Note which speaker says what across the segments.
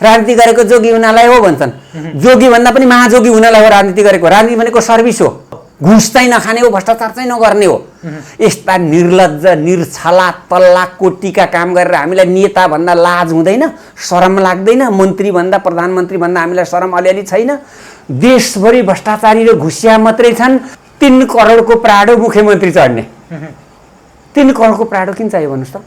Speaker 1: राजनीति गरेको जोगी हुनालाई हो भन्छन्। जोगी भन्दा पनि महाजोगी हुनालाई हो राजनीति गरेको। राजनीति भनेको सर्भिस हो, घुस चाहिँ नखाने हो, भ्रष्टाचार चाहिँ नगर्ने हो। यस्ता निर्लज्ज निर्छला तल्ला कोटीका काम गरेर हामीलाई नेता भन्दा लाज हुँदैन, शरम लाग्दैन? मन्त्री भन्दा प्रधानमन्त्री भन्दा हामीलाई शरम अलिअलि छैन? देशभरि भ्रष्टाचारी र घुसिया मात्रै छन्। 3 करोडको प्राडो मुख्यमन्त्री चढ्ने। 3 करोडको प्राडो किन चाहियो भन्नुहोस् त?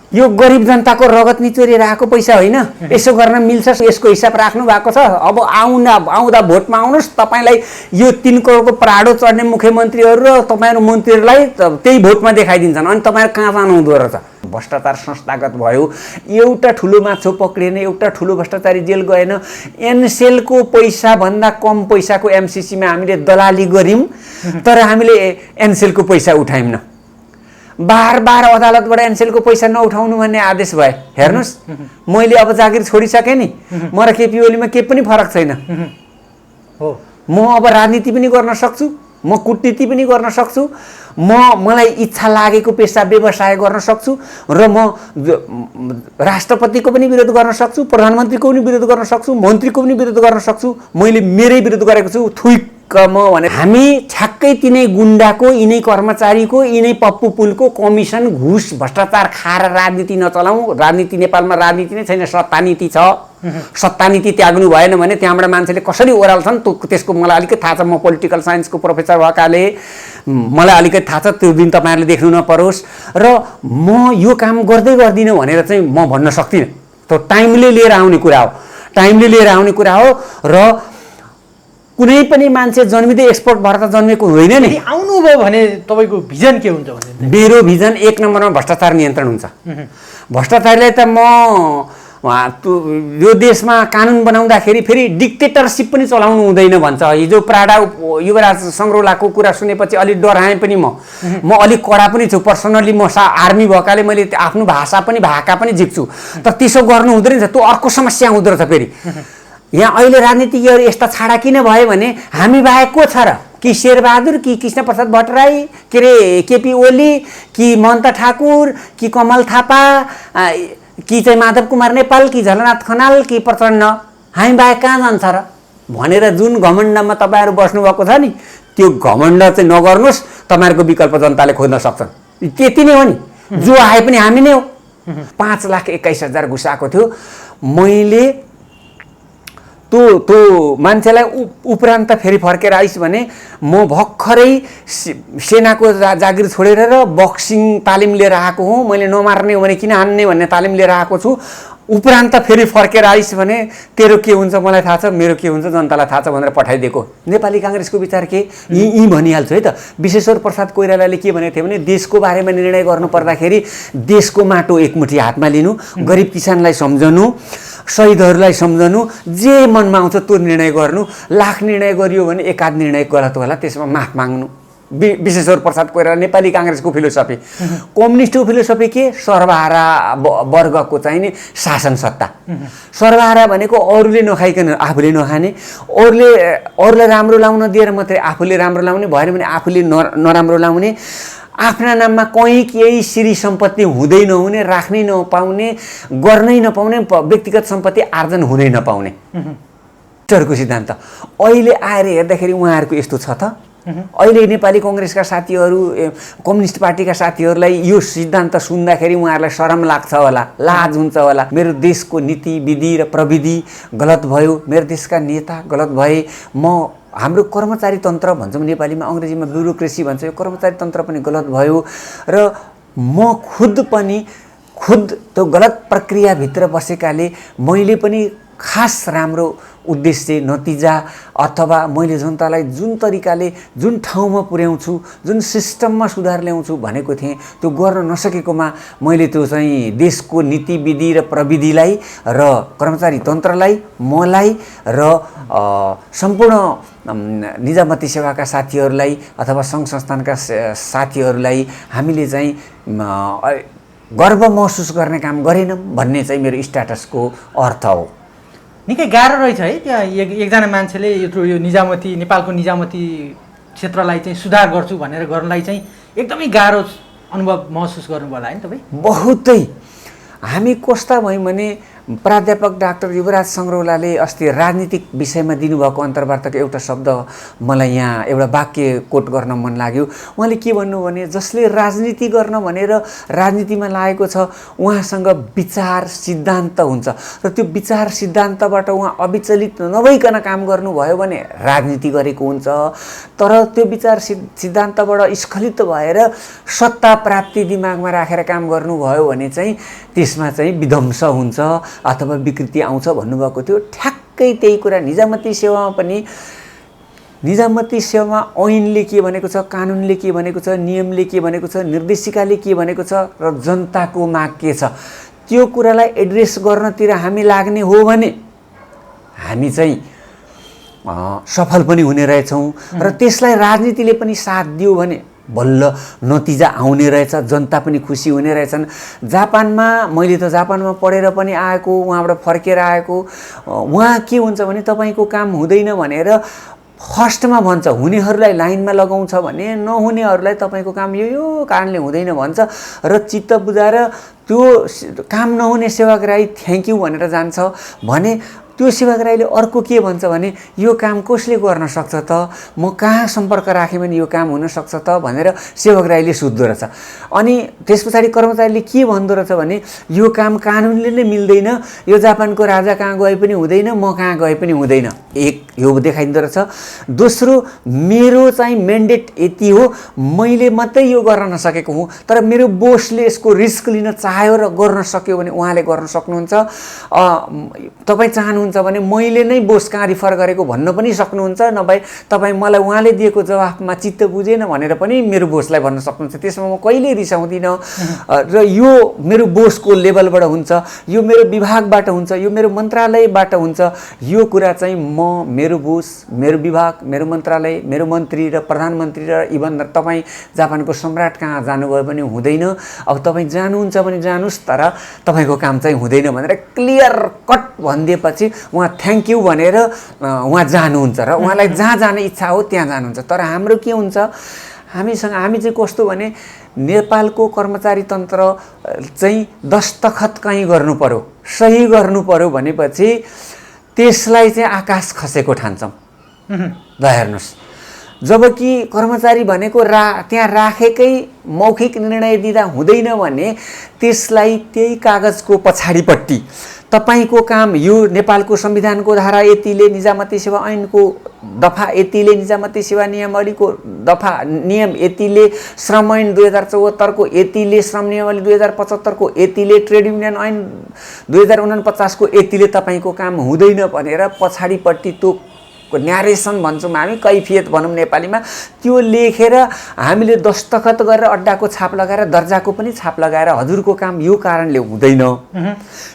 Speaker 1: यो गरिब जनताको रगत निचोरेर आएको पैसा होइन। यसो गर्न मिल्छ? यसको हिसाब राख्नु भएको छ? अब आउँदा भोटमा आउनुहोस्, तपाईँलाई यो 3 करोडको प्राडो चढ्ने मुख्यमन्त्रीहरू र तपाईँहरू मन्त्रीहरूलाई त्यही भोटमा देखाइदिन्छन्। अनि तपाईँहरू कहाँ जानु हुँदो रहेछ? भ्रष्टाचार संस्थागत भयो। एउटा ठुलो माछो पक्रिएन, एउटा ठुलो भ्रष्टाचारी जेल गएन। एनसेलको पैसाभन्दा कम पैसाको एमसिसीमा हामीले दलाली गऱ्यौँ, तर हामीले एनसेलको पैसा उठायौँ न। बार अदालतबाट एनसेलको पैसा नउठाउनु भन्ने आदेश भए। हेर्नुहोस्, मैले अब जागिर छोडिसकेँ नि, म र केपी ओलीमा केही पनि फरक छैन। म अब राजनीति पनि गर्न सक्छु, म कुटनीति पनि गर्न सक्छु, मलाई इच्छा लागेको पेसा व्यवसाय गर्न सक्छु, र म राष्ट्रपतिको पनि विरोध गर्न सक्छु, प्रधानमन्त्रीको पनि विरोध गर्न सक्छु, मन्त्रीको पनि विरोध गर्न सक्छु। मैले मेरै विरोध गरेको छु। भने हामी ठ्याक्कै तिनै गुन्डाको, यिनै कर्मचारीको, यिनै पप्पु पुलको कमिसन घुस भ्रष्टाचार खाएर राजनीति नचलाउँ। राजनीति नेपालमा राजनीति नै छैन, सत्तानीति छ। सत्तानीति त्याग्नु भएन भने त्यहाँबाट मान्छेले कसरी ओह्राल्छन् त्यसको मलाई अलिकति थाहा छ। म पोलिटिकल साइन्सको प्रोफेसर भएकाले मलाई अलिकति थाहा छ। त्यो दिन तपाईँहरूले देख्नु नपरोस्। र म यो काम गर्दै गर्दिनँ भनेर चाहिँ म भन्न सक्दिनँ। त्यो टाइमले लिएर आउने कुरा हो, टाइमले लिएर आउने कुरा हो। र कुनै पनि मान्छे जन्मिँदै एक्सपर्ट भएर त जन्मेको होइन नि।
Speaker 2: आउनुभयो भने तपाईँको भिजन के हुन्छ भने?
Speaker 1: मेरो भिजन 1 नम्बरमा भ्रष्टाचार नियन्त्रण हुन्छ। भ्रष्टाचारलाई त म यो देशमा कानुन बनाउँदाखेरि फेरि डिक्टेटरसिप पनि चलाउनु हुँदैन भन्छ। हिजो प्राडा युवराज सङ्ग्रौलाको कुरा सुनेपछि अलिक डराएँ पनि म अलिक कडा पनि छु। पर्सनली म आर्मी भएकाले मैले आफ्नो भाषा पनि भाका पनि झिक्छु। तर त्यसो गर्नु हुँदैन रहेछ। त्यो अर्को समस्या हुँदो रहेछ। फेरि यहाँ अहिले राजनीतिज्ञहरू यस्ता छाडा किन भयो भने हामी बाहेक को छ र? कि शेरबहादुर, कि कृष्ण प्रसाद भट्टराई, के अरे केपी ओली, कि मन्ता ठाकुर, कि कमल थापा, कि चाहिँ माधव कुमार नेपाल, कि झलनाथ खनाल, कि प्रचण्ड? हामी बाहेक कहाँ जान्छ र भनेर जुन घमण्डमा तपाईँहरू बस्नुभएको छ नि, त्यो घमण्ड चाहिँ नगर्नुहोस्। तपाईँहरूको विकल्प जनताले खोज्न सक्छन्। त्यति नै हो नि। जो आए पनि हामी नै हो। 5,21,000 घुस आएको थियो। मैले त्यो मान्छेलाई उपरान्त फेरि फर्केर आइस् भने म भर्खरै सेनाको जागिर छोडेर र बक्सिङ तालिम लिएर आएको हुँ। मैले नमार्ने हो भने किन हान्ने भन्ने तालिम लिएर आएको छु। उपरान्त फेरि फर्केर आइस् भने तेरो के हुन्छ मलाई थाहा छ, मेरो के हुन्छ जनतालाई थाहा छ भनेर पठाइदिएको। नेपाली काङ्ग्रेसको विचार के यी भनिहाल्छु है त। विश्वेश्वर प्रसाद कोइरालाले के भनेको थियो भने देशको बारेमा निर्णय गर्नुपर्दाखेरि देशको माटो एकमुठी हातमा लिनु, गरिब किसानलाई सम्झनु, शहीदहरूलाई सम्झनु, जे मनमा आउँछ त्यो निर्णय गर्नु। लाख निर्णय गरियो भने एकाध निर्णय गलत होला, त्यसमा माफ माग्नु। विश्वेश्वर प्रसाद कोइराला नेपाली काङ्ग्रेसको फिलोसफी। कम्युनिस्टको फिलोसफी के? सर्वहारा वर्गको चाहिँ नि शासन सत्ता। सर्वहारा भनेको अरूले नखाइकन आफूले नखाने, अरूलाई राम्रो लाउन दिएर मात्रै आफूले राम्रो लाउने, भएन भने आफूले नराम्रो लाउने, आफ्ना नाममा कहीँ केही श्री सम्पत्ति हुँदै नहुने, राख्नै नपाउने, गर्नै नपाउने, व्यक्तिगत सम्पत्ति आर्जन हुनै नपाउने टरको सिद्धान्त। अहिले आएर हेर्दाखेरि उहाँहरूको यस्तो छ त। अहिले नेपाली काङ्ग्रेसका साथीहरू, कम्युनिस्ट पार्टीका साथीहरूलाई यो सिद्धान्त सुन्दाखेरि उहाँहरूलाई शरम लाग्छ होला, लाज हुन्छ होला। मेरो देशको नीति विधि र प्रविधि गलत भयो, मेरो देशका नेता गलत भए, हाम्रो कर्मचारी तन्त्र भन्छौँ नेपालीमा, अङ्ग्रेजीमा ब्युरोक्रेसी भन्छ, यो कर्मचारी तन्त्र पनि गलत भयो। र म खुद त्यो गलत प्रक्रियाभित्र बसेकाले मैले पनि खास राम्रो उद्देश्य, नतिजा अथवा मैले जनतालाई जुन तरिकाले जुन ठाउँमा पुर्याउँछु, जुन सिस्टममा सुधार ल्याउँछु भनेको थिएँ, त्यो गर्न नसकेकोमा मैले त्यो चाहिँ देशको नीति विधि र प्रविधिलाई र कर्मचारी तन्त्रलाई, मलाई र सम्पूर्ण निजामती सेवाका साथीहरूलाई अथवा सङ्घ संस्थानका साथीहरूलाई हामीले चाहिँ गर्व महसुस गर्ने काम गरेनौँ भन्ने चाहिँ मेरो स्ट्याटसको अर्थ हो।
Speaker 2: निकै गाह्रो रहेछ है त्यहाँ एकजना मान्छेले यत्रो यो निजामती, नेपालको निजामती क्षेत्रलाई चाहिँ सुधार गर्छु भनेर गर्नलाई चाहिँ एकदमै गाह्रो अनुभव महसुस गर्नुभयो होला है तपाईँ?
Speaker 1: बहुतै। हामी कस्ता भयौँ भने प्राध्यापक डाक्टर युवराज सङ्ग्रौलाले अस्ति राजनीतिक विषयमा दिनुभएको अन्तर्वार्ताको एउटा शब्द मलाई यहाँ एउटा वाक्य कोट गर्न मन लाग्यो। उहाँले के भन्नु भने जसले राजनीति गर्न भनेर राजनीतिमा लागेको छ उहाँसँग विचार सिद्धान्त हुन्छ र त्यो विचार सिद्धान्तबाट उहाँ अविचलित नभइकन काम गर्नुभयो भने राजनीति गरेको हुन्छ। तर त्यो विचार सिद्धान्तबाट स्खलित भएर सत्ता प्राप्ति दिमागमा राखेर काम गर्नुभयो भने चाहिँ त्यसमा चाहिँ विध्वंस हुन्छ अथवा विकृति आउँछ भन्नुभएको थियो। ठ्याक्कै त्यही कुरा निजामती सेवामा पनि निजामती सेवामा ऐनले के भनेको छ, कानुनले के भनेको छ, नियमले के भनेको छ, निर्देशिकाले के भनेको छ र जनताको माग के छ त्यो कुरालाई एड्रेस गर्नतिर हामी लाग्ने हो भने हामी चाहिँ सफल पनि हुने रहेछौँ र त्यसलाई राजनीतिले पनि साथ दियो भने बल्ल नतिजा आउने रहेछ, जनता पनि खुसी हुने रहेछन्। जापानमा मैले त जापानमा पढेर पनि आएको, उहाँबाट फर्केर आएको, उहाँ के हुन्छ भने तपाईँको काम हुँदैन भनेर फर्स्टमा भन्छ, हुनेहरूलाई लाइनमा लगाउँछ भने नहुनेहरूलाई तपाईँको काम यो कारणले हुँदैन भन्छ र चित्त बुझाएर त्यो काम नहुने सेवाग्राही थ्याङ्क यू भनेर जान्छ भने त्यो सेवाग्राहीले अर्को के भन्छ भने यो काम कसले गर्न सक्छ त, म कहाँ सम्पर्क राखेँ भने यो काम हुनसक्छ त भनेर सेवाग्राहीले सोध्दो रहेछ। अनि त्यस पछाडि कर्मचारीले के भन्दो रहेछ भने यो काम कानुनले नै मिल्दैन, यो जापानको राजा कहाँ गए पनि हुँदैन, म कहाँ गए पनि हुँदैन, एक यो देखाइँदो रहेछ। दोस्रो मेरो चाहिँ मेन्डेट यति हो, मैले मात्रै यो गर्न नसकेको हुँ तर मेरो बोसले यसको रिस्क लिन चाह्यो र गर्न सक्यो भने उहाँले गर्न सक्नुहुन्छ। तपाईँ चाहनुहुन्छ भने मैले नै बोस कहाँ रिफर गरेको भन्न पनि सक्नुहुन्छ, नभए तपाईँ मलाई उहाँले दिएको जवाफमा चित्त बुझेन भनेर पनि मेरो बोसलाई भन्न सक्नुहुन्छ। त्यसमा म कहिल्यै रिसाउँदिनँ र यो मेरो बोसको लेभलबाट हुन्छ, यो मेरो विभागबाट हुन्छ, यो मेरो मन्त्रालयबाट हुन्छ। यो कुरा चाहिँ म, मेरो बोस, मेरो विभाग, मेरो मन्त्रालय, मेरो मन्त्री र प्रधानमन्त्री र इभन तपाईँ जापानको सम्राट कहाँ जानुभयो भने हुँदैन, अब तपाईँ जानुहुन्छ भने जानुहोस् तर तपाईँको काम चाहिँ हुँदैन भनेर क्लियर कट भनिदिएपछि उहाँ थ्याङ्क यू भनेर उहाँ जानुहुन्छ र उहाँलाई जहाँ जाने इच्छा हो त्यहाँ जानुहुन्छ। तर हाम्रो के हुन्छ, हामी चाहिँ कस्तो भने नेपालको कर्मचारी तन्त्र चाहिँ दस्तखत कहीँ गर्नु पर्यो, सही गर्नु पर्यो भनेपछि त्यसलाई चाहिँ आकाश खसेको ठान्छौँ। ल हेर्नुहोस्, जबकि कर्मचारी भनेको त्यहाँ राखेकै मौखिक निर्णय दिँदा हुँदैन भने त्यसलाई त्यही कागजको पछाडिपट्टि तपाईको काम यो नेपालको संविधानको धारा यतिले, निजामती सेवा ऐनको दफा यतिले, निजामती सेवा नियमावलीको दफा नियम यतिले, श्रम ऐन 2074 को यतिले, श्रम नियमावली 2075 को यतिले, ट्रेड युनियन ऐन 2049 को यतिले तपाईको काम हुँदैन भनेर पछाडिपट्टि त्यो न्यारेसन भन्छौँ हामी, कैफियत भनौँ नेपालीमा, त्यो लेखेर हामीले दस्तखत गरेर अड्डाको छाप लगाएर दर्जाको पनि छाप लगाएर हजुरको काम यो कारणले हुँदैन,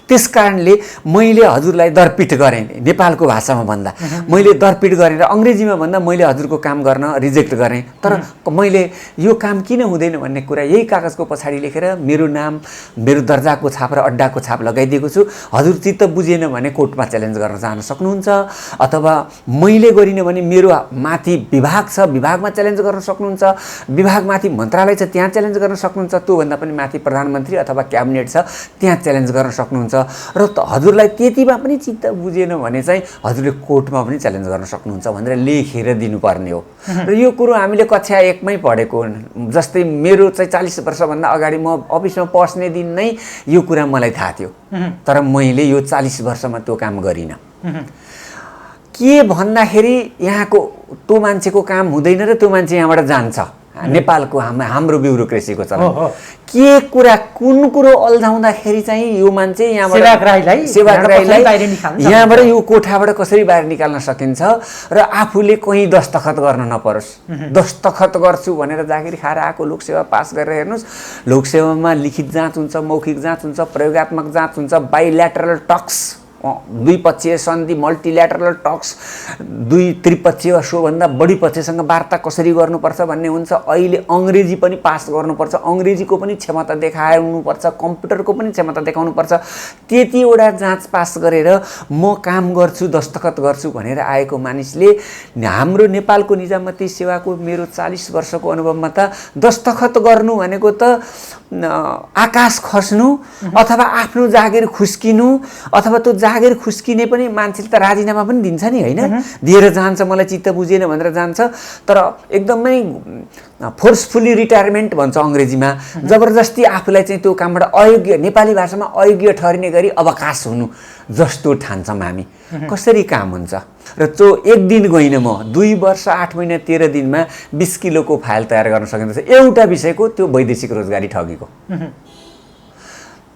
Speaker 1: त्यस कारणले मैले हजुरलाई दरपिट गरेँ, नेपालको भाषामा भन्दा मैले दरपिट गरेर अङ्ग्रेजीमा भन्दा मैले हजुरको काम गर्न रिजेक्ट गरेँ, तर मैले यो काम किन हुँदैन भन्ने कुरा यही कागजको पछाडि लेखेर मेरो नाम, मेरो दर्जाको छाप र अड्डाको छाप लगाइदिएको छु। हजुर चित्त बुझेन भने कोर्टमा च्यालेन्ज गर्न जान सक्नुहुन्छ, अथवा मैले गरिनँ भने मेरो माथि विभाग छ, विभागमा च्यालेन्ज गर्न सक्नुहुन्छ, विभागमाथि मन्त्रालय छ त्यहाँ च्यालेन्ज गर्न सक्नुहुन्छ, त्योभन्दा पनि माथि प्रधानमन्त्री अथवा क्याबिनेट छ त्यहाँ च्यालेन्ज गर्न सक्नुहुन्छ। र हजुरलाई त्यतिमा पनि चित्त बुझेन भने चाहिँ हजुरले कोर्टमा पनि च्यालेन्ज गर्न सक्नुहुन्छ भनेर लेखेर दिनुपर्ने हो। र यो कुरो हामीले कक्षा 1 मै पढेको, जस्तै मेरो चाहिँ 40 वर्षभन्दा अगाडि म अफिसमा पस्ने दिन नै यो कुरा मलाई थाहा थियो, तर मैले यो 40 वर्षमा त्यो काम गरिनँ। के भन्दाखेरि यहाँको त्यो मान्छेको काम हुँदैन र त्यो मान्छे यहाँबाट जान्छ, नेपालको हाम्रो ब्युरोक्रेसीको चलन के कुरा, कुन कुरो अल्झाउँदाखेरि चाहिँ यो मान्छे यहाँबाट सेवाग्राहीलाई यहाँबाट यो कोठाबाट कसरी बाहिर निकाल्न सकिन्छ र आफूले कहीँ दस्तखत गर्न नपरोस्। दस्तखत गर्छु भनेर जागिर खाएर आएको लोकसेवा पास गरेर हेर्नुहोस्, लोकसेवामा लिखित जाँच हुन्छ, मौखिक जाँच हुन्छ, प्रयोगात्मक जाँच हुन्छ, बाइल्याटरल टक्स, द्विपक्षीय सन्धि, मल्टिल्याटरल टक्स, त्रिपक्षीय वा सोभन्दा बढी पक्षसँग वार्ता कसरी गर्नुपर्छ भन्ने हुन्छ। अहिले अङ्ग्रेजी पनि पास गर्नुपर्छ, अङ्ग्रेजीको पनि क्षमता देखाउनुपर्छ, कम्प्युटरको पनि क्षमता देखाउनुपर्छ। त्यतिवटा जाँच पास गरेर म काम गर्छु, दस्तखत गर्छु भनेर आएको मानिसले हाम्रो नेपालको निजामती सेवाको मेरो 40 वर्षको अनुभवमा त दस्तखत गर्नु भनेको त आकाश खस्नु अथवा आफ्नो जागिर खुस्किनु अथवा त्यो जागिर खुस्किने पनि मान्छेले त राजीनामा पनि दिन्छ नि होइन, दिएर जान्छ, मलाई चित्त बुझेन भनेर जान्छ। तर एकदमै फोर्सफुली रिटायरमेन्ट भन्छ अङ्ग्रेजीमा, जबरजस्ती आफूलाई चाहिँ त्यो कामबाट अयोग्य, नेपाली भाषामा अयोग्य ठहरिने गरी अवकाश हुनु जस्तो ठान्छौँ हामी। कसरी काम हुन्छ? र त्यो एक दिन गइनँ म, 2 वर्ष 8 महिना 13 दिनमा 20 किलोको फाइल तयार गर्न सकिन्छ एउटा विषयको, त्यो वैदेशिक रोजगारी ठगीको।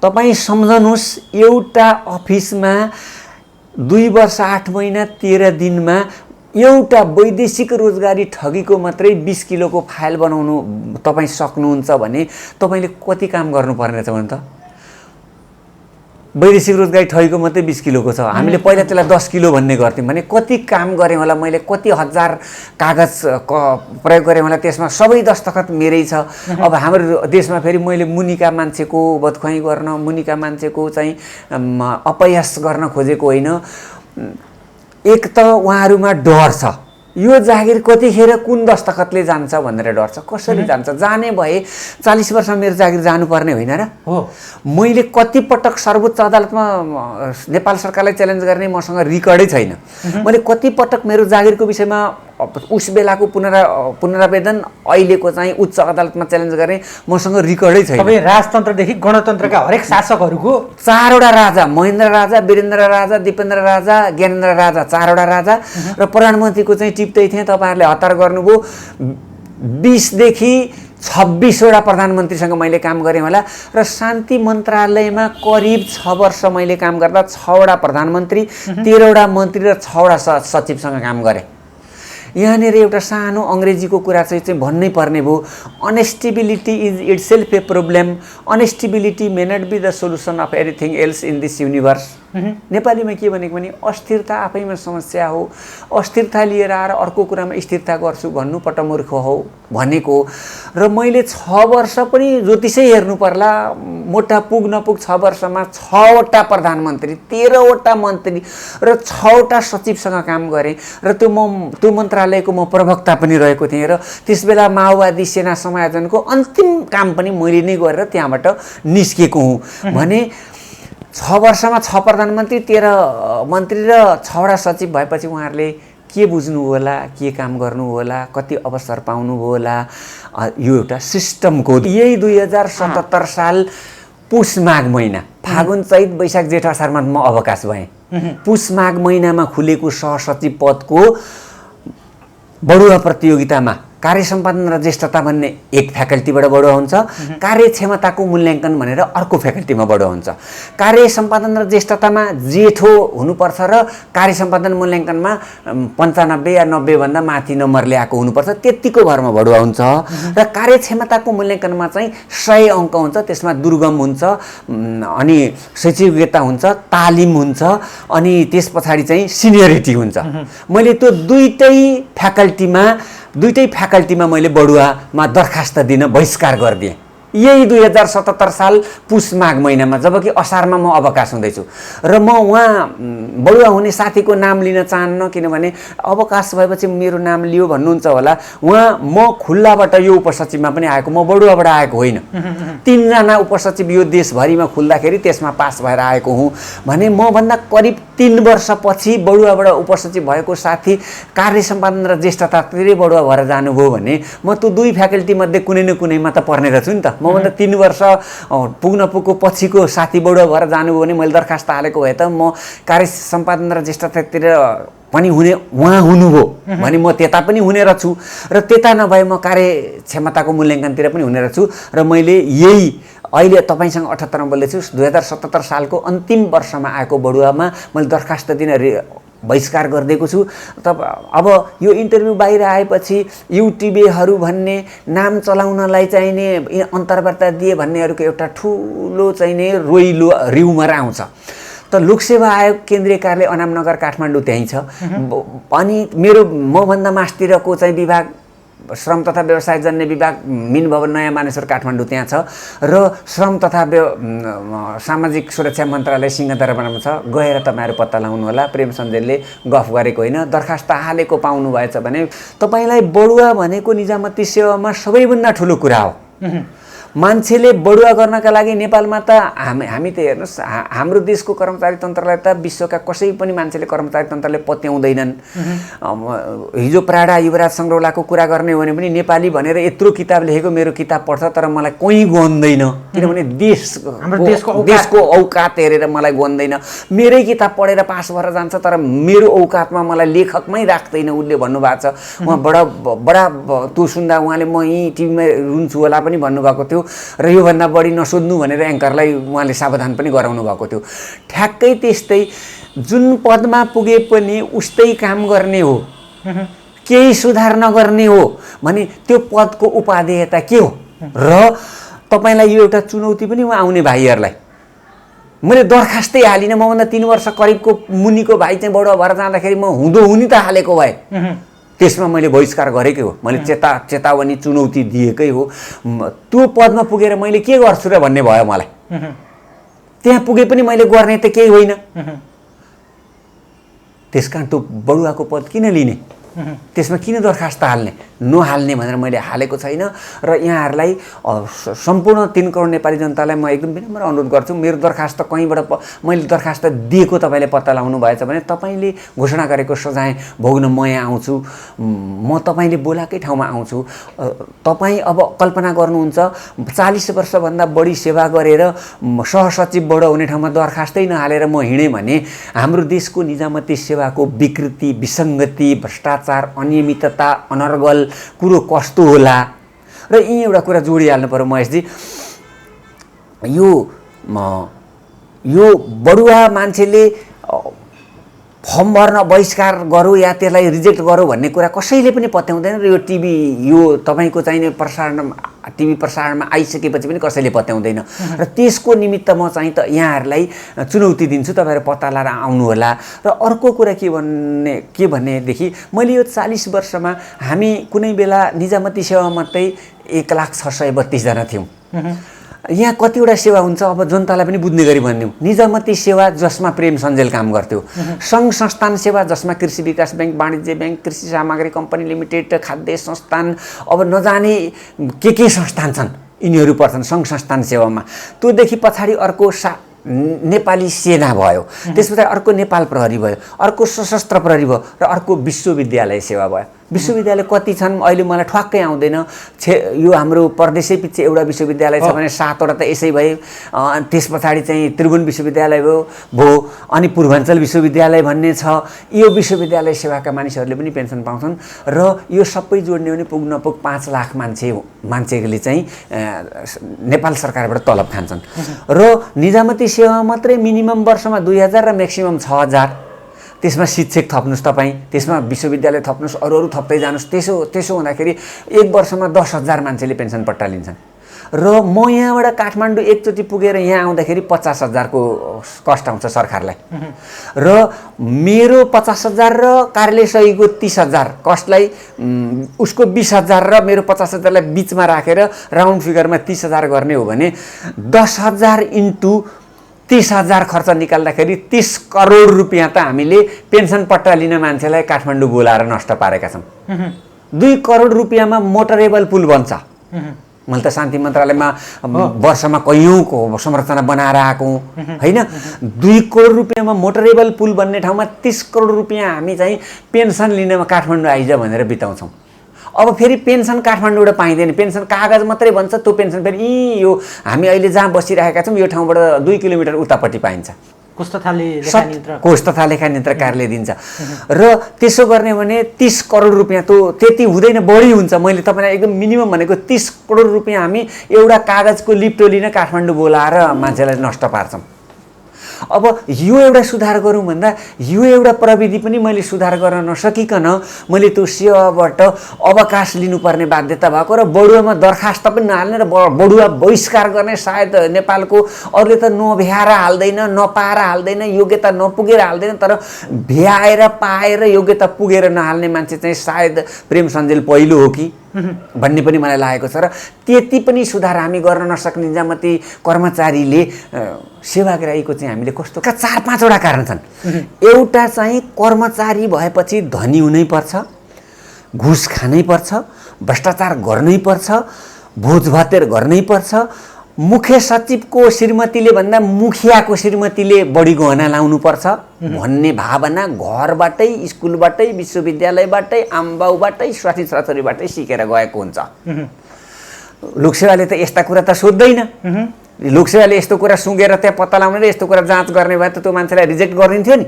Speaker 1: तपाईँ सम्झनुहोस्, एउटा अफिसमा 2 वर्ष 8 महिना 13 दिनमा एउटा वैदेशिक रोजगारी ठगीको मात्रै 20 किलोको फाइल बनाउनु तपाईँ सक्नुहुन्छ भने तपाईँले कति काम गर्नुपर्ने रहेछ भने त? वैदेशिक रोजगारी ठगीको मात्रै 20 किलोको छ, हामीले पहिला त्यसलाई 10 किलो भन्ने गर्थ्यौँ भने कति काम गरेँ होला मैले, कति हजार कागज प्रयोग गरेँ होला, त्यसमा सबै दस्तखत मेरै छ। अब हाम्रो देशमा फेरि मैले मुनिका मान्छेको बदखुवाई गर्न, मुनिका मान्छेको चाहिँ अपयस गर्न खोजेको होइन। एक त उहाँहरूमा डर छ, यो जागिर कतिखेर कुन दस्तखतले जान्छ भनेर डर छ। कसरी जान्छ? जाने भए 40 वर्षमा मेरो जागिर जानुपर्ने होइन र?
Speaker 2: हो।
Speaker 1: मैले कति पटक सर्वोच्च अदालतमा नेपाल सरकारलाई च्यालेन्ज गर्ने मसँग रिकर्डै छैन। मैले कति पटक मेरो जागिरको विषयमा उस बेलाको पुनरावेदन अहिलेको चाहिँ उच्च अदालतमा च्यालेन्ज गर्ने मसँग रिकर्डै छैन।
Speaker 2: तपाईँ राजतन्त्रदेखि गणतन्त्रका हरेक शासकहरूको
Speaker 1: 4वटा राजा, महेन्द्र राजा, वीरेन्द्र राजा, दिपेन्द्र राजा, ज्ञानेन्द्र राजा, 4वटा राजा र प्रधानमन्त्रीको चाहिँ टिप्दै थिएँ। तपाईँहरूले हतार गर्नुभयो। 20 देखि 26वटा प्रधानमन्त्रीसँग मैले काम गरेँ होला र शान्ति मन्त्रालयमा करिब 6 वर्ष मैले काम गर्दा 6वटा प्रधानमन्त्री, 13वटा मन्त्री र 6वटा सचिवसँग काम गरेँ। यहाँनिर एउटा सानो अङ्ग्रेजीको कुरा चाहिँ भन्नै पर्ने भयो। Instability is itself a problem, instability may not be the solution of anything else in this universe. नेपालीमा के भनेको भने अस्थिरता आफैमा समस्या हो, अस्थिरता लिएर आएर अर्को कुरामा स्थिरता गर्छु भन्नु पटमूर्ख हो भनेको। र मैले 6 वर्ष पनि ज्योतिषै हेर्नु पर्ला, मोटा पुग नपुग 6 वर्षमा 6वटा प्रधानमन्त्री, 13वटा मन्त्री र 6वटा सचिवसँग काम गरेँ र त्यो मन्त्रालयको म प्रवक्ता पनि रहेको थिएँ र त्यसबेला माओवादी सेना समायोजनको अन्तिम काम पनि मैले नै गरेर त्यहाँबाट निस्केको हुँ भने 6 वर्षमा 6 प्रधानमन्त्री, 13 मन्त्री र 6वटा सचिव भएपछि उहाँहरूले के बुझ्नु होला, के काम गर्नु होला, कति अवसर पाउनु होला, यो एउटा सिस्टमको। यही 2077 साल पुस माघ महिना, फागुन चैत वैशाख जेठ असारमा म अवकाश भएँ। पुस माघ महिनामा खुलेको सहसचिव पदको बढुवा प्रतियोगितामा कार्य सम्पादन र ज्येष्ठता भन्ने एक फ्याकल्टीबाट बढुवा हुन्छ, कार्यक्षमताको मूल्याङ्कन भनेर अर्को फ्याकल्टीमा बढुवा हुन्छ। कार्य सम्पादन र ज्येष्ठतामा जेठो हुनुपर्छ र कार्य सम्पादन मूल्याङ्कनमा 95 या 90 भन्दा माथि नम्बर ल्याएको हुनुपर्छ, त्यतिको भरमा बढुवा हुन्छ। र कार्यक्षमताको मूल्याङ्कनमा चाहिँ 100 अङ्क हुन्छ, त्यसमा दुर्गम हुन्छ, अनि शैक्षिक योग्यता हुन्छ, तालिम हुन्छ, अनि त्यस पछाडि चाहिँ सिनियरिटी हुन्छ। मैले त्यो दुईटै फ्याकल्टीमा मैले बढुवामा दरखास्त दिन बहिष्कार गरिदिएँ। यही 2077 साल पुस माघ महिनामा, जबकि असारमा म अवकाश हुँदैछु। र म उहाँ बढुवा हुने साथीको नाम लिन चाहन्न, किनभने अवकाश भएपछि मेरो नाम लियो भन्नुहुन्छ होला। म खुल्लाबाट यो उपसचिवमा पनि आएको, म बढुवाबाट आएको होइन। 3 जना उपसचिव यो देशभरिमा खुल्दाखेरि त्यसमा पास भएर आएको हुँ भने मभन्दा करिब 3 वर्षपछि बढुवाबाट उपसचिव भएको साथी कार्य सम्पादन र ज्येष्ठतातिरै बढुवा भएर जानुभयो भने म त्यो 2 फ्याकल्टीमध्ये कुनै न कुनैमा त पर्ने रहेछु नि त। मभन्दा 3 वर्ष पुग्नको पछिको साथी बढुवा भएर जानुभयो भने मैले दरखास्त हालेको भए त म कार्य सम्पादन र ज्येष्ठतातिर पनि हुने, उहाँ हुनुभयो भने म त्यता पनि हुने रहेछु, र त्यता नभए म कार्य क्षमताको मूल्याङ्कनतिर पनि हुने रहेछु। र मैले यही अहिले तपाईँसँग 78 बोल्दैछु, 2077 सालको अन्तिम वर्षमा आएको बढुवामा मैले दरखास्त दिन बहिष्कार गरिदिएको छु। अब यो इन्टरभ्यू बाहिर आएपछि युट्युबेहरू भन्ने, नाम चलाउनलाई चाहिने अन्तर्वार्ता दिए भन्नेहरूको एउटा ठुलो चाहिने रोइलो र्युमर आउँछ। त लोकसेवा आयोग केन्द्रीय कार्यालय अनामनगर काठमाडौँ त्यहीँ छ। अनि मभन्दा मास्तिरको चाहिँ विभाग श्रम तथा व्यवसाय जन्य विभाग मिन भवन नयाँ मानेश्वर काठमाडौँ त्यहाँ छ, र श्रम तथा सामाजिक सुरक्षा मन्त्रालय सिंहदरबारमा छ। गएर तपाईँहरू पत्ता लगाउनु होला। प्रेम सञ्जेलले गफ गरेको होइन, दरखास्त हालेको पाउनु भएछ भने तपाईँलाई बढुवा भनेको निजामती सेवामा सबैभन्दा ठुलो कुरा हो। मान्छेले बढुवा गर्नका लागि नेपालमा त हामी त हेर्नुहोस् हाम्रो देशको कर्मचारी तन्त्रलाई त विश्वका कसै पनि मान्छेले कर्मचारी तन्त्रले पत्याउँदैनन्। हिजो प्राडा युवराज सङ्ग्रौलाको कुरा गर्ने हो भने पनि नेपाली भनेर यत्रो किताब लेखेको मेरो किताब पढ्छ तर मलाई कोही गन्दैन, किनभने देशको औकात हेरेर मलाई गन्दैन। मेरै किताब पढेर पास भएर जान्छ तर मेरो औकातमा मलाई लेखकमै राख्दैन उसले भन्नुभएको छ। उहाँ बडा त्यो सुन्दा उहाँले म यहीँ टिभीमा रुन्छु होला पनि भन्नुभएको थियो र योभन्दा बढी नसोध्नु भनेर एङ्करलाई उहाँले सावधान पनि गराउनु भएको थियो। ठ्याक्कै त्यस्तै जुन पदमा पुगे पनि उस्तै काम गर्ने हो, केही सुधार नगर्ने हो भने त्यो पदको उपादेयता के हो? र तपाईँलाई यो एउटा चुनौती पनि हो आउने भाइहरूलाई। मैले दरखास्तै हालिनँ, मभन्दा 3 वर्ष करिबको मुनिको भाइ चाहिँ बडुवा भएर जाँदाखेरि म हुँदो हुने त हालेको भए त्यसमा मैले बहिष्कार गरेकै हो, मैले चेतावनी चुनौती दिएकै हो। त्यो पदमा पुगेर मैले के गर्छु र भन्ने भयो मलाई। त्यहाँ पुगे पनि मैले गर्ने त केही होइन। त्यसकारण त्यो बडुवाको पद किन लिने, त्यसमा किन दरखास्त हाल्ने, नहाल्ने भनेर मैले हालेको छैन। र यहाँहरूलाई सम्पूर्ण 3 करोड नेपाली जनतालाई म एकदम विनम्र अनुरोध गर्छु, मेरो दरखास्त कहीँबाट मैले दरखास्त दिएको तपाईँले पत्ता लगाउनु भएछ भने तपाईँले घोषणा गरेको सजाय भोग्न म यहाँ आउँछु, म तपाईँले बोलाएकै ठाउँमा आउँछु। तपाईँ अब कल्पना गर्नुहुन्छ 40 वर्षभन्दा बढी सेवा गरेर सहसचिवबाट हुने ठाउँमा दरखास्तै नहालेर म हिँडेँ भने हाम्रो देशको निजामती सेवाको विकृति, विसङ्गति, भ्रष्टाचार, अनियमितता, अनर्गल कुरो कस्तो होला। र यी एउटा कुरा जोडिहाल्नु पर्यो महेशजी, यो बडुवा मान्छेले फर्म भर्न बहिष्कार गरौँ या त्यसलाई रिजेक्ट गरौँ भन्ने कुरा कसैले पनि पत्याउँदैन। र यो तपाईँको चाहिने टिभी प्रसारणमा आइसकेपछि पनि कसैले पत्याउँदैन। र त्यसको निमित्त म चाहिँ त यहाँहरूलाई चुनौती दिन्छु, तपाईँहरू पत्ता लगाएर आउनुहोला। र अर्को कुरा के भनेदेखि मैले यो 40 वर्षमा हामी कुनै बेला निजामती सेवा मात्रै 1,06,32 जना थियौँ। यहाँ कतिवटा सेवा हुन्छ अब जनतालाई पनि बुझ्ने गरी भनिदिउँ। निजामती सेवा जसमा प्रेम सञ्जेल काम गर्थ्यो, सङ्घ संस्थान सेवा जसमा कृषि विकास ब्याङ्क, वाणिज्य ब्याङ्क, कृषि सामग्री कम्पनी लिमिटेड, खाद्य संस्थान, अब नजाने के संस्थान छन् यिनीहरू पर्छन् सङ्घ संस्थान सेवामा। त्योदेखि पछाडि अर्को नेपाली सेना भयो, त्यस पछाडि अर्को नेपाल प्रहरी भयो, अर्को सशस्त्र प्रहरी भयो र अर्को विश्वविद्यालय सेवा भयो। विश्वविद्यालय कति छन् अहिले मलाई ठ्वाक्कै आउँदैन। यो हाम्रो परदेशै पछि एउटा विश्वविद्यालय छ भने 7वटा त यसै भए। त्यस पछाडि चाहिँ त्रिभुवन विश्वविद्यालय भयो, अनि पूर्वाञ्चल विश्वविद्यालय भन्ने छ। यो विश्वविद्यालय सेवाका मानिसहरूले पनि पेन्सन पाउँछन् र यो सबै जोड्ने भने पुग्न 5 लाख मान्छेले चाहिँ नेपाल सरकारबाट तलब खान्छन्। र निजामती सेवा मात्रै मिनिमम वर्षमा 2000 र म्याक्सिमम 6000। त्यसमा शिक्षक थप्नुहोस्, तपाईँ त्यसमा विश्वविद्यालय थप्नुहोस्, अरू थप्दै जानुहोस्। त्यसो हुँदाखेरि 1 वर्षमा 10,000 मान्छेले पेन्सन पट्टा लिन्छन्। र म यहाँबाट काठमाडौँ एकचोटि पुगेर यहाँ आउँदाखेरि 50,000 को कस्ट आउँछ सरकारलाई। र मेरो 50,000 र कार्यालय सहीको 30,000 कस्टलाई उसको 20,000 र मेरो 50,000लाई बिचमा राखेर राउन्ड फिगरमा 30,000 गर्ने हो भने 10,000 इन्टु 30,000 खर्च निकाल्दाखेरि 30 करोड रुपियाँ त हामीले पेन्सन पट्टा लिन मान्छेलाई काठमाडौँ बोलाएर नष्ट पारेका छौँ। 2 करोड रुपियाँमा मोटरेबल पुल बन्छ। मैले त शान्ति मन्त्रालयमा वर्षमा कैयौँको संरचना बनाएर आएको होइन। 2 करोड रुपियाँमा मोटरेबल पुल बन्ने ठाउँमा 30 करोड रुपियाँ हामी चाहिँ पेन्सन लिनमा काठमाडौँ आइज भनेर बिताउँछौँ। अब फेरि पेन्सन काठमाडौँबाट पाइँदैन, पेन्सन कागज मात्रै भन्छ। त्यो पेन्सन फेरि यो हामी अहिले जहाँ बसिरहेका छौँ यो ठाउँबाट 2 किलोमिटर उतापट्टि पाइन्छ। कोष तथा लेखा नियन्त्रक कार्यालय दिन्छ। र त्यसो गर्ने भने 30 करोड रुपियाँ त्यति हुँदैन, बढी हुन्छ। मैले तपाईँलाई एकदम मिनिमम भनेको 30 करोड रुपियाँ हामी एउटा कागजको लिप्टो लिन काठमाडौँ बोलाएर मान्छेलाई नष्ट पार्छौँ। अब यो एउटा सुधार गरौँ भन्दा यो एउटा प्रविधि पनि मैले सुधार गर्न नसकिकन मैले त्यो सेवाबाट अवकाश लिनुपर्ने बाध्यता भएको र बडुवामा दरखास्त पनि नहाल्ने र बडुवा बहिष्कार गर्ने। सायद नेपालको अरूले त नभ्याएर हाल्दैन, नपाएर हाल्दैन, योग्यता नपुगेर हाल्दैन, तर भ्याएर पाएर योग्यता पुगेर नहाल्ने मान्छे चाहिँ सायद प्रेम सञ्जेल पहिलो हो कि भन्ने पनि मलाई लागेको छ। र त्यति पनि सुधार हामी गर्न नसक्ने निजामती कर्मचारीले सेवाग्राहीको चाहिँ हामीले कस्तो 4-5वटा कारण छन्। एउटा चाहिँ कर्मचारी भएपछि धनी हुनै पर्छ, घुस खानै पर्छ, भ्रष्टाचार गर्नै पर्छ भोज भतेर गर्नै पर्छ। मुख्य सचिवको श्रीमतीले भन्दा मुखियाको श्रीमतीले बढी गहना लाउनुपर्छ भन्ने भावना घरबाटै, स्कुलबाटै, विश्वविद्यालयबाटै, आमाबाउबाटै, साथी छोराछोरीबाटै सिकेर गएको हुन्छ। लोकसेवाले त यस्ता कुरा त सोध्दैन। लोकसेवाले यस्तो कुरा सुँगेर त्यहाँ पत्ता लगाउने र यस्तो कुरा जाँच गर्ने भए त त्यो मान्छेलाई रिजेक्ट गरिदिन्थ्यो नि।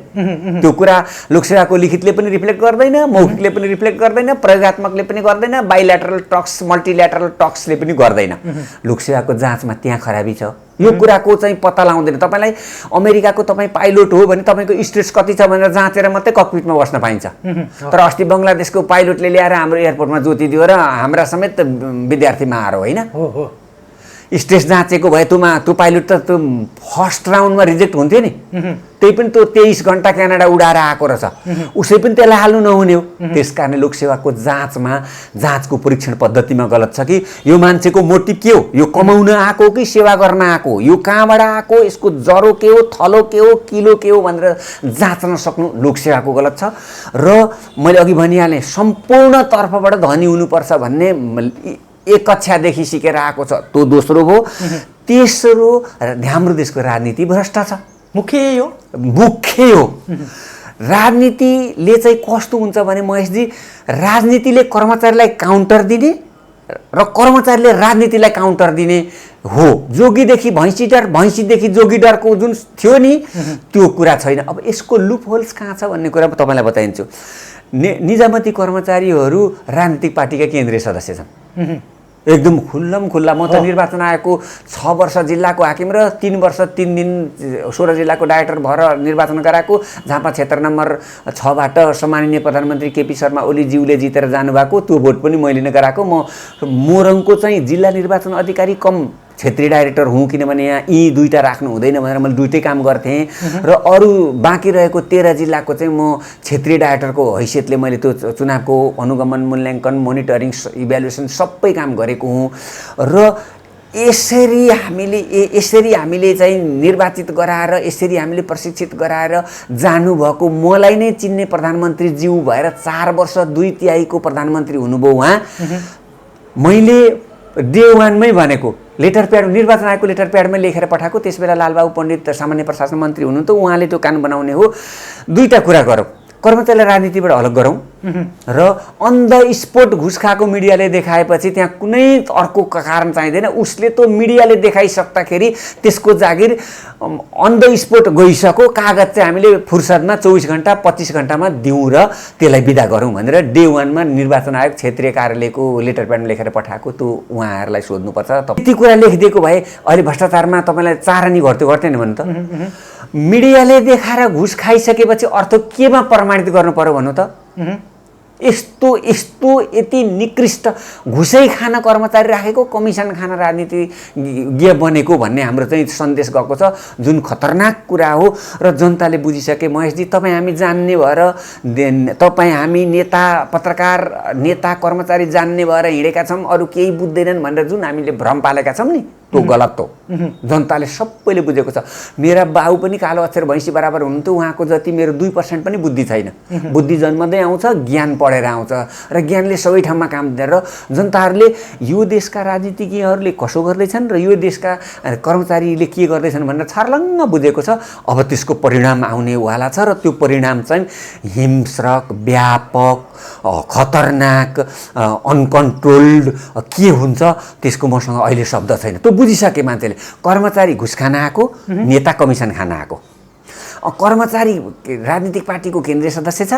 Speaker 1: त्यो कुरा लोकसेवाको लिखितले पनि रिफ्लेक्ट गर्दैन, मौखिकले पनि रिफ्लेक्ट गर्दैन, प्रयोगात्मकले पनि गर्दैन, बाइल्याटरल टक्स, मल्टिल्याटरल टक्सले पनि गर्दैन। लोकसेवाको जाँचमा त्यहाँ खराबी छ। यो कुराको चाहिँ पत्ता लगाउँदैन। तपाईँलाई अमेरिकाको तपाईँ पाइलट हो भने तपाईँको स्ट्रेस कति छ भनेर जाँचेर मात्रै ककपिटमा बस्न पाइन्छ। तर अस्ति बङ्गलादेशको पाइलटले ल्याएर हाम्रो एयरपोर्टमा जोतिदियो र हाम्रा समेत विद्यार्थी मार होइन। स्ट्रेस जाँचेको भए त्यो पाइलट त त्यो फर्स्ट राउन्डमा रिजेक्ट हुन्थ्यो नि। त्यही पनि त्यो 23 घन्टा क्यानाडा उडाएर आएको रहेछ। उसै पनि त्यसलाई हाल्नु नहुने हो। त्यस कारणले लोकसेवाको जाँचमा, जाँचको परीक्षण पद्धतिमा गलत छ कि यो मान्छेको मोटिभ के हो, यो कमाउन आएको कि सेवा गर्न आएको, यो कहाँबाट आएको, यसको जरो के हो, थलो के हो, किलो के हो भनेर जाँच्न सक्नु लोकसेवाको गलत छ। र मैले अघि भनिहालेँ सम्पूर्ण तर्फबाट धनी हुनुपर्छ भन्ने एक कक्षादेखि सिकेर आएको छ, त्यो दोस्रो हो। तेस्रो हाम्रो देशको राजनीति भ्रष्ट छ।
Speaker 2: मुख्य हो।
Speaker 1: राजनीतिले चाहिँ कस्तो हुन्छ भने महेशजी, राजनीतिले कर्मचारीलाई काउन्टर दिने र कर्मचारीले राजनीतिलाई काउन्टर दिने हो। जोगीदेखि भैँसीडर, भैँसीदेखि जोगीडरको जुन थियो नि त्यो कुरा छैन। अब यसको लुप होल्स कहाँ छ भन्ने कुरा तपाईँलाई बताइदिन्छु। निजामती कर्मचारीहरू राजनीतिक पार्टीका केन्द्रीय सदस्य छन्। एकदम खुल्लम खुल्ला। म त निर्वाचन आएको 6 वर्ष जिल्लाको हाकिम र 3 वर्ष 3 दिन 16 जिल्लाको डाइरेक्टर भएर निर्वाचन गराएको। झापा क्षेत्र नम्बर 6बाट सम्माननीय प्रधानमन्त्री केपी शर्मा ओलीज्यूले जितेर जानुभएको, त्यो भोट पनि मैले नै गराएको। म मोरङको चाहिँ जिल्ला निर्वाचन अधिकारी कम क्षेत्रीय डाइरेक्टर हुँ, किनभने यहाँ यी दुईटा राख्नु हुँदैन भनेर मैले दुईटै काम गर्थेँ। र अरू बाँकी रहेको 13 जिल्लाको चाहिँ म क्षेत्रीय डाइरेक्टरको हैसियतले मैले त्यो चुनावको अनुगमन, मूल्याङ्कन, मोनिटरिङ, इभ्यालुएसन सबै काम गरेको हुँ। र यसरी हामीले चाहिँ निर्वाचित गराएर, यसरी हामीले प्रशिक्षित गराएर जानुभएको मलाई नै चिन्ने प्रधानमन्त्रीज्यू भएर 4 वर्ष 2 तिहाईको प्रधानमन्त्री हुनुभयो उहाँ। मैले डे 1मै भनेको लेटर प्याड, निर्वाचन आयोगको लेटर प्याडमै लेखेर पठाएको। त्यसबेला लालबाबु पण्डित सामान्य प्रशासन मन्त्री हुनुहुन्थ्यो, उहाँले त्यो कानुन बनाउने हो। दुईटा कुरा गरौँ, कर्मचारीलाई राजनीतिबाट अलग गरौँ र अन द स्पोट घुस खाएको मिडियाले देखाएपछि त्यहाँ कुनै अर्को कारण चाहिँदैन। उसले त्यो मिडियाले देखाइसक्दाखेरि त्यसको जागिर अन द स्पोट गइसक्यो, कागज चाहिँ हामीले फुर्सदमा 24 घन्टा 25 घन्टामा दिउँ र त्यसलाई बिदा गरौँ भनेर डे 1मा निर्वाचन आयोग क्षेत्रीय कार्यालयको लेटर प्याडमा लेखेर पठाएको। त्यो उहाँहरूलाई सोध्नुपर्छ। यति कुरा लेखिदिएको भए अहिले भ्रष्टाचारमा तपाईँलाई चारानी घट्यो घट्दैन भने त। मिडियाले देखाएर घुस खाइसकेपछि अर्थ केमा प्रमाणित गर्नु पर्यो भन्नु त? यस्तो यति निकृष्ट घुसै खान कर्मचारी राखेको, कमिसन खान राजनीतिज्ञ बनेको भन्ने हाम्रो चाहिँ सन्देश गएको छ, जुन खतरनाक कुरा हो। र जनताले बुझिसके महेशजी, तपाईँ हामी जान्ने भएर, तपाईँ हामी नेता, पत्रकार, नेता, कर्मचारी जान्ने भएर हिँडेका छौँ, अरू केही बुझ्दैनन् भनेर जुन हामीले भ्रम पालेका छौँ नि, त्यो गलत हो। जनताले सबैले बुझेको छ। मेरा बाउ पनि कालो अक्षर भैँसी बराबर हुनुहुन्थ्यो, उहाँको जति मेरो 2% पनि बुद्धि छैन। बुद्धि जन्मदै आउँछ, ज्ञान पढेर आउँछ र ज्ञानले सबै ठाउँमा काम दिएर। र जनताहरूले यो देशका राजनीतिज्ञहरूले कसो गर्दैछन् र यो देशका कर्मचारीले के गर्दैछन् भनेर छर्लङ्ग बुझेको छ। अब त्यसको परिणाम आउनेवाला छ र त्यो परिणाम चाहिँ हिंस्रक, व्यापक, खतरनाक, अनकन्ट्रोल्ड के हुन्छ त्यसको मसँग अहिले शब्द छैन। त्यो बुझिसके मान्छेले। कर्मचारी घुस खान आएको, नेता कमिसन खान आएको। कर्मचारी राजनीतिक पार्टीको केन्द्रीय सदस्य छ,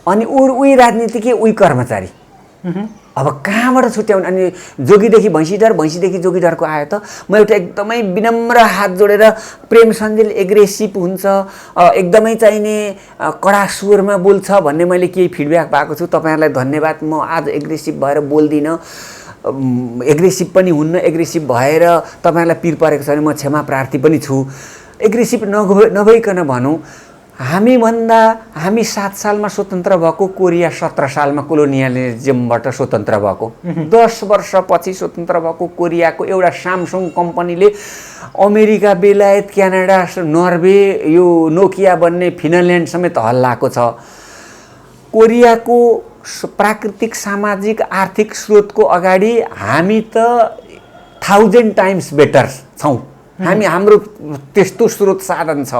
Speaker 1: अनि उही राजनीतिक उही कर्मचारी। अब कहाँबाट छुट्याउने? अनि जोगीदेखि भैँसीडर, भैँसीदेखि जोगीडरको आयो त। म एउटा एकदमै विनम्र हात जोडेर, प्रेम सन्जेल एग्रेसिभ हुन्छ, एकदमै चाहिने कडा स्वरमा बोल्छ भन्ने मैले केही फिडब्याक पाएको छु। तपाईँहरूलाई धन्यवाद। म आज एग्रेसिभ भएर बोल्दिनँ, एग्रेसिभ पनि हुन्न। एग्रेसिभ भएर तपाईँहरूलाई पिर परेको छ भने म क्षमा प्रार्थी पनि छु। एग्रेसिभ नभइकन भनौँ, हामी 7 सालमा स्वतन्त्र भएको, कोरिया 17 सालमा कोलोनियलिजमबाट स्वतन्त्र भएको। 10 वर्षपछि स्वतन्त्र भएको कोरियाको एउटा स्यामसङ कम्पनीले अमेरिका, बेलायत, क्यानाडा, नर्वे, यो नोकिया बन्ने फिनल्यान्ड समेत हल्लाएको छ। कोरियाको प्राकृतिक सामाजिक आर्थिक स्रोतको अगाडि हामी त 1000 टाइम्स बेटर छौँ। हाम्रो त्यस्तो स्रोत साधन छ,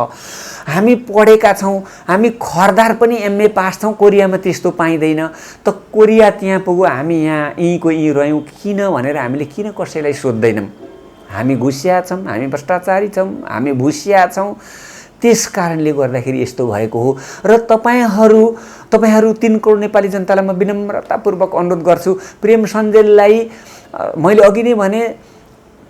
Speaker 1: हामी पढेका छौँ, हामी खरदार पनि MA पास छौँ। कोरियामा त्यस्तो पाइँदैन। त कोरिया त्यहाँ पुग्यो, हामी यहाँ यहीँको यहीँ रह्यौँ किन भनेर हामीले किन कसैलाई सोध्दैनौँ? हामी घुसिया छौँ, हामी भ्रष्टाचारी छौँ, हामी भुसिया छौँ। त्यस कारणले गर्दाखेरि यस्तो भएको हो। र तपाईँहरू 3 करोड नेपाली जनतालाई म विनम्रतापूर्वक अनुरोध गर्छु, प्रेम सञ्जेललाई मैले अघि नै भने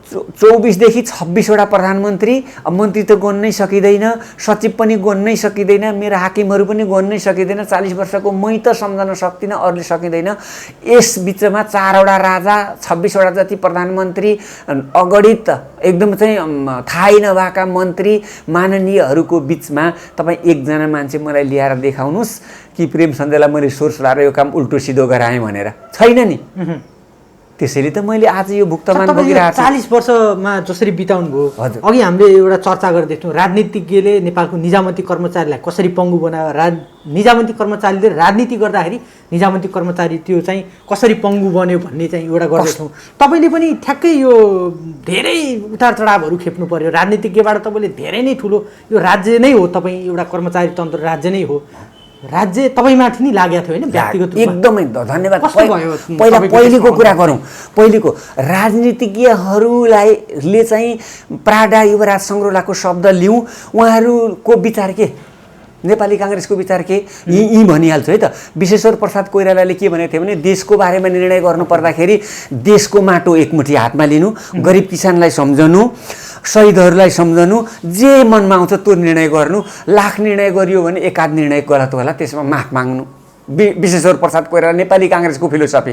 Speaker 1: 24 देखि 26 वटा प्रधानमन्त्री, मन्त्री त गन्नै सकिँदैन, सचिव पनि गन्नै सकिँदैन, मेरा हाकिमहरू पनि गन्नै सकिँदैन। 40 वर्षको मै त सम्झन सक्दिनँ, अरूले सकिँदैन। यस बिचमा 4 वटा राजा, 26 वटा जति प्रधानमन्त्री, अगणित एकदम चाहिँ थाहै नभएका मन्त्री माननीयहरूको बिचमा तपाईँ एकजना मान्छे मलाई ल्याएर देखाउनुहोस् कि प्रेम सञ्जेललाई मैले सोर्स लाएर यो काम उल्टो सिधो गराएँ भनेर। छैन नि। त्यसैले त मैले आज यो भुक्तमान भोगिरहेको छु।
Speaker 2: 40 वर्षमा जसरी बिताउनु भयो, अघि हामीले एउटा चर्चा गर्दै थियौँ, राजनीतिज्ञले नेपालको निजामती कर्मचारीलाई कसरी पङ्गु बनायो, निजामती कर्मचारीले राजनीति गर्दाखेरि निजामती कर्मचारी त्यो चाहिँ कसरी पङ्गु बन्यो भन्ने चाहिँ एउटा गर्दैछौँ। तपाईँले पनि ठ्याक्कै यो धेरै उतार चढावहरू खेप्नु पर्यो। राजनीतिज्ञबाट तपाईँले धेरै नै ठुलो यो राज्य नै हो, तपाईँ एउटा कर्मचारी तन्त्र राज्य नै हो, राज्य तपाईँमाथि नै लागेको थियो होइन व्यक्तिगत रूपमा?
Speaker 1: एकदमै धन्यवाद। पहिलेको कुरा गरौँ। पहिलेको राजनीतिज्ञहरूले चाहिँ प्राडा युवराज सङ्ग्रौलाको शब्द लिउँ, उहाँहरूको विचार के, नेपाली काङ्ग्रेसको विचार के, यी भनिहाल्छु है त। विश्वेश्वर प्रसाद कोइरालाले के भनेको थियो भने देशको बारेमा निर्णय गर्नु पर्दाखेरि देशको माटो एकमुठी हातमा लिनु, गरिब किसानलाई सम्झनु, शहीदहरूलाई सम्झनु, जे मनमा आउँछ त्यो निर्णय गर्नु। लाख निर्णय गरियो भने एकाध निर्णय गलत होला, त्यसमा माफ माग्नु। विश्वेश्वर प्रसाद कोइराला नेपाली काङ्ग्रेसको फिलोसफी।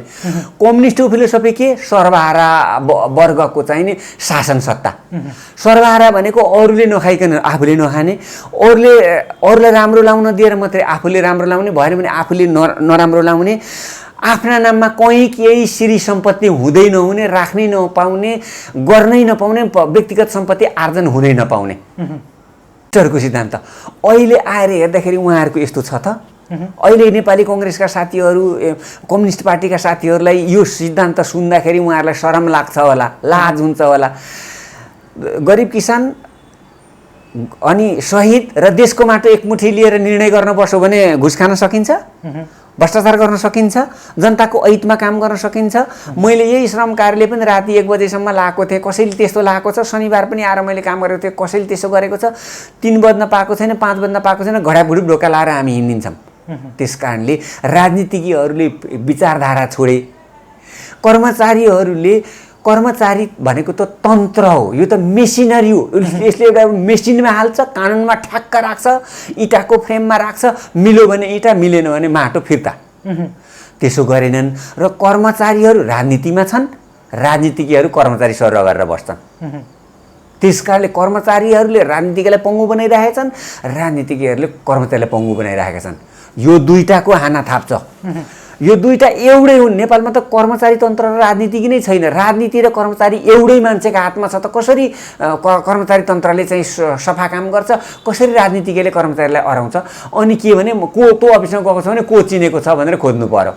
Speaker 1: कम्युनिस्टको फिलोसफी के? सर्वहारा वर्गको चाहिँ नि शासन सत्ता। सर्वहारा भनेको अरूले नखाइकन आफूले नखाने, अरूलाई राम्रो लाउन दिएर मात्रै आफूले राम्रो लाउने, भएन भने आफूले नराम्रो लाउने, आफ्ना नाममा कहीँ केही श्री सम्पत्ति हुँदै नहुने, राख्नै नपाउने, गर्नै नपाउने, व्यक्तिगत सम्पत्ति आर्जन हुँदै नपाउने को सिद्धान्त। अहिले आएर हेर्दाखेरि उहाँहरूको यस्तो छ त? अहिले नेपाली कङ्ग्रेसका साथीहरू, कम्युनिस्ट पार्टीका साथीहरूलाई यो सिद्धान्त सुन्दाखेरि उहाँहरूलाई शरम लाग्छ होला, लाज हुन्छ होला। गरिब किसान अनि शहीद र देशको माटो एकमुठी लिएर निर्णय गर्न बस्यो भने घुस खान सकिन्छ, भ्रष्टाचार गर्न सकिन्छ, जनताको अहितमा काम गर्न सकिन्छ। मैले यही श्रम कार्यालय पनि राति 1 बजेसम्म लगाएको थिएँ, कसैले त्यस्तो लगाएको छ। शनिबार पनि आएर मैले काम गरेको थिएँ, कसैले त्यसो गरेको छ। 3 बज्न पाएको छैन, 5 बज्न पाएको छैन, घडाभुडी ढोका लाएर हामी हिँडिन्छौँ। त्यस कारणले राजनीतिज्ञहरूले विचारधारा छोडे। कर्मचारी भनेको त तन्त्र हो, यो त मेसिनरी हो। यसले एउटा मेसिनमा हाल्छ, कानुनमा ठ्याक्क राख्छ, इँटाको फ्रेममा राख्छ, मिल्यो भने इँटा, मिलेन भने माटो फिर्ता। त्यसो गरेनन् र कर्मचारीहरू राजनीतिमा छन्, राजनीतिज्ञहरू कर्मचारी सरुवा गरेर बस्छन्। त्यस कारणले कर्मचारीहरूले राजनीतिज्ञलाई पङ्गु बनाइरहेका छन्, राजनीतिज्ञहरूले कर्मचारीलाई पङ्गु बनाइरहेका छन्। यो दुईटाको हाना थाप्छ। यो दुईटा एउटै हुन्। नेपालमा त कर्मचारी तन्त्र र राजनीतिज्ञ नै छैन। राजनीति र कर्मचारी एउटै मान्छेको हातमा छ त कसरी कर्मचारी तन्त्रले चाहिँ सफा काम गर्छ, कसरी राजनीतिज्ञले कर्मचारीलाई अराउँछ? अनि के भने को तो अफिसमा गएको छ भने को चिनेको छ भनेर खोज्नु पर्यो।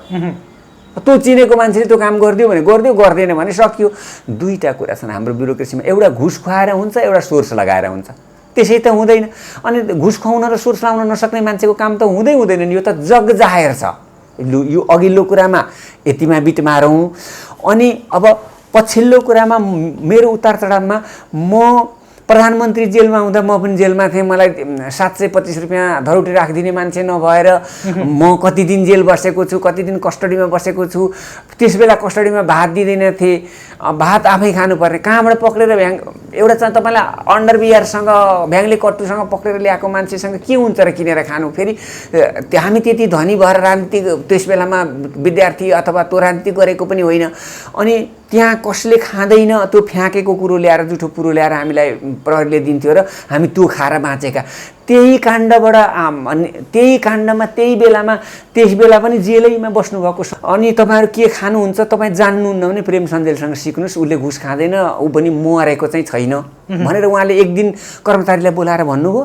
Speaker 1: त्यो चिनेको मान्छेले त्यो काम गरिदियो भने गरिदियो, गर्दैन भने सकियो। दुईटा कुरा छन् हाम्रो ब्युरोक्रेसीमा, एउटा घुस खुवाएर हुन्छ, एउटा सोर्स लगाएर हुन्छ। त्यसै त हुँदैन। अनि घुस खुवाउन र सोर्स लाउन नसक्ने मान्छेको काम त हुँदैन नि। यो त जग जाहेर छ। यो अघिल्लो कुरामा यतिमा बिट मारौँ। अनि अब पछिल्लो कुरामा मेरो उतार चढावमा म प्रधानमन्त्री जेलमा हुँदा म पनि जेलमा थिएँ। मलाई 725 रुपियाँ धरौटी राखिदिने मान्छे नभएर म कति दिन जेल बसेको छु, कति दिन कस्टडीमा बसेको छु। त्यस बेला कस्टडीमा भात दिँदैन थिए, भात आफै खानुपर्ने। कहाँबाट पक्रेर एउटा चाहिँ तपाईँलाई अन्डरवियरसँग भ्याङ्ले कट्टुसँग पक्रेर ल्याएको मान्छेसँग के हुन्छ र किनेर खानु? फेरि हामी त्यति धनी भएर राजनीति त्यस बेलामा विद्यार्थी अथवा त्यो राजनीति गरेको पनि होइन। अनि त्यहाँ कसले खाँदैन, त्यो फ्याँकेको कुरो ल्याएर, जुठो कुरो ल्याएर हामीलाई प्रहरीले दिन्थ्यो र हामी त्यो खाएर बाँचेका। त्यही काण्डमा त्यही बेलामा त्यस बेला पनि जेलैमा बस्नुभएको छ। अनि तपाईँहरू के खानुहुन्छ तपाईँ जान्नुहुन्न भने प्रेम सञ्जेलसँग सिक्नुहोस्, उसले घुस खाँदैन, ऊ पनि मरेको चाहिँ छैन भनेर उहाँले एक दिन कर्मचारीलाई बोलाएर भन्नुभयो।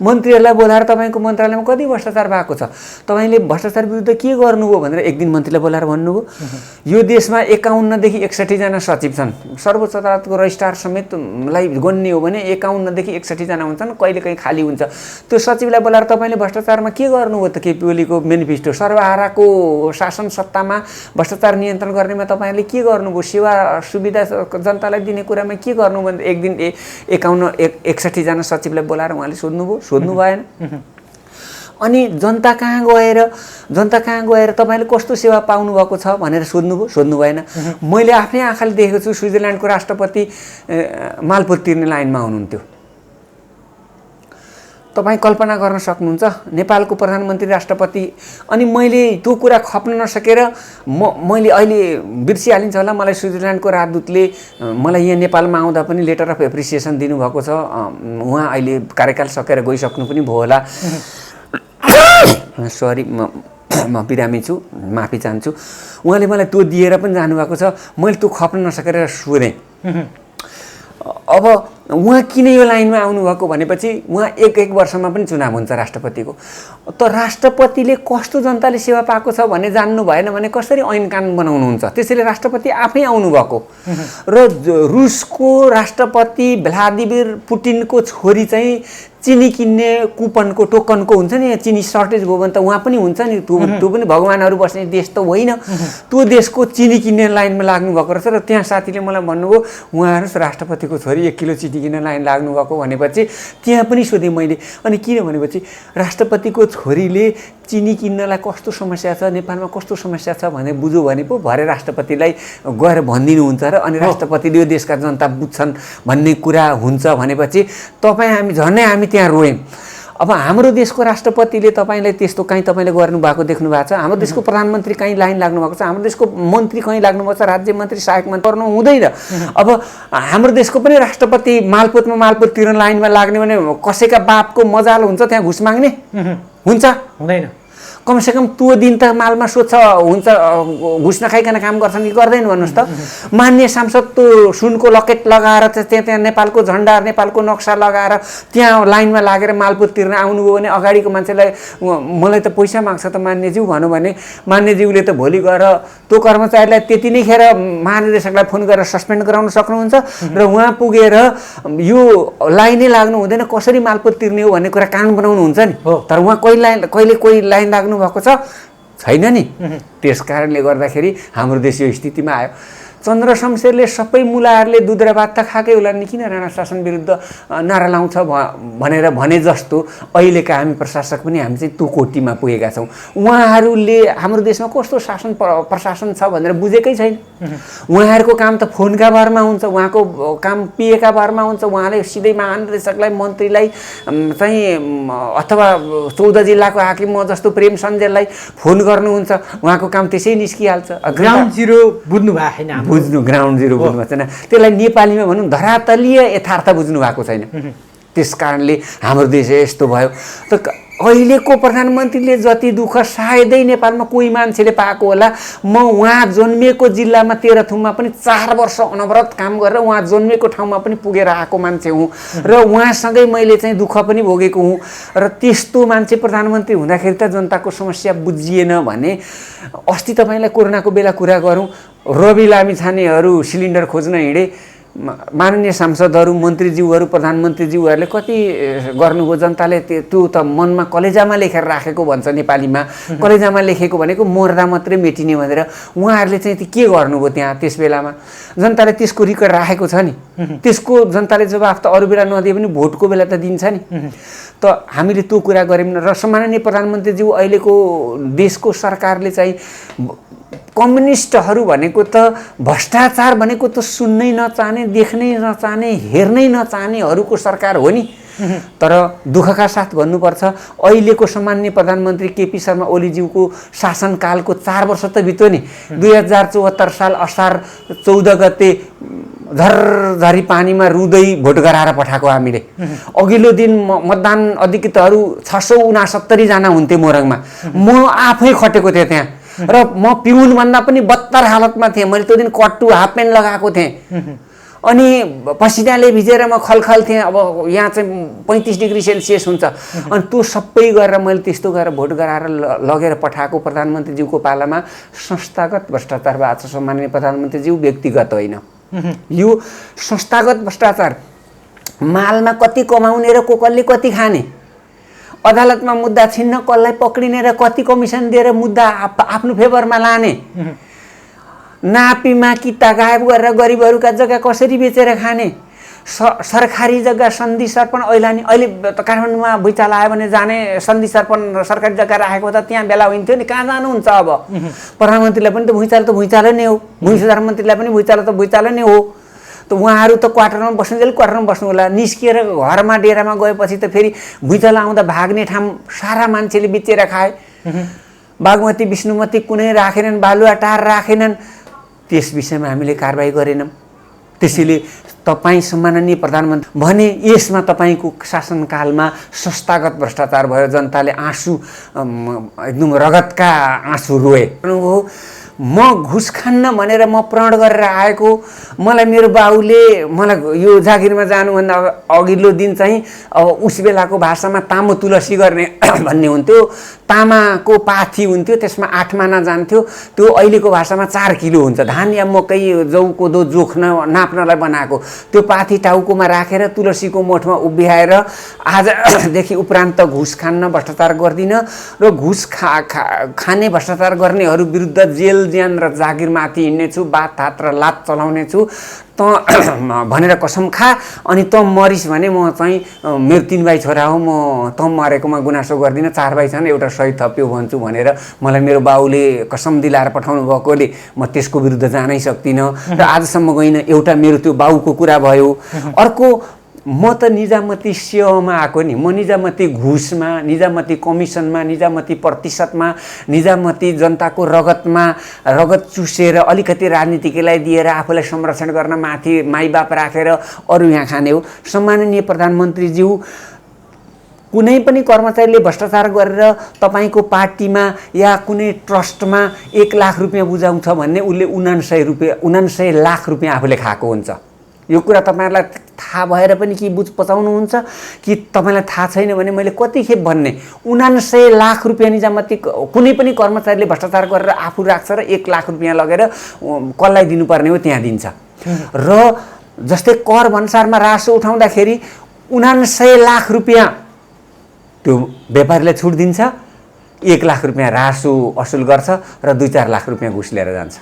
Speaker 1: मन्त्रीहरूलाई बोलाएर तपाईँको मन्त्रालयमा कति भ्रष्टाचार भएको छ, तपाईँले भ्रष्टाचार विरुद्ध के गर्नुभयो भनेर एक दिन मन्त्रीलाई बोलाएर भन्नुभयो। यो देशमा 51 देखि 61 जना सचिव छन्, सर्वोच्च अदालतको रजिस्ट्रार समेतलाई गन्ने हो भने 51 देखि 61 जना हुन्छन्, कहिलेकाहीँ खाली हुन्छ। त्यो सचिवलाई बोलाएर तपाईँले भ्रष्टाचारमा के गर्नुभयो त? केपी ओलीको मेनिफेस्टो सर्वहाराको शासन सत्तामा भ्रष्टाचार नियन्त्रण गर्नेमा तपाईँले के गर्नुभयो? सेवा सुविधा जनतालाई दिने कुरामा के गर्नु भने एक दिन 61 जना सचिवलाई बोलाएर उहाँले सोध्नु भएन। अनि जनता कहाँ गएर तपाईँले कस्तो सेवा पाउनुभएको छ भनेर सोध्नु भएन। मैले आफ्नै आँखाले देखेको छु, स्विजरल्यान्डको राष्ट्रपति मालपोत तिर्ने लाइनमा हुनुहुन्थ्यो। तपाईँ कल्पना गर्न सक्नुहुन्छ नेपालको प्रधानमन्त्री राष्ट्रपति। अनि मैले त्यो कुरा खप्न नसकेर मैले अहिले बिर्सिहालिन्छ होला, मलाई स्विजरल्यान्डको राजदूतले मलाई यहाँ नेपालमा आउँदा पनि लेटर अफ एप्रिसिएसन दिनुभएको छ। उहाँ अहिले कार्यकाल सकेर गइसक्नु पनि भयो होला। सरी, म बिरामी छु, माफी चाहन्छु। उहाँले मलाई त्यो दिएर पनि जानुभएको छ। मैले त्यो खप्न नसकेर सोधेँ, अब उहाँ किन यो लाइनमा आउनुभएको भनेपछि उहाँ एक वर्षमा पनि चुनाव हुन्छ राष्ट्रपतिको। त राष्ट्रपतिले कस्तो जनताले सेवा पाएको छ भन्ने जान्नु भएन भने कसरी ऐन कानुन बनाउनुहुन्छ? त्यसैले राष्ट्रपति आफै आउनुभएको। र रुसको राष्ट्रपति भ्लादिमिर पुटिनको छोरी चाहिँ चिनी किन्ने कुपनको टोकनको हुन्छ नि, चिनी सर्टेज भयो भने त उहाँ पनि हुन्छ नि, त्यो पनि भगवानहरू बस्ने देश त होइन। त्यो देशको चिनी किन्ने लाइनमा लाग्नु भएको रहेछ। र त्यहाँ साथीले मलाई भन्नुभयो उहाँहरू राष्ट्रपतिको छोरी 1 किलो चिनी किन्न लाइन लाग्नु भएको भनेपछि त्यहाँ पनि सोधेँ मैले। अनि किन भनेपछि राष्ट्रपतिको छोरीले चिनी किन्नलाई कस्तो समस्या छ, नेपालमा कस्तो समस्या छ भनेर बुझ्यो भने पो भरे राष्ट्रपतिलाई गएर भनिदिनुहुन्छ र अनि राष्ट्रपतिले यो देशका जनता बुझ्छन् भन्ने कुरा हुन्छ भनेपछि हामी त्यहाँ रोयौँ। अब हाम्रो देशको राष्ट्रपतिले तपाईँलाई त्यस्तो कहीँ तपाईँले गर्नुभएको देख्नु भएको छ? हाम्रो देशको प्रधानमन्त्री कहीँ लाइन लाग्नु भएको छ? हाम्रो देशको मन्त्री कहीँ लाग्नु भएको छ? राज्य मन्त्री, सहायक मन्त्री गर्नु हुँदैन। अब हाम्रो देशको पनि राष्ट्रपति मालपोत तिर्न लाइनमा लाग्ने भने कसैका बापको मजाल हुन्छ त्यहाँ घुस माग्ने? हुन्छ? हुँदैन। कमसेकम त्यो दिन त मालमा सोध्छ हुन्छ, घुस नखाइकन काम गर्छन् कि गर्दैन भन्नुहोस् त? मान्य सांसद त्यो सुनको लकेट लगाएर त्यहाँ नेपालको झन्डा, नेपालको नक्सा लगाएर त्यहाँ लाइनमा लागेर मालपोत तिर्न आउनुभयो भने अगाडिको मान्छेलाई मलाई त पैसा माग्छ त मान्यज्यू भन्यो भने मान्यज्यूले त भोलि गएर त्यो कर्मचारीलाई त्यति नै खेर महानिर्देशकलाई फोन गरेर सस्पेन्ड गराउन सक्नुहुन्छ। र उहाँ पुगेर यो लाइनै लाग्नु हुँदैन, कसरी मालपोत तिर्ने हो भन्ने कुरा कानुन बनाउनु हुन्छ नि। तर उहाँ कहिले कोही लाइन लाग्नु भएको छैन नि। त्यस कारणले गर्दाखेरि हाम्रो देश यो स्थितिमा आयो। चन्द्र शमशेरले सबै मुलाहरूले दुध र भात त खाएकै होला नि, किन राणा शासन विरुद्ध नारा लाउँछ भनेर भने जस्तो अहिलेका हामी प्रशासक पनि हामी चाहिँ त्यो कोटीमा पुगेका छौँ। उहाँहरूले हाम्रो देशमा कस्तो शासन प्रशासन छ भनेर बुझेकै छैन। उहाँहरूको काम त फोनका भरमा हुन्छ, उहाँको काम पिएका भरमा हुन्छ। उहाँले सिधै महानिर्देशकलाई, मन्त्रीलाई चाहिँ अथवा 14 जिल्लाको हाकिम म जस्तो प्रेम सञ्जयलाई फोन गर्नुहुन्छ, उहाँको काम त्यसै निस्किहाल्छ।
Speaker 2: ग्राउन्ड जिरो बुझ्नु भएको छैन,
Speaker 1: ग्राउन्ड जिरो बुझ्नु भएको छैन। त्यसलाई नेपालीमा भनौँ धरातलीय यथार्थ बुझ्नु भएको छैन। त्यस कारणले हाम्रो देश यस्तो भयो। त अहिलेको प्रधानमन्त्रीले जति दुःख सायदै नेपालमा कोही मान्छेले पाएको होला। म उहाँ जन्मिएको जिल्लामा तेह्रथुममा पनि 4 वर्ष अनवरत काम गरेर उहाँ जन्मिएको ठाउँमा पनि पुगेर आएको मान्छे हुँ र उहाँसँगै मैले चाहिँ दुःख पनि भोगेको हुँ। र त्यस्तो मान्छे प्रधानमन्त्री हुँदाखेरि त जनताको समस्या बुझिएन भने अस्ति तपाईँलाई कोरोनाको बेला कुरा गरौँ, रवि लामिछानेहरू सिलिन्डर खोज्न हिँडे, माननीय सांसदहरू, मन्त्रीज्यूहरू, प्रधानमन्त्रीज्यूहरूले कति गर्नुभयो? जनताले त्यो त मनमा कलेजामा लेखेर राखेको भन्छ नेपालीमा। कलेजामा लेखेको भनेको मर्दा मात्रै मेटिने भनेर। उहाँहरूले चाहिँ के गर्नुभयो त्यहाँ त्यस बेलामा? जनताले त्यसको रेकर्ड राखेको छ नि। त्यसको जनताले जवाफ त अरू बेला नदिए पनि भोटको बेला त दिन्छ नि। त हामीले त्यो कुरा गऱ्यौँ र माननीय प्रधानमन्त्रीज्यू अहिलेको देशको सरकारले चाहिँ कम्युनिस्टहरू भनेको त भ्रष्टाचार भनेको त सुन्नै नचाहने, देख्नै नचाहने, हेर्नै नचाहनेहरूको सरकार हो नि। तर दुःखका साथ भन्नुपर्छ अहिलेको सम्माननीय प्रधानमन्त्री केपी शर्मा ओलीज्यूको शासनकालको 4 वर्ष त बित्यो नि। 2074 साल असार 14 गते झरझरी पानीमा रुँदै भोट गराएर पठाएको हामीले। अघिल्लो दिन मतदान अधिकृतहरू 669 जना हुन्थे मोरङमा। म आफै खटेको थिएँ त्यहाँ र म पिउन भन्दा पनि बत्तर हालतमा थिएँ। मैले त्यो दिन कट्टु हाफ प्यान्ट लगाएको थिएँ। अनि पसिनाले भिजेर म खलखल थिएँ। अब यहाँ चाहिँ 35 डिग्री सेल्सियस हुन्छ। अनि त्यो सबै गरेर मैले त्यस्तो गरेर भोट गराएर लगेर पठाएको प्रधानमन्त्रीज्यूको पालामा संस्थागत भ्रष्टाचार भएको छ सम्माननीय प्रधानमन्त्रीज्यू, व्यक्तिगत होइन। यो संस्थागत भ्रष्टाचार, मालमा कति कमाउने र कसले कति खाने, अदालतमा मुद्दा छिन्न कसलाई पक्रिने र कति कमिसन दिएर मुद्दा आफ्नो फेभरमा लाने, नापीमा किता गायब गरेर गरिबहरूका जग्गा कसरी बेचेर खाने, सरकारी जग्गा सन्धि सर्पण अहिले त काठमाडौँमा भुइँचालो आयो भने जाने सन्धि सर्पण सरकारी जग्गा राखेको त त्यहाँ बेला हुन्थ्यो नि, कहाँ जानुहुन्छ अब? प्रधानमन्त्रीलाई पनि त भुइँचालो नै हो, प्रधानमन्त्रीलाई पनि भुइँचालो नै हो। त उहाँहरू त क्वार्टरमा बस्नुजेल क्वार्टरमा बस्नु होला, निस्किएर घरमा डेरामा गएपछि त फेरि भुइँचालो आउँदा भाग्ने ठाउँ सारा मान्छेले बेचेर खाए। बागमती विष्णुमती कुनै राखेनन्, बालुवाटार राखेनन्, त्यस विषयमा हामीले कारबाही गरेनौँ। त्यसैले तपाईँ सम्माननीय प्रधानमन्त्री भने यसमा तपाईँको शासनकालमा संस्थागत भ्रष्टाचार भयो, जनताले आँसु एकदम रगतका आँसु रोए। म घुस खान्न भनेर म प्रण गरेर आएको, मलाई मेरो बाउले मलाई यो जागिरमा जानुभन्दा अघिल्लो दिन चाहिँ अब उस बेलाको भाषामा तामो तुलसी गर्ने भन्ने हुन्थ्यो, तामाको पाथी हुन्थ्यो, त्यसमा 8 माना जान्थ्यो। त्यो अहिलेको भाषामा 4 किलो हुन्छ, धान या मकै जौ कोदो जोख्न नाप्नलाई बनाएको। त्यो पाथी टाउकोमा राखेर तुलसीको मोठमा उभ्याएर आजदेखि उपरान्त घुस खान्न, भ्रष्टाचार गर्दिनँ र घुस खाने भ्रष्टाचार गर्नेहरू विरुद्ध जेल ज्यान र जागिरमाथि हिँड्नेछु, बात हात र लात चलाउने छु त भनेर कसम खा। अनि त मरिस् भने म चाहिँ मेरो 3 भाइ छोरा हो, म त मरेकोमा गुनासो गर्दिनँ, 4 भाइ छन्, एउटा सही थप्यो भन्छु भनेर मलाई मेरो बाउले कसम दिलाएर पठाउनु भएकोले म त्यसको विरुद्ध जानै सक्दिनँ र आजसम्म गइनँ। एउटा मेरो त्यो बाउको कुरा भयो। अर्को, म त निजामती सेवामा आएको नि, म निजामती घुसमा, निजामती कमिसनमा, निजामती प्रतिशतमा, निजामती जनताको रगत चुसेर अलिकति राजनीतिकलाई दिएर आफूलाई संरक्षण गर्न माथि माइबाप राखेर अरू यहाँ खाने हो। सम्माननीय प्रधानमन्त्रीज्यू, कुनै पनि कर्मचारीले भ्रष्टाचार गरेर तपाईँको पार्टीमा या कुनै ट्रस्टमा 1 लाख रुपियाँ बुझाउँछ भन्ने उसले 99 लाख रुपियाँ आफूले खाएको हुन्छ। यो कुरा तपाईँहरूलाई थाहा भएर पनि कि पचाउनुहुन्छ कि तपाईँलाई थाहा छैन भने मैले कति खेप भन्ने, 99 लाख रुपियाँ निजामती कुनै पनि कर्मचारीले भ्रष्टाचार गरेर आफू राख्छ र 1 लाख रुपियाँ लगेर कसलाई दिनुपर्ने हो त्यहाँ दिन्छ। र जस्तै कर भन्सारमा रासो उठाउँदाखेरि 99 लाख रुपियाँ त्यो व्यापारीलाई छुट दिन्छ, 1 लाख रुपियाँ रासो असुल गर्छ र 2-4 लाख रुपियाँ घुस लिएर जान्छ।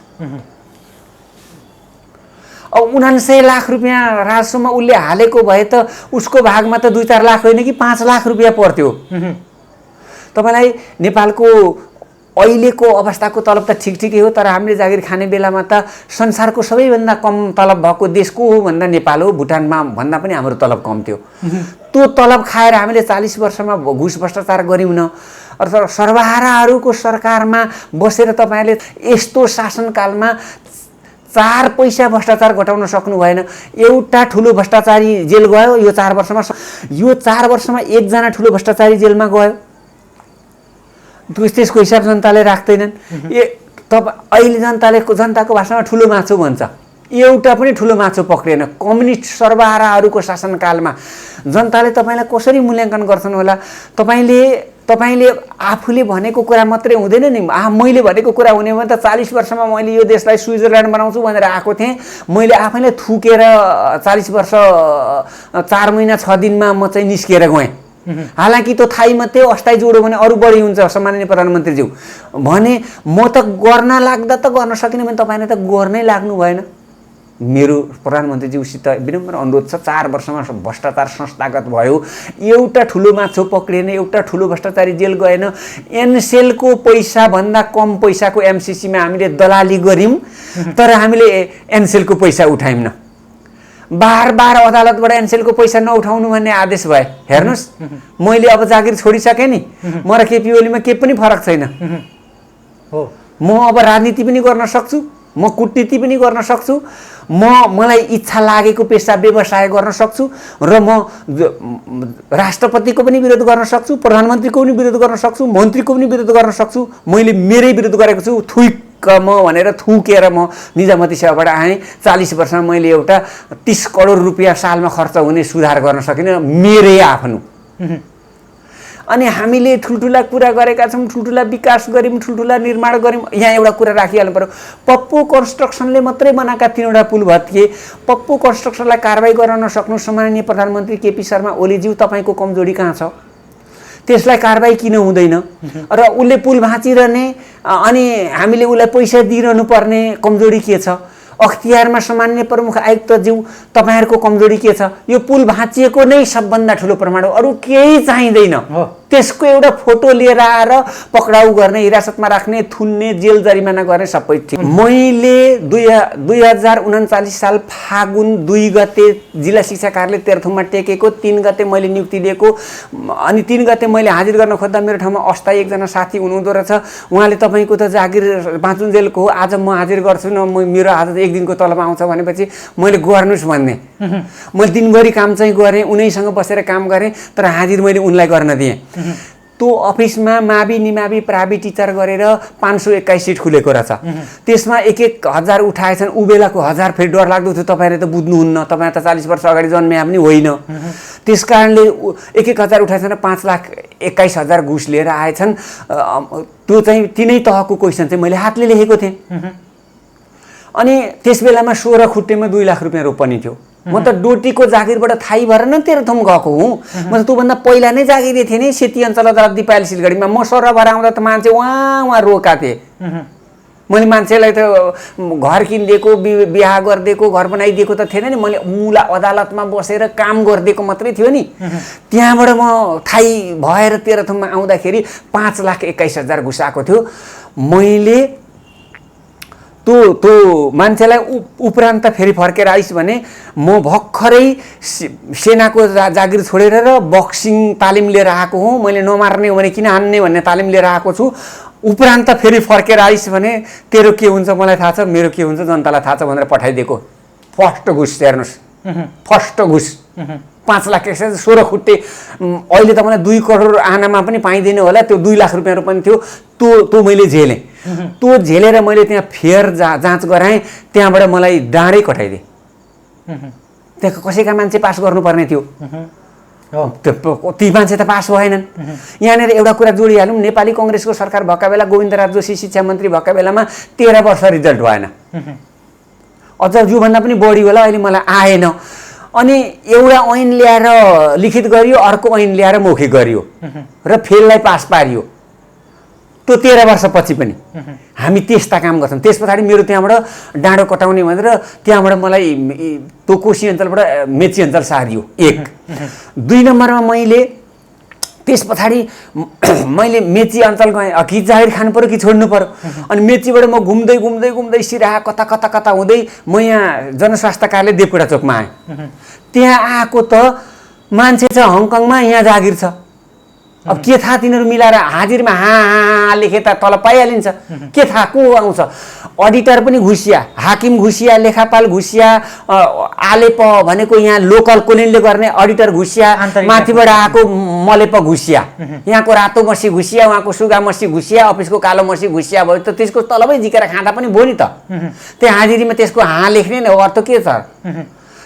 Speaker 1: अब 99 लाख रुपियाँ राजस्वमा उसले हालेको भए त उसको भागमा त 2-4 लाख होइन कि 5 लाख रुपियाँ पर्थ्यो। तपाईँलाई नेपालको अहिलेको अवस्थाको तलब त ठिकै हो, तर हामीले जागिर खाने बेलामा त संसारको सबैभन्दा कम तलब भएको देश को हो भन्दा नेपाल हो। भुटानमा भन्दा पनि हाम्रो तलब कम थियो। त्यो तलब खाएर हामीले 40 वर्षमा घुस भ्रष्टाचार गऱ्यौँ न। अर्थात् सर्वहाराहरूको सरकारमा बसेर तपाईँले यस्तो शासनकालमा 4 पैसा भ्रष्टाचार घटाउन सक्नु भएन। एउटा ठुलो भ्रष्टाचारी जेल गयो यो 4 वर्षमा। यो 4 वर्षमा एकजना ठुलो भ्रष्टाचारी जेलमा गयो, त्यसको हिसाब जनताले राख्दैनन्। अहिले जनताको भाषामा ठुलो माछो भन्छ, एउटा पनि ठुलो माछो पक्रिएन। कम्युनिस्ट सर्वहाराहरूको शासनकालमा जनताले तपाईँलाई कसरी मूल्याङ्कन गर्छन् होला? तपाईँले आफूले भनेको कुरा मात्रै हुँदैन नि। मैले भनेको कुरा हुने भने त 40 वर्षमा मैले यो देशलाई स्विजरल्यान्ड बनाउँछु भनेर आएको थिएँ। मैले आफैलाई थुकेर 40 वर्ष 4 महिना 6 दिनमा म चाहिँ निस्किएर गएँ। हालाकि त्यो थाहै मात्रै अस्थायी जोडो भने अरू बढी हुन्छ। सम्माननीय प्रधानमन्त्रीज्यू भने म त गर्न लाग्दा त गर्न सकिनँ भने तपाईँले त गर्नै लाग्नु भएन। मेरो प्रधानमन्त्रीज्यूसित विनम्र अनुरोध छ, 4 वर्षमा भ्रष्टाचार संस्थागत भयो, एउटा ठुलो माछो पक्रिएन, एउटा ठुलो भ्रष्टाचारी जेल गएन। एनसेलको पैसा भन्दा कम पैसाको एमसिसीमा हामीले दलाली गऱ्यौँ, तर हामीले एनसेलको पैसा उठायौँ न। बार अदालतबाट एनसेलको पैसा नउठाउनु भन्ने आदेश भयो। हेर्नुहोस्, मैले अब जागिर छोडिसकेँ नि, म र केपी ओलीमा केही पनि फरक छैन। म अब राजनीति पनि गर्न सक्छु, म कुटनीति पनि गर्न सक्छु, मलाई इच्छा लागेको पेसा व्यवसाय गर्न सक्छु र म राष्ट्रपतिको पनि विरोध गर्न सक्छु, प्रधानमन्त्रीको पनि विरोध गर्न सक्छु, मन्त्रीको पनि विरोध गर्न सक्छु। मैले मेरै विरोध गरेको छु, थुइक ढिक्क म भनेर थुकेर म निजामती सेवाबाट आएँ। 40 वर्षमा मैले एउटा 30 करोड रुपियाँ सालमा खर्च हुने सुधार गर्न सकिनँ, मेरै आफ्नो। अनि हामीले ठुल्ठुला कुरा गरेका छौँ, ठुल्ठुला विकास गऱ्यौँ, ठुल्ठुला निर्माण गऱ्यौँ। यहाँ एउटा कुरा राखिहाल्नु पर्यो, पप्पू कन्स्ट्रक्सनले मात्रै बनाएका 3वटा पुल भत्किए। पप्पू कन्स्ट्रक्सनलाई कारबाही गर्न नसक्नु सम्माननीय प्रधानमन्त्री केपी शर्मा ओलीज्यू, तपाईँको कमजोरी कहाँ छ? त्यसलाई कारबाही किन हुँदैन? र उसले पुल भाँचिरहने अनि हामीले उसलाई पैसा दिइरहनु पर्ने कमजोरी के छ? अख्तियारमा सामान्य प्रमुख आयुक्तज्यू, तपाईँहरूको कमजोरी के छ? यो पुल भाँचिएको नै सबभन्दा ठुलो प्रमाण हो, अरू केही चाहिँदैन। त्यसको एउटा फोटो लिएर आएर पक्राउ गर्ने, हिरासतमा राख्ने, थुन्ने, जेल जरिमाना गर्ने सबै ठिक। मैले 2039 साल फागुन 2 गते जिल्ला शिक्षा कार्यालय तेह्रथुममा टेकेको, 3 गते मैले नियुक्ति दिएको अनि 3 गते मैले हाजिर गर्न खोज्दा मेरो ठाउँमा अस्थायी एकजना साथी हुनुहुँदो रहेछ। उहाँले तपाईँको त जागिर बाँचुन्जेलको हो, आज म हाजिर गर्छु न, मेरो आज 1 दिनको तलब आउँछ भनेपछि मैले गर्नुहोस् भन्ने। मैले दिनभरि काम चाहिँ गरेँ, उनीसँग बसेर काम गरेँ, तर हाजिर मैले उनलाई गर्न दिएँ। त्यो अफिसमा मावि निमावि प्रावि टिचर गरेर 521 सिट खुलेको रहेछ। त्यसमा 1-1 हजार उठाएछन्। उ बेलाको 1000 फेरि डर लाग्दो थियो, तपाईँले त बुझ्नुहुन्न, तपाईँ त 40 वर्ष अगाडि जन्मे पनि होइन। त्यस कारणले 1-1 हजार उठाएछन्, 5,21,000 घुस लिएर आएछन्। त्यो चाहिँ तिनै तहको क्वेसन चाहिँ मैले हातले लेखेको थिएँ। अनि त्यस बेलामा 16 खुट्टेमा 2 लाख रुपियाँ रोपनी थियो। म त डोटीको जागिरबाट थाहै भएर न तेह्रथुम गएको हुँ। म त त्योभन्दा पहिला नै जागिरी थिएँ नि, सेती अञ्चल अदालत दिपायल सिलगढीमा। म सर भएर आउँदा त मान्छे उहाँ रोका थिए। मैले मान्छेलाई त घर किनिदिएको, बिहा गरिदिएको, घर बनाइदिएको त थिएन नि, मैले मूल अदालतमा बसेर काम गरिदिएको मात्रै थियो नि। त्यहाँबाट म थाहै भएर तेह्रथुममा आउँदाखेरि 5,21,000 घुस आएको थियो। मैले त्यो मान्छेलाई उपरान्त फेरि फर्केर आइस भने म भर्खरै सेनाको जागिर छोडेर र बक्सिङ तालिम लिएर आएको हुँ। मैले नमार्ने हो भने किन हान्ने भन्ने तालिम लिएर आएको छु। उपरान्त फेरि फर्केर आइस भने तेरो के हुन्छ मलाई थाहा छ, मेरो के हुन्छ जनतालाई थाहा छ भनेर पठाइदिएको। फर्स्ट घुस हेर्नुहोस्, फर्स्ट घुस 5,00,000 16 खुट्टे। अहिले त मलाई 2 करोड आनामा पनि पाइँदैन होला, त्यो 2 लाख रुपियाँ पनि थियो। त्यो मैले झेलेँ। त्यो झेलेर मैले त्यहाँ फेयर जाँच गराएँ, त्यहाँबाट मलाई डाँडै कटाइदिए। त्यहाँ कसैका मान्छे पास गर्नुपर्ने थियो, ती मान्छे त पास भएनन्। यहाँनिर एउटा कुरा जोडिहालौँ, नेपाली कङ्ग्रेसको सरकार भएका बेला गोविन्दराज जोशी शिक्षा मन्त्री भएका बेलामा 13 वर्ष रिजल्ट भएन, अझ योभन्दा पनि बढी होला, अहिले मलाई आएन। अनि एउटा ऐन ल्याएर लिखित गरियो, अर्को ऐन ल्याएर मौखिक गरियो र फेललाई पास पारियो। त्यो 13 वर्षपछि पनि हामी त्यस्ता काम गर्छौँ। त्यस पछाडि मेरो त्यहाँबाट डाँडो कटाउने भनेर त्यहाँबाट मलाई त्यो कोशी अञ्चलबाट मेची अञ्चल सारियो 1। 2 नम्बरमा मैले त्यस पछाडि मैले मेची अञ्चल गएँ, कि जागिर खानु पऱ्यो कि छोड्नु पऱ्यो। अनि मेचीबाट म घुम्दै घुम्दै घुम्दै सिराहा कता कता कता हुँदै म यहाँ जनस्वास्थ्य कार्यालय देवकोटा चोकमा आएँ। त्यहाँ आएको त मान्छे छ हङकङमा, यहाँ जागिर छ। अब के थाहा, तिनीहरू मिलाएर हाजिरमा हाँ लेखे त तल पाइहालिन्छ, के थाहा को आउँछ। अडिटर पनि घुसिया, हाकिम घुसिया, लेखापाल घुसिया, आलेप भनेको यहाँ लोकल कोलिनले गर्ने अडिटर घुसिया, माथिबाट आएको मलेप घुसिया, यहाँको रातो मसी घुसिया, उहाँको सुगा मसी घुसिया, अफिसको कालो मसी घुसिया भयो त त्यसको तलबै झिकेर खाँदा पनि भयो नि त। त्यहाँ हाजिरीमा त्यसको हाँ लेख्ने न अर्थ के छ।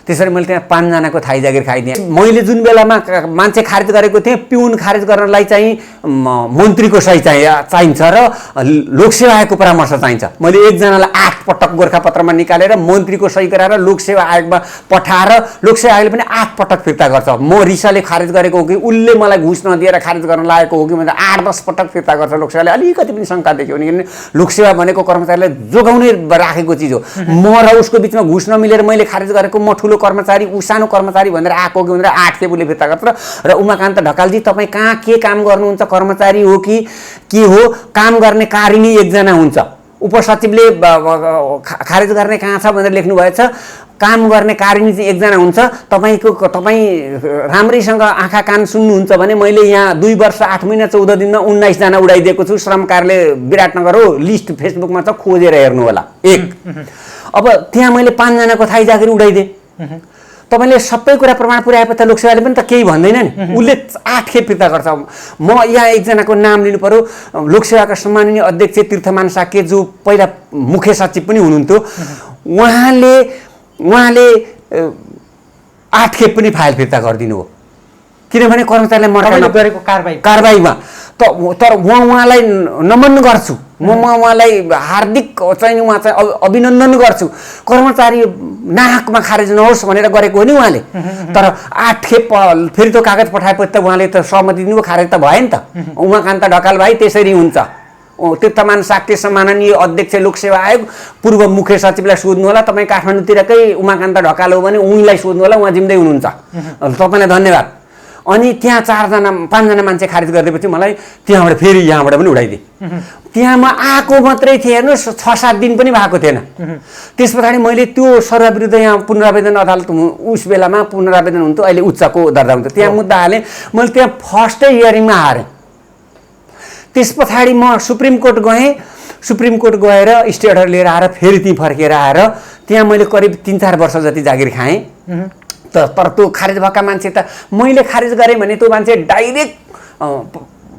Speaker 1: त्यसरी मैले त्यहाँ 5 जनाको थाई जागिर खाइदिएँ। मैले जुन बेलामा मान्छे खारेज गरेको थिएँ, पिउन खारेज गर्नलाई चाहिँ मन्त्रीको सही चाहिन्छ र लोकसेवा आयोगको परामर्श चाहिन्छ। मैले 1 जनालाई 8 पटक गोर्खापत्रमा निकालेर मन्त्रीको सही गराएर लोकसेवा आयोगमा पठाएर लोकसेवा आयोगले पनि 8 पटक फिर्ता गर्छ। म रिसाले खारेज गरेको हो कि उसले मलाई घुस नदिएर खारेज गर्न लागेको हो कि भनेर 8-10 पटक फिर्ता गर्छ लोकसेवाले। अलिकति पनि शङ्का देख्यो भने लोकसेवा भनेको कर्मचारीलाई जोगाउनै राखेको चिज हो। म र उसको बिचमा घुस नमिलेर मैले खारेज गरेको, म ठुलो कर्मचारी ऊ सानो कर्मचारी भनेर आएको कि भनेर 8 खेपले फिर्ता गर्छ। र उमाकान्त ढकालजी तपाईँ कहाँ के काम गर्नुहुन्छ, कर्मचारी हो कि के हो? काम गर्ने कारिणी 1 जना हुन्छ, उपसचिवले खारेज गर्ने कहाँ छ भनेर लेख्नु भएछ। काम गर्ने कारिणी चाहिँ 1 जना हुन्छ। तपाईँ राम्रैसँग आँखा कान सुन्नुहुन्छ भने मैले यहाँ 2 वर्ष 8 महिना 14 दिनमा 19 जना उडाइदिएको छु। श्रम कार्यालय विराटनगर हो, लिस्ट फेसबुकमा छ, खोजेर हेर्नु होला। 1 अब त्यहाँ मैले 5 जनाको थाई जागिर उडाइदिएँ। तपाईँले सबै कुरा प्रमाण पुर्याएपछि त लोकसेवाले पनि त केही भन्दैन नि, उसले 8 खेप फिर्ता गर्छ। म यहाँ एकजनाको नाम लिनु पर्यो, लोकसेवाका सम्माननीय अध्यक्ष तीर्थमान साके जो पहिला मुख्य सचिव पनि हुनुहुन्थ्यो, उहाँले 8 खेप पनि फाइल फिर्ता गरिदिनु हो, किनभने कर्मचारीलाई मर्का
Speaker 2: गरेको
Speaker 1: कारबाहीमा। तर उहाँलाई नमन गर्छु, म उहाँलाई हार्दिक चाहिँ उहाँ चाहिँ अभिनन्दन गर्छु, कर्मचारी नाकमा खारेज नहोस् भनेर गरेको हो नि उहाँले। तर 8 खेप फेरि त्यो कागज पठाएपछि त उहाँले त सहमति दिनुभयो, खारेज त भयो नि त। उमाकान्त ढकाल भाइ त्यसरी हुन्छ। तीर्थमान साक्य सम्माननीय अध्यक्ष लोकसेवा आयोग पूर्व मुख्य सचिवलाई सोध्नु होला, तपाईँ काठमाडौँतिरकै उमाकान्त ढकाल हो भने उहीलाई सोध्नु होला, उहाँ जिम्दै हुनुहुन्छ। तपाईँलाई धन्यवाद। अनि त्यहाँ 5जना मान्छे खारिज गरिदिएपछि मलाई त्यहाँबाट फेरि यहाँबाट पनि उठाइदिए। त्यहाँ म आएको मात्रै थिएँ, हेर्नुहोस् 6-7 दिन पनि भएको थिएन। त्यस पछाडि मैले त्यो सरुवा विरुद्ध यहाँ पुनरावेदन अदालत उस बेलामा पुनरावेदन हुन्थ्यो, अहिले उच्चको दर्जा हुन्थ्यो, त्यहाँ मुद्दा हालेँ। मैले त्यहाँ फर्स्टै हियरिङमा हारेँ। त्यस पछाडि म सुप्रिम कोर्ट गएँ, सुप्रिम कोर्ट गएर स्टे अर्डर लिएर आएर फेरि त्यहीँ फर्केर आएर त्यहाँ मैले करिब 3-4 वर्ष जति जागिर खाएँ। तर त्यो खारिज भएका मान्छे त मैले खारिज गरेँ भने त्यो मान्छे डाइरेक्ट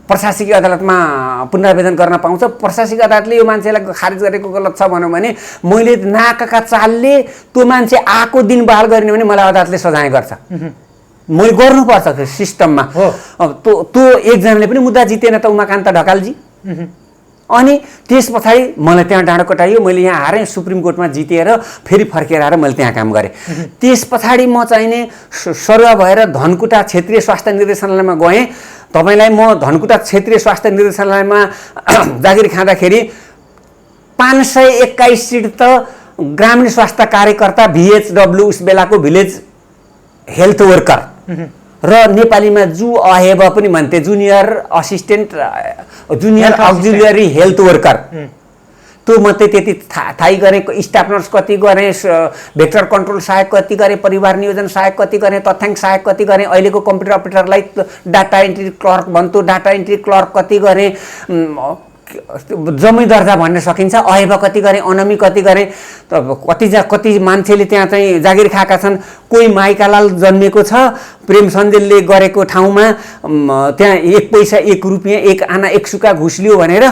Speaker 1: प्रशासकीय अदालतमा पुनरावेदन गर्न पाउँछ। प्रशासकीय अदालतले यो मान्छेलाई खारिज गरेको गलत छ भनौँ भने मैले नाकाका चालले त्यो मान्छे आएको दिन बहाल गरिने भने मलाई अदालतले सजाय गर्छ। मैले गर्नुपर्छ त्यो सिस्टममा। त्यो एकजनाले पनि मुद्दा जितेन त, उमाकान्त ढकालजी। अनि त्यस पछाडि मलाई त्यहाँ डाँडो कटाइयो, मैले यहाँ हारेँ, सुप्रिम कोर्टमा जितेर फेरि फर्केर आएर मैले त्यहाँ काम गरेँ। त्यस पछाडि म चाहिने सरुवा भएर धनकुटा क्षेत्रीय स्वास्थ्य निर्देशनालयमा गएँ। तपाईँलाई म धनकुटा क्षेत्रीय स्वास्थ्य निर्देशनालयमा जागिर खाँदाखेरि 521 सिट त ग्रामीण स्वास्थ्य कार्यकर्ता VHW उस बेलाको भिलेज हेल्थ वर्कर र नेपालीमा जु अहेब पनि भन्थे, जुनियर अक्जिलियरी हेल्थ वर्कर। त्यो मात्रै त्यति थाहै गरेँ। स्टाफ नर्स कति गरेँ, भेक्टर कन्ट्रोल सहायक कति गरेँ, परिवार नियोजन सहायक कति गरेँ, तथ्याङ्क सहायक कति गरेँ, अहिलेको कम्प्युटर अपरेटरलाई डाटा इन्ट्री क्लर्क भन्थ्यो, डाटा इन्ट्री क्लर्क कति गरेँ, जम्मै दर्जा भन्न सकिन्छ, अहेब कति गरेँ, अनमी कति गरेँ। कति मान्छेले त्यहाँ चाहिँ जागिर खाएका छन्। कोही माइकालाल जन्मेको छ, प्रेम सञ्जेलले गरेको ठाउँमा त्यहाँ 1 पैसा 1 रुपियाँ 1 आना 1 सुका घुस लियो भनेर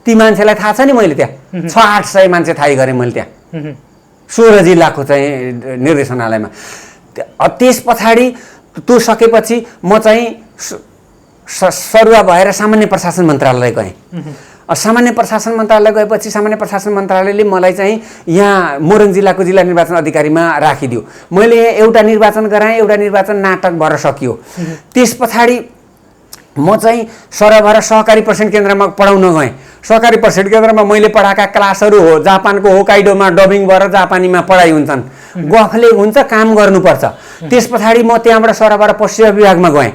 Speaker 1: ती मान्छेलाई थाहा छ नि। मैले त्यहाँ 600-800 मान्छे थाहै गरेँ मैले त्यहाँ 16 जिल्लाको चाहिँ निर्देशनालयमा। त्यस पछाडि त्यो सकेपछि म चाहिँ सरुवा भएर सामान्य प्रशासन मन्त्रालय गएँ। सामान्य प्रशासन मन्त्रालय गएपछि सामान्य प्रशासन मन्त्रालयले मलाई चाहिँ यहाँ मोरङ जिल्लाको जिल्ला निर्वाचन अधिकारीमा राखिदियो। मैले यहाँ एउटा निर्वाचन गराएँ, एउटा निर्वाचन नाटक भएर सकियो। त्यस पछाडि म चाहिँ सरुवा भएर सहकारी प्रशिक्षण केन्द्रमा पढाउन गएँ। सहकारी प्रशिक्षण केन्द्रमा मैले पढाएका क्लासहरू हो जापानको होकाइडोमा डबिङ भएर जापानीमा पढाइ हुन्छन्, गफले हुन्छ, काम गर्नुपर्छ। त्यस पछाडि म त्यहाँबाट सरुवा भएर पश्चिम विभागमा गएँ।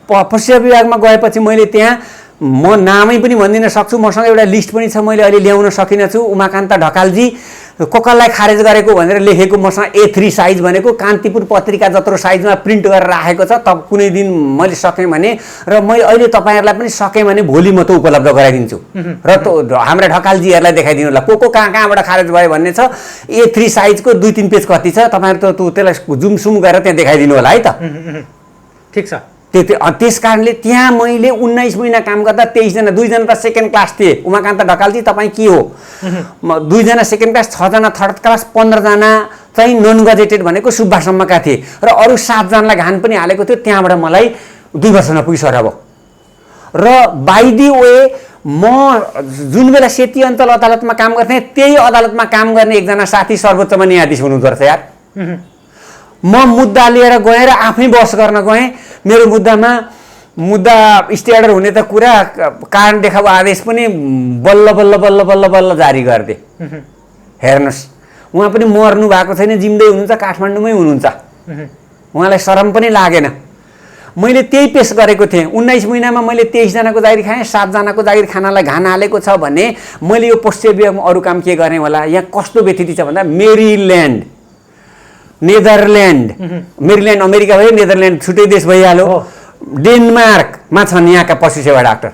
Speaker 1: पश्चिम विभागमा गएपछि मैले त्यहाँ म नामै पनि भनिदिन सक्छु, मसँग एउटा लिस्ट पनि छ, मैले अहिले ल्याउन सकिनँ छु। उमाकान्त ढकालजी कसलाई खारेज गरेको भनेर लेखेको मसँग A3 साइज भनेको कान्तिपुर पत्रिका जत्रो साइजमा प्रिन्ट गरेर राखेको छ। तब कुनै दिन मैले सकेँ भने र मैले अहिले तपाईँहरूलाई पनि सकेँ भने भोलि म त उपलब्ध गराइदिन्छु र हाम्रा ढकालजीहरूलाई देखाइदिनु होला को कहाँबाट खारेज भयो भन्ने छ। A3 साइजको 2-3 पेज कति छ, तपाईँहरू त त्यसलाई जुमसुम गरेर त्यहाँ देखाइदिनु होला है त।
Speaker 2: ठिक छ।
Speaker 1: त्यस कारणले त्यहाँ मैले 19 महिना काम गर्दा 23 जना, 2 जना त सेकेन्ड क्लास थिए। उमाकान्त ढकालजी तपाईँ के हो? 2 जना सेकेन्ड क्लास, 6 जना थर्ड क्लास, 15 जना चाहिँ नन गजेटेड भनेको सुब्बासम्मका थिए र अरू 7 जनालाई घान पनि हालेको थियो। त्यहाँबाट मलाई 2 वर्ष नपुगिसर अब। र बाई दि वे म जुन बेला सेती अञ्चल अदालतमा काम गर्थेँ त्यही अदालतमा काम गर्ने एकजना साथी सर्वोच्चमा न्यायाधीश हुनुहुँदो रहेछ यार। म मुद्दा लिएर गएर आफै बहस गर्न गएँ। मेरो मुद्दा स्टे अर्डर हुने त कुरा कारण देखाउ आदेश पनि बल्ल बल्ल बल्ल बल्ल बल्ल जारी गरिदिए। हेर्नुहोस्, उहाँ पनि मर्नु भएको छैन, जिम्दै हुनुहुन्छ, काठमाडौँमै हुनुहुन्छ, उहाँलाई शरम पनि लागेन। मैले त्यही पेस गरेको थिएँ। 19 महिनामा मैले 23 जनाको जागिर खाएँ, 7 जनाको जागिर खानालाई घान हालेको छ भने मैले यो पश्चिम विभागमा अरू काम के गरेँ होला। यहाँ कस्तो व्यतिथि छ भन्दा मेरील्यान्ड, नेदरल्यान्ड, मेरील्यान्ड अमेरिका भयो, नेदरल्यान्ड छुट्टै देश भइहाल्यो, डेनमार्कमा छन् यहाँका पशु सेवा डाक्टर।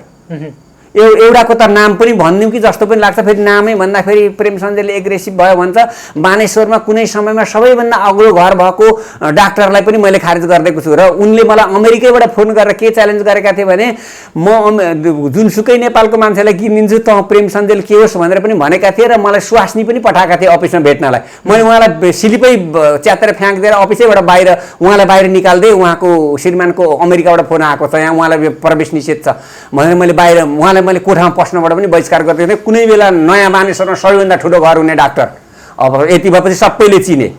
Speaker 1: एउटाको त नाम पनि भनिदिउँ कि जस्तो पनि लाग्छ। फेरि नामै भन्दाखेरि प्रेम सञ्जयले एग्रेसिभ भयो भन्छ। बानेश्वरमा कुनै समयमा सबैभन्दा अग्लो घर भएको डाक्टरलाई पनि मैले खारेज गरिदिएको छु र उनले मलाई अमेरिकैबाट फोन गरेर के च्यालेन्ज गरेका थिए भने म जुनसुकै नेपालको मान्छेलाई किनिदिन्छु त प्रेम सञ्जय के होस् भनेर पनि भनेका थिए र मलाई सुवासनी पनि पठाएका थिए अफिसमा भेट्नलाई। मैले उहाँलाई सिलिपै च्यातेर फ्याँकिदिएर अफिसैबाट बाहिर उहाँलाई बाहिर निकाल्दै उहाँको श्रीमानको अमेरिकाबाट फोन आएको छ, यहाँ उहाँलाई प्रवेश निषेध छ भनेर मैले बाहिर उहाँलाई मैले कोठामा पस्नबाट पनि बहिष्कार गर्दै थिएँ। कुनै बेला नयाँ बानेश्वरमा सबैभन्दा ठुलो घर हुने डाक्टर, अब यति भएपछि सबैले चिने।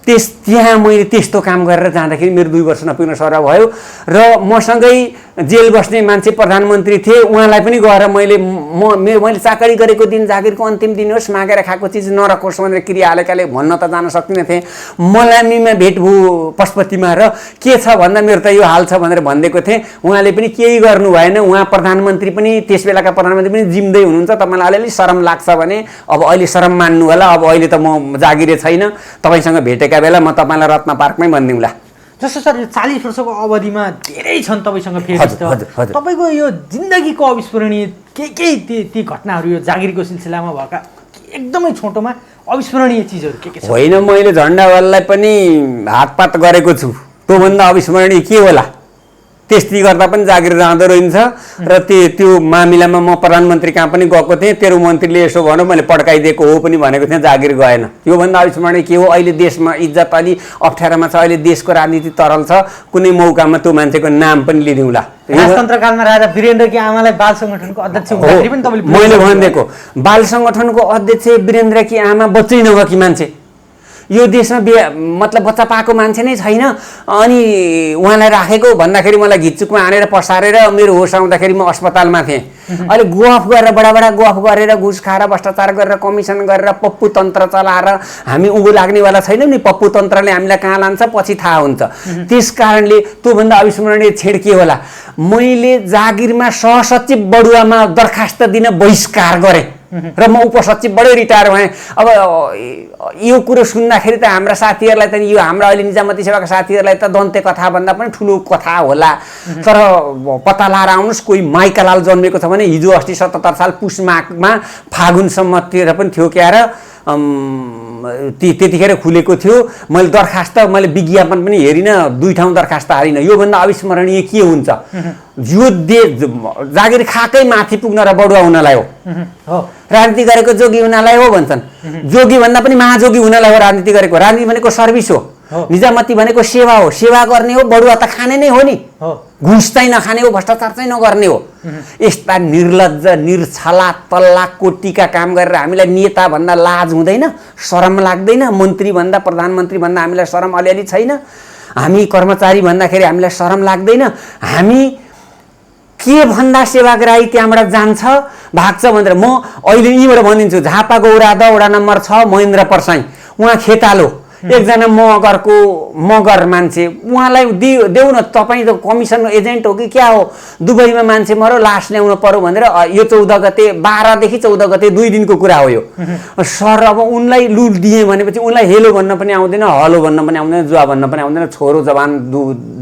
Speaker 1: त्यहाँ मैले त्यस्तो काम गरेर जाँदाखेरि मेरो 2 वर्ष नपुग्न सरुवा भयो र मसँगै जेल बस्ने मान्छे प्रधानमन्त्री थिए, उहाँलाई पनि गएर मैले चाकरी गरेको दिन जागिरको अन्तिम दिन होस्, मागेर खाएको चिज नरकोस् भनेर क्रिया हालेकाले भन्न त जान सक्दिनँ थिएँ। मलामीमा भेट भयो पशुपतिमा र के छ भन्दा मेरो त यो हाल छ भनेर भनिदिएको थिएँ। उहाँले पनि केही गर्नु भएन। उहाँ प्रधानमन्त्री पनि त्यस बेलाका प्रधानमन्त्री पनि जिम्दै हुनुहुन्छ। तपाईँलाई अलिअलि शरम लाग्छ भने अब अहिले शरम मान्नु होला, अब अहिले त म जागिरे छैन, तपाईँसँग भेटेका बेला म तपाईँलाई रत्न पार्कमै भनिदिउँला।
Speaker 2: जस्तो सर यो 40 वर्षको अवधिमा धेरै छन् तपाईँसँग फेरि तपाईँको यो जिन्दगीको अविस्मरणीय ती घटनाहरू यो जागिरको सिलसिलामा भएका एकदमै छोटोमा अविस्मरणीय चिजहरू के छ?
Speaker 1: होइन, मैले झन्डावाललाई पनि हातपात गरेको छु, त्योभन्दा अविस्मरणीय के होला? त्यस्तै गर्दा पनि जागिर जाँदो रहन्छ र त्यो मामिलामा म प्रधानमन्त्री कहाँ पनि गएको थिएँ। तेरो मन्त्रीले यसो भन्यो, मैले पड्काइदिएको हो पनि भनेको थिएँ, जागिर गएन। त्योभन्दा अविस्मरणीय के हो? अहिले देशमा इज्जत अलि अप्ठ्यारोमा छ, अहिले देशको राजनीति तरल छ, कुनै मौकामा त्यो मान्छेको नाम पनि लिदिउँला।
Speaker 2: राजतन्त्रकालमा राजा वीरेन्द्रकी आमालाई बाल सङ्गठनको अध्यक्ष हुँदाखेरि पनि तपाईँले
Speaker 1: मैले भनिदिएको बाल सङ्गठनको अध्यक्ष वीरेन्द्रकी आमा बच्चै नभएकी मान्छे, यो देशमा मतलब बच्चा पाएको मान्छे नै छैन। अनि उहाँलाई राखेको भन्दाखेरि मलाई घिच्चुकमा हानेर पसारेर मेरो होस आउँदाखेरि म अस्पतालमा थिएँ। अहिले गफ गरेर बडा गफ गरेर घुस खाएर भ्रष्टाचार गरेर कमिसन गरेर पप्पु तन्त्र चलाएर हामी उँभो लाग्नेवाला छैनौँ नि। पप्पु तन्त्रले हामीलाई कहाँ लान्छ पछि थाहा हुन्छ। त्यस कारणले त्योभन्दा अविस्मरणीय छेड के होला? मैले जागिरमा सहसचिव बडुवामा दरखास्त दिन बहिष्कार गरेँ र म उपसचिवबाटै रिटायर भएँ। अब यो कुरो सुन्दाखेरि त हाम्रा साथीहरूलाई त यो हाम्रा अहिले निजामती सेवाका साथीहरूलाई त दन्ते कथा भन्दा पनि ठुलो कथा होला। तर पत्ता लाएर आउनुहोस्, कोही माइकालाल जन्मेको छ भने हिजो अस्ति 77 साल पुष माघमा फागुनसम्मतिर पनि थियो क्यार त्यतिखेर खुलेको थियो। मैले दरखास्त मैले विज्ञापन पनि हेरिनँ, 2 ठाउँ दरखास्त हालिनँ। योभन्दा अविस्मरणीय के हुन्छ? यो जागिर खाएकै माथि पुग्न र बडुवा हुनलाई हो। राजनीति गरेको जोगी हुनलाई हो भन्छन्। जोगी भन्दा पनि महाजोगी हुनलाई हो राजनीति गरेको। राजनीति भनेको सर्भिस हो, निजामती भनेको सेवा हो। सेवा गर्ने हो, बडुवा त खाने नै हो नि। घुस चाहिँ नखाने हो, भ्रष्टाचार चाहिँ नगर्ने हो। यस्ता निर्लज्ज निर्छला तल्लाको टीका काम गरेर हामीलाई नेता भन्दा लाज हुँदैन, शरम लाग्दैन? मन्त्री भन्दा प्रधानमन्त्री भन्दा हामीलाई शरम अलिअलि छैन? हामी कर्मचारी भन्दाखेरि हामीलाई शरम लाग्दैन? हामी के भन्दा सेवाग्राही त्यहाँबाट जान्छ भाग्छ भनेर म अहिले यहीँबाट भनिदिन्छु। झापा गौराद वडा नम्बर 6 महेन्द्र परसाई, उहाँ खेतालो एकजना मगर मान्छे, उहाँलाई देऊ न। तपाईँ त कमिसन एजेन्ट हो कि क्या हो? दुबईमा मान्छे मरो, लास ल्याउनु पर्यो भनेर यो 14 गते 12 देखि 14 गते 2 दिनको कुरा हो यो। सर अब उनलाई लुट दिएँ भनेपछि उनलाई हेलो भन्न पनि आउँदैन, हलो भन्न पनि आउँदैन, जुवा भन्न पनि आउँदैन। छोरो जवान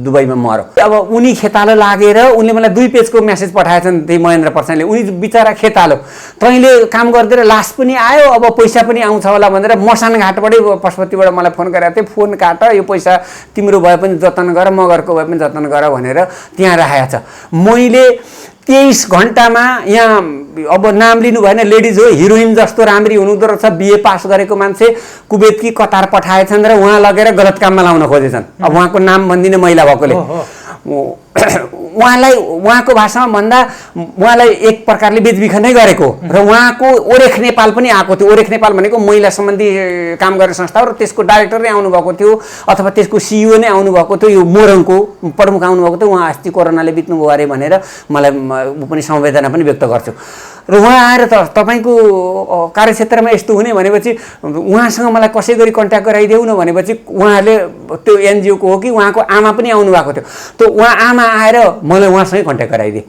Speaker 1: दुबईमा मरो। अब उनी खेतालो लागेर उनले मलाई 2 पेजको मेसेज पठाएछन् त्यही महेन्द्र परसाईले। उनी बिचरा खेतालो, तैँले काम गरिदिएर लास पनि आयो, अब पैसा पनि आउँछ होला भनेर मसान घाटबाटै पशुपतिबाट मलाई फोन गरेको थिएँ। फोन काट, यो पैसा तिम्रो भए पनि जतन गर, मगरको भए पनि जतन गर भनेर त्यहाँ राखेको छ। मैले 23 घन्टामा यहाँ अब नाम लिनु भएन, लेडिज हो, हिरोइन जस्तो राम्री हुनुहुँदो रहेछ, बिए पास गरेको मान्छे, कुवेतकी कतार पठाएछन् र उहाँ लगेर गलत काममा लाउन खोजेछन्। अब उहाँको नाम भन्दिनँ महिला भएकोले। उहाँलाई उहाँको भाषामा भन्दा उहाँलाई एक प्रकारले बेचबिखनै गरेको र उहाँको ओरेख नेपाल पनि आएको थियो। ओरेख नेपाल भनेको महिला सम्बन्धी काम गर्ने संस्था हो र त्यसको डाइरेक्टर नै आउनुभएको थियो अथवा त्यसको सिइओ नै आउनुभएको थियो। यो मोरङको प्रमुख आउनुभएको थियो। उहाँ अस्ति कोरोनाले बित्नुभयो अरे भनेर मलाई पनि संवेदना पनि व्यक्त गर्छु। र उहाँ आएर तपाईँको कार्यक्षेत्रमा यस्तो हुने भनेपछि उहाँसँग मलाई कसै गरी कन्ट्याक्ट गराइदेऊ न भनेपछि उहाँहरूले त्यो एनजिओको हो कि उहाँको आमा पनि आउनुभएको थियो। त उहाँ आमा आएर मलाई उहाँसँगै कन्ट्याक्ट गराइदिए।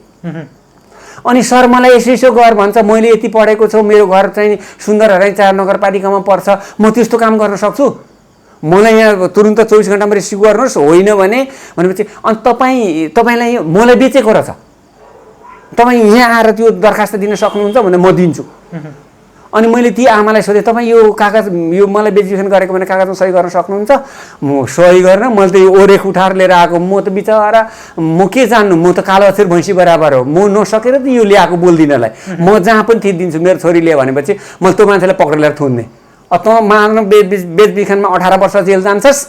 Speaker 1: अनि सर मलाई यसो गर भन्छ, मैले यति पढेको छु, मेरो घर चाहिँ सुन्दरहराई 4 नगरपालिकामा पर्छ, म त्यस्तो काम गर्न सक्छु, मलाई यहाँ तुरुन्त 24 घन्टामा रिसिभ गर्नुहोस्। होइन भनेपछि अनि तपाईँलाई मलाई बेचेको रहेछ। तपाईँ यहाँ आएर त्यो दरखास्त दिन सक्नुहुन्छ भने म दिन्छु। अनि मैले ती आमालाई सोधेँ तपाईँ यो कागज यो मलाई बेचिबिखन गरेको भने कागजमा सही गर्न सक्नुहुन्छ? म सही गर्न मैले त यो ओरेख उठाएर लिएर आएको, म त बिचरा म के जान्नु, म त कालो अक्षर भैँसी बराबर हो, म नसकेर त यो ल्याएको बोल्दिनलाई, म जहाँ पनि थिचिदिन्छु मेरो छोरी ल्यायो भनेपछि मैले त्यो मान्छेलाई पक्रेर लिएर थुन्ने। तँ मार्न बेचबिखनमा 18 वर्ष जेल जान्छस्,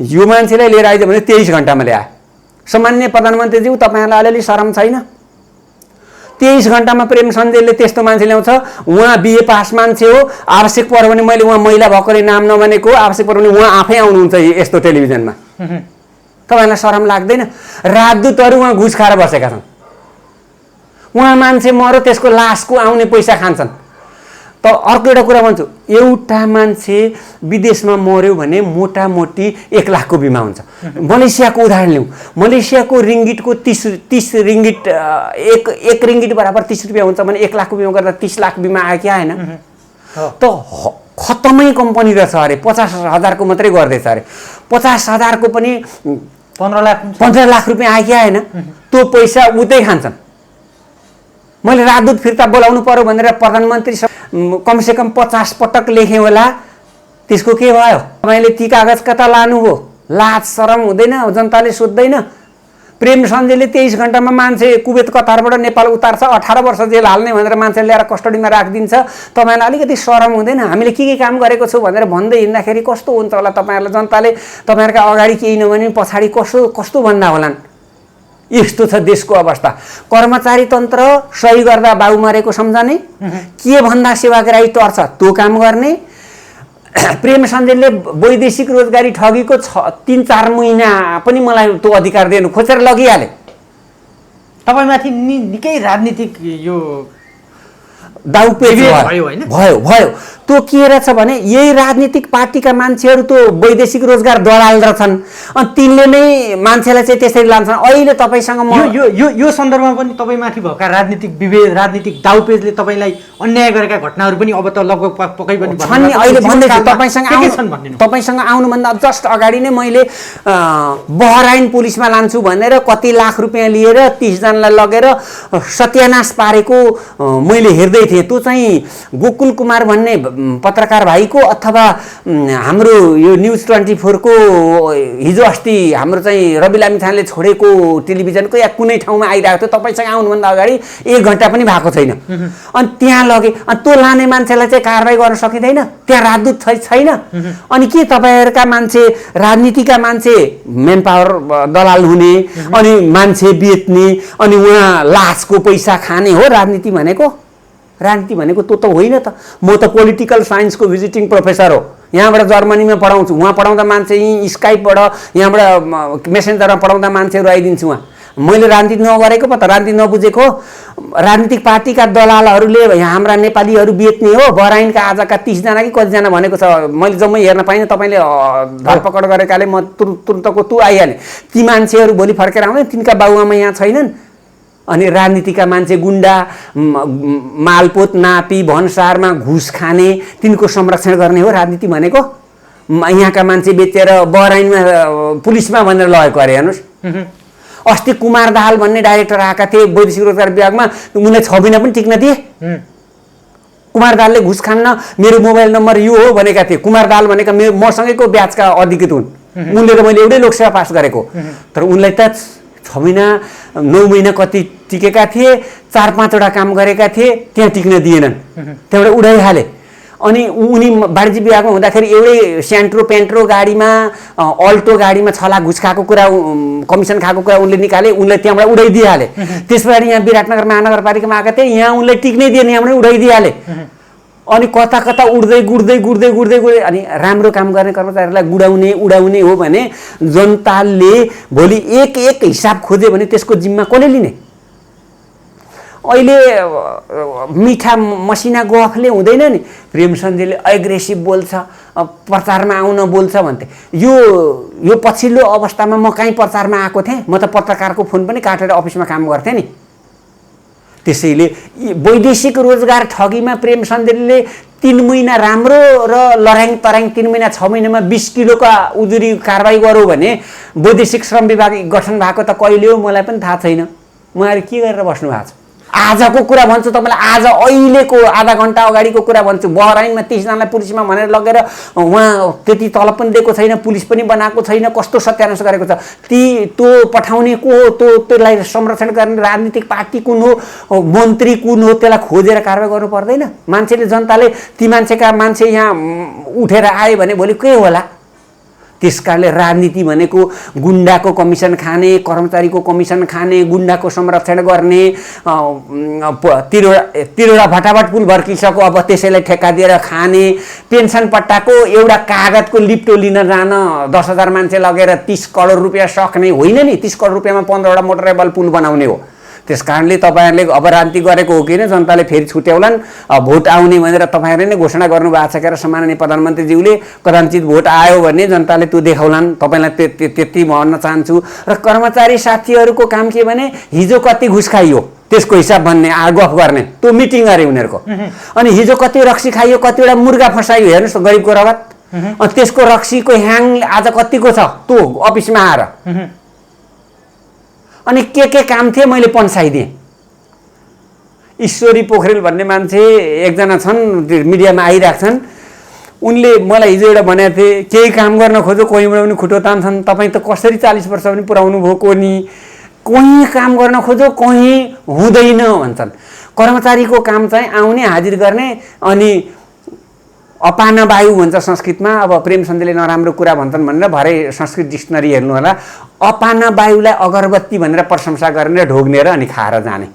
Speaker 1: यो मान्छेलाई लिएर आइदियो भने 23 घन्टामा ल्याए। सामान्य प्रधानमन्त्रीज्यू तपाईँहरूलाई अलिअलि शरम छैन? 23 घन्टामा प्रेम सन्देलले त्यस्तो मान्छे ल्याउँछ। उहाँ बिए पास मान्छे हो, आवश्यक पर्यो भने मैले उहाँ महिला भएकोले नाम नभनेको, आवश्यक पर्यो भने उहाँ आफै आउनुहुन्छ यस्तो टेलिभिजनमा। तपाईँलाई शरम लाग्दैन? राजदूतहरू उहाँ घुस खाएर बसेका छन्। उहाँ मान्छे मर्यो त्यसको लासको आउने पैसा खान्छन्। त अर्को एउटा कुरा भन्छु, एउटा मान्छे विदेशमा मर्यो भने मोटामोटी 1 लाखको बिमा हुन्छ। मलेसियाको उदाहरण लिउँ, मलेसियाको रिङ्गिटको 30 रिङ्गिट एक रिङ्गिट बराबर 30 रुपियाँ हुन्छ भने 1 लाखको बिमा गर्दा 30 लाख बिमा आयो कि आएन? त खत्तमै कम्पनी रहेछ अरे, 50,000को मात्रै गर्दैछ अरे, 50,000को पनि 15 लाख रुपियाँ आयो कि आएन? त्यो पैसा उतै खान्छन्। मैले राजदूत फिर्ता बोलाउनु पर्यो भनेर प्रधानमन्त्री कमसेकम 50 पटक लेखेँ होला, त्यसको के भयो? तपाईँले ती कागज कता लानुभयो? लाज शरम हुँदैन? जनताले सोध्दैन? प्रेम सन्देलले 23 घन्टामा मान्छे कुवेत कतारबाट नेपाल उतार्छ, 18 वर्ष जेल हाल्ने भनेर मान्छे ल्याएर कस्टडीमा राखिदिन्छ। तपाईँलाई अलिकति शरम हुँदैन? हामीले के काम गरेको छौँ भनेर भन्दै हिँड्दाखेरि कस्तो हुन्छ होला? तपाईँहरूलाई जनताले तपाईँहरूका अगाडि केही नभने पछाडि कस्तो भन्दा होलान्? यस्तो छ देशको अवस्था। कर्मचारी तन्त्र सही गर्दा बाउ मरेको सम्झने, के भन्दा सेवाग्राही टर्छ त्यो काम गर्ने। प्रेम सन्देलले वैदेशिक रोजगारी ठगीको 3-4 महिना पनि मलाई त्यो अधिकार दिनु खोजेर लगिहाले।
Speaker 2: तपाईँमाथि निकै राजनीतिक यो
Speaker 1: दाउपेच भयो। त्यो के रहेछ भने यही राजनीतिक पार्टीका मान्छेहरू त्यो वैदेशिक रोजगार दलाल रहेछन्, अनि तिनले नै मान्छेलाई चाहिँ त्यसरी लान्छन्। अहिले तपाईँसँग
Speaker 2: यो सन्दर्भमा पनि तपाईँमाथि भएका राजनीतिक विभेद, राजनीतिक दाउपेचले तपाईँलाई अन्याय गरेका घटनाहरू पनि अब त लगभग पक्कै पनि
Speaker 1: छन् नि। अहिले भन्दैछु तपाईँसँग आउनुभन्दा जस्ट अगाडि नै मैले बहराइन पुलिसमा लान्छु भनेर कति लाख रुपियाँ लिएर 30 जनालाई लगेर सत्यानाश पारेको मैले हेर्दै थिएँ। त्यो चाहिँ गोकुल कुमार भन्ने पत्रकार भाइको अथवा हाम्रो यो न्युज 24 को हिजो अस्ति हाम्रो चाहिँ रवि लामिछानेले छोडेको टेलिभिजनको या कुनै ठाउँमा आइरहेको थियो। तपाईँसँग आउनुभन्दा अगाडि 1 घन्टा पनि भएको छैन। अनि त्यहाँ लगे, अनि त्यो लाने मान्छेलाई चाहिँ कारबाही गर्न सकिँदैन? त्यहाँ राजदूत छैन? अनि के तपाईँहरूका मान्छे राजनीतिका मान्छे मेन पावर दलाल हुने, अनि मान्छे बेच्ने, अनि उहाँ लासको पैसा खाने हो राजनीति भनेको? राजनीति भनेको त्यो त होइन त। म त पोलिटिकल साइन्सको भिजिटिङ प्रोफेसर हो, यहाँबाट जर्मनीमा पढाउँछु। उहाँ पढाउँदा मान्छे यहीँ स्काइपबाट यहाँबाट मेसेन्जरमा पढाउँदा मान्छेहरू आइदिन्छु उहाँ। मैले राजनीति नगरेको पो त, राजनीति नबुझेको। राजनीतिक पार्टीका दलालहरूले हाम्रा नेपालीहरू बेच्ने हो। बहराइनका आजका 30 जना कि कतिजना भनेको छ, मैले जम्मै हेर्न पाइनँ। तपाईँले धरपकड गरेकाले म तुरुन्तको तु आइहालेँ। ती मान्छेहरू भोलि फर्केर आउँदैन, तिनका बाबुआमा यहाँ छैनन्। अनि राजनीतिका मान्छे गुन्डा, मालपोत नापी भन्सारमा घुस खाने, तिनको संरक्षण गर्ने हो राजनीति भनेको? यहाँका मान्छे बेचेर बहराइनमा पुलिसमा भनेर लगेको अरे। हेर्नुहोस्, अस्ति कुमार दाहाल भन्ने डाइरेक्टर आएका थिए वैदेशिक रोजगार विभागमा, उनलाई 6 महिना पनि टिक्न दिए। कुमार दाहालले घुस खान्न, मेरो मोबाइल नम्बर यो हो भनेका थिए। कुमार दाहाल भनेका मसँगैको ब्याचका अधिकृत हुन्। उनले र मैले एउटै लोकसेवा पास गरेको, तर उनलाई त 6 महिना 9 महिना कति टिकेका थिए। 4-5 वटा काम गरेका थिए, त्यहाँ टिक्न दिएनन्, त्यहाँबाट उडाइहाले। अनि उनी वाणिज्य विभागमा हुँदाखेरि एउटै स्यान्ट्रो पेन्ट्रो गाडीमा, अल्टो गाडीमा 6 लाख घुस खाएको कुरा, कमिसन खाएको कुरा उनले निकाले, उनलाई त्यहाँबाट उडाइदिइहाले। त्यस पछाडि यहाँ विराटनगर महानगरपालिकामा आएका थिए, यहाँ उनलाई टिक्नै दिएन, यहाँबाट उडाइदिइहाले। अनि कता कता उड्दै गुड्दै अनि राम्रो काम गर्ने कर्मचारीलाई उडाउने हो भने जनताले भोलि एक हिसाब खोज्यो भने त्यसको जिम्मा कसले लिने? अहिले मिठा मसिना गफले हुँदैन नि। प्रेम सन्देलले एग्रेसिभ बोल्छ, प्रचारमा आउन बोल्छ भन्थे। यो पछिल्लो अवस्थामा म कहीँ प्रचारमा आएको थिएँ? म त पत्रकारको फोन पनि काटेर अफिसमा काम गर्थेँ नि। त्यसैले वैदेशिक रोजगार ठगीमा प्रेम सन्देलले 3 महिना राम्रो र लर्याङ तर्याङ 3 महिना 6 महिनामा 20 किलोका उजुरी कारबाही गरौँ भने वैदेशिक श्रम विभाग गठन भएको त कहिले हो मलाई पनि थाहा छैन। उहाँहरू के गरेर बस्नु भएको छ? आजको कुरा भन्छु तपाईँलाई, आज अहिलेको आधा घन्टा अगाडिको कुरा भन्छु। बहराइनमा 30 जनालाई पुलिसमा भनेर लगेर उहाँ त्यति तलब पनि दिएको छैन, पुलिस पनि बनाएको छैन, कस्तो सत्यानाश गरेको छ। त्यो पठाउने को हो, त्यसलाई संरक्षण गर्ने राजनीतिक पार्टी कुन हो, मन्त्री कुन हो, त्यसलाई खोजेर कारवाही गर्नु पर्दैन? मान्छेले, जनताले ती मान्छे यहाँ उठेर आयो भने भोलि के होला? त्यसकारणले राजनीति भनेको गुन्डाको कमिसन खाने, कर्मचारीको कमिसन खाने, गुन्डाको संरक्षण गर्ने, तिरवटा भटाभट पुल भर्किसक्यो अब त्यसैलाई ठेक्का दिएर खाने, पेन्सन पट्टाको एउटा कागजको लिप्टो लिन जान 10,000 मान्छे लगेर 30 करोड रुपियाँ सक्ने होइन नि। 30 करोड रुपियाँमा 15वटा मोटरेबल पुल बनाउने हो। त्यस कारणले तपाईँहरूले अब राजनीति गरेको हो कि नै जनताले फेरि छुट्याउलान्। भोट आउने भनेर तपाईँहरूले नै घोषणा गर्नुभएको छ क्या सम्माननीय प्रधानमन्त्रीज्यूले। कदाचित भोट आयो भने जनताले त्यो देखाउलान्। तपाईँलाई त्यति भन्न चाहन्छु। र कर्मचारी साथीहरूको काम के भने हिजो कति घुस खाइयो त्यसको हिसाब भन्ने, गफ गर्ने, त्यो मिटिङ गरे उनीहरूको। अनि हिजो कति रक्सी खाइयो, कतिवटा मुर्गा फसाइयो, हेर्नुहोस् गरिबको रगत। अनि त्यसको रक्सीको ह्याङ आज कतिको छ त्यो अफिसमा आएर। अनि के काम थिए मैले पन्साइदिएँ। ईश्वरी पोखरेल भन्ने मान्छे एकजना छन्, मिडियामा आइरहेको छन्। उनले मलाई हिजो एउटा भनेको थिए, केही काम गर्न खोज्यो कोहीबाट पनि खुट्टो तान्छन्। तपाईँ त कसरी 40 वर्ष पनि पुऱ्याउनु भएको नि, कोही काम गर्न खोज्यो कोही हुँदैन भन्छन्। कर्मचारीको काम चाहिँ आउने, हाजिर गर्ने, अनि अपान वायु भन्छ संस्कृतमा। अब प्रेम सन्देले नराम्रो कुरा भन्छन् भनेर भरे संस्कृत डिक्सनरी हेर्नु होला। अपान वायुलाई अगरबत्ती भनेर प्रशंसा गरेर ढोग्नेर अनि खाएर जाने।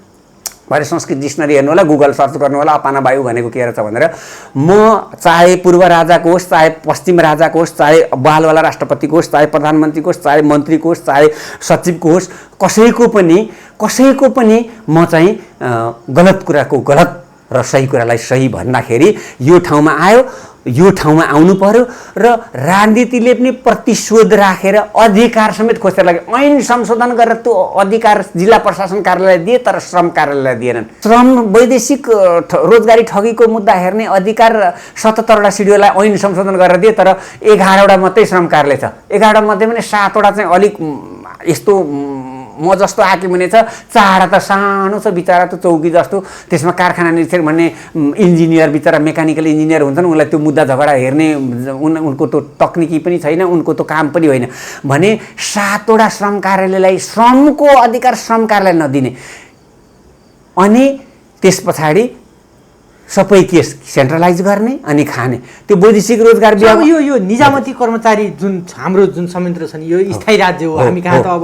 Speaker 1: भरे संस्कृत डिक्सनरी हेर्नु होला, गुगल सर्च गर्नु होला, अपान वायु भनेको के रहेछ भनेर। म चाहे पूर्व राजाको होस्, चाहे पश्चिम राजाको होस्, चाहे बालवाला राष्ट्रपतिको होस्, चाहे प्रधानमन्त्रीको होस्, चाहे मन्त्रीको होस्, चाहे सचिवको होस्, कसैको पनि म चाहिँ गलत कुराको गलत र सही कुरालाई सही भन्दाखेरि यो ठाउँमा आयो, यो ठाउँमा आउनु पर्यो। र राजनीतिले पनि प्रतिशोध राखेर अधिकार समेत खोजेर लाग्यो। ऐन संशोधन गरेर त्यो अधिकार जिल्ला प्रशासन कार्यालय दिए, तर श्रम कार्यालयलाई दिएनन्। श्रम वैदेशिक रोजगारी ठगीको मुद्दा हेर्ने अधिकार 77वटा सिडिओलाई ऐन संशोधन गरेर दिए, तर 11वटा मात्रै श्रम कार्यालय छ। 11वटा मध्ये पनि 7वटा चाहिँ अलिक यस्तो म जस्तो हाकिम हुनेछ, 4वटा त सानो छ बिचरा, त चौकी जस्तो। त्यसमा कारखाना निरीक्षक भन्ने इन्जिनियर, बिचरा मेकानिकल इन्जिनियर हुन्छन्, उनलाई त्यो मुद्दा झगडा हेर्ने उनको त्यो तकनिकी पनि छैन, उनको त्यो काम पनि होइन भने 7वटा श्रम कार्यालयलाई श्रमको अधिकार श्रम कार्यालय नदिने। अनि त्यस पछाडि सबै केस सेन्ट्रलाइज गर्ने अनि खाने। त्यो वैदेशिक रोजगार
Speaker 2: यो निजामती कर्मचारी जुन हाम्रो जुन संयन्त्र छ नि, यो स्थायी राज्य हो। हामी कहाँ त अब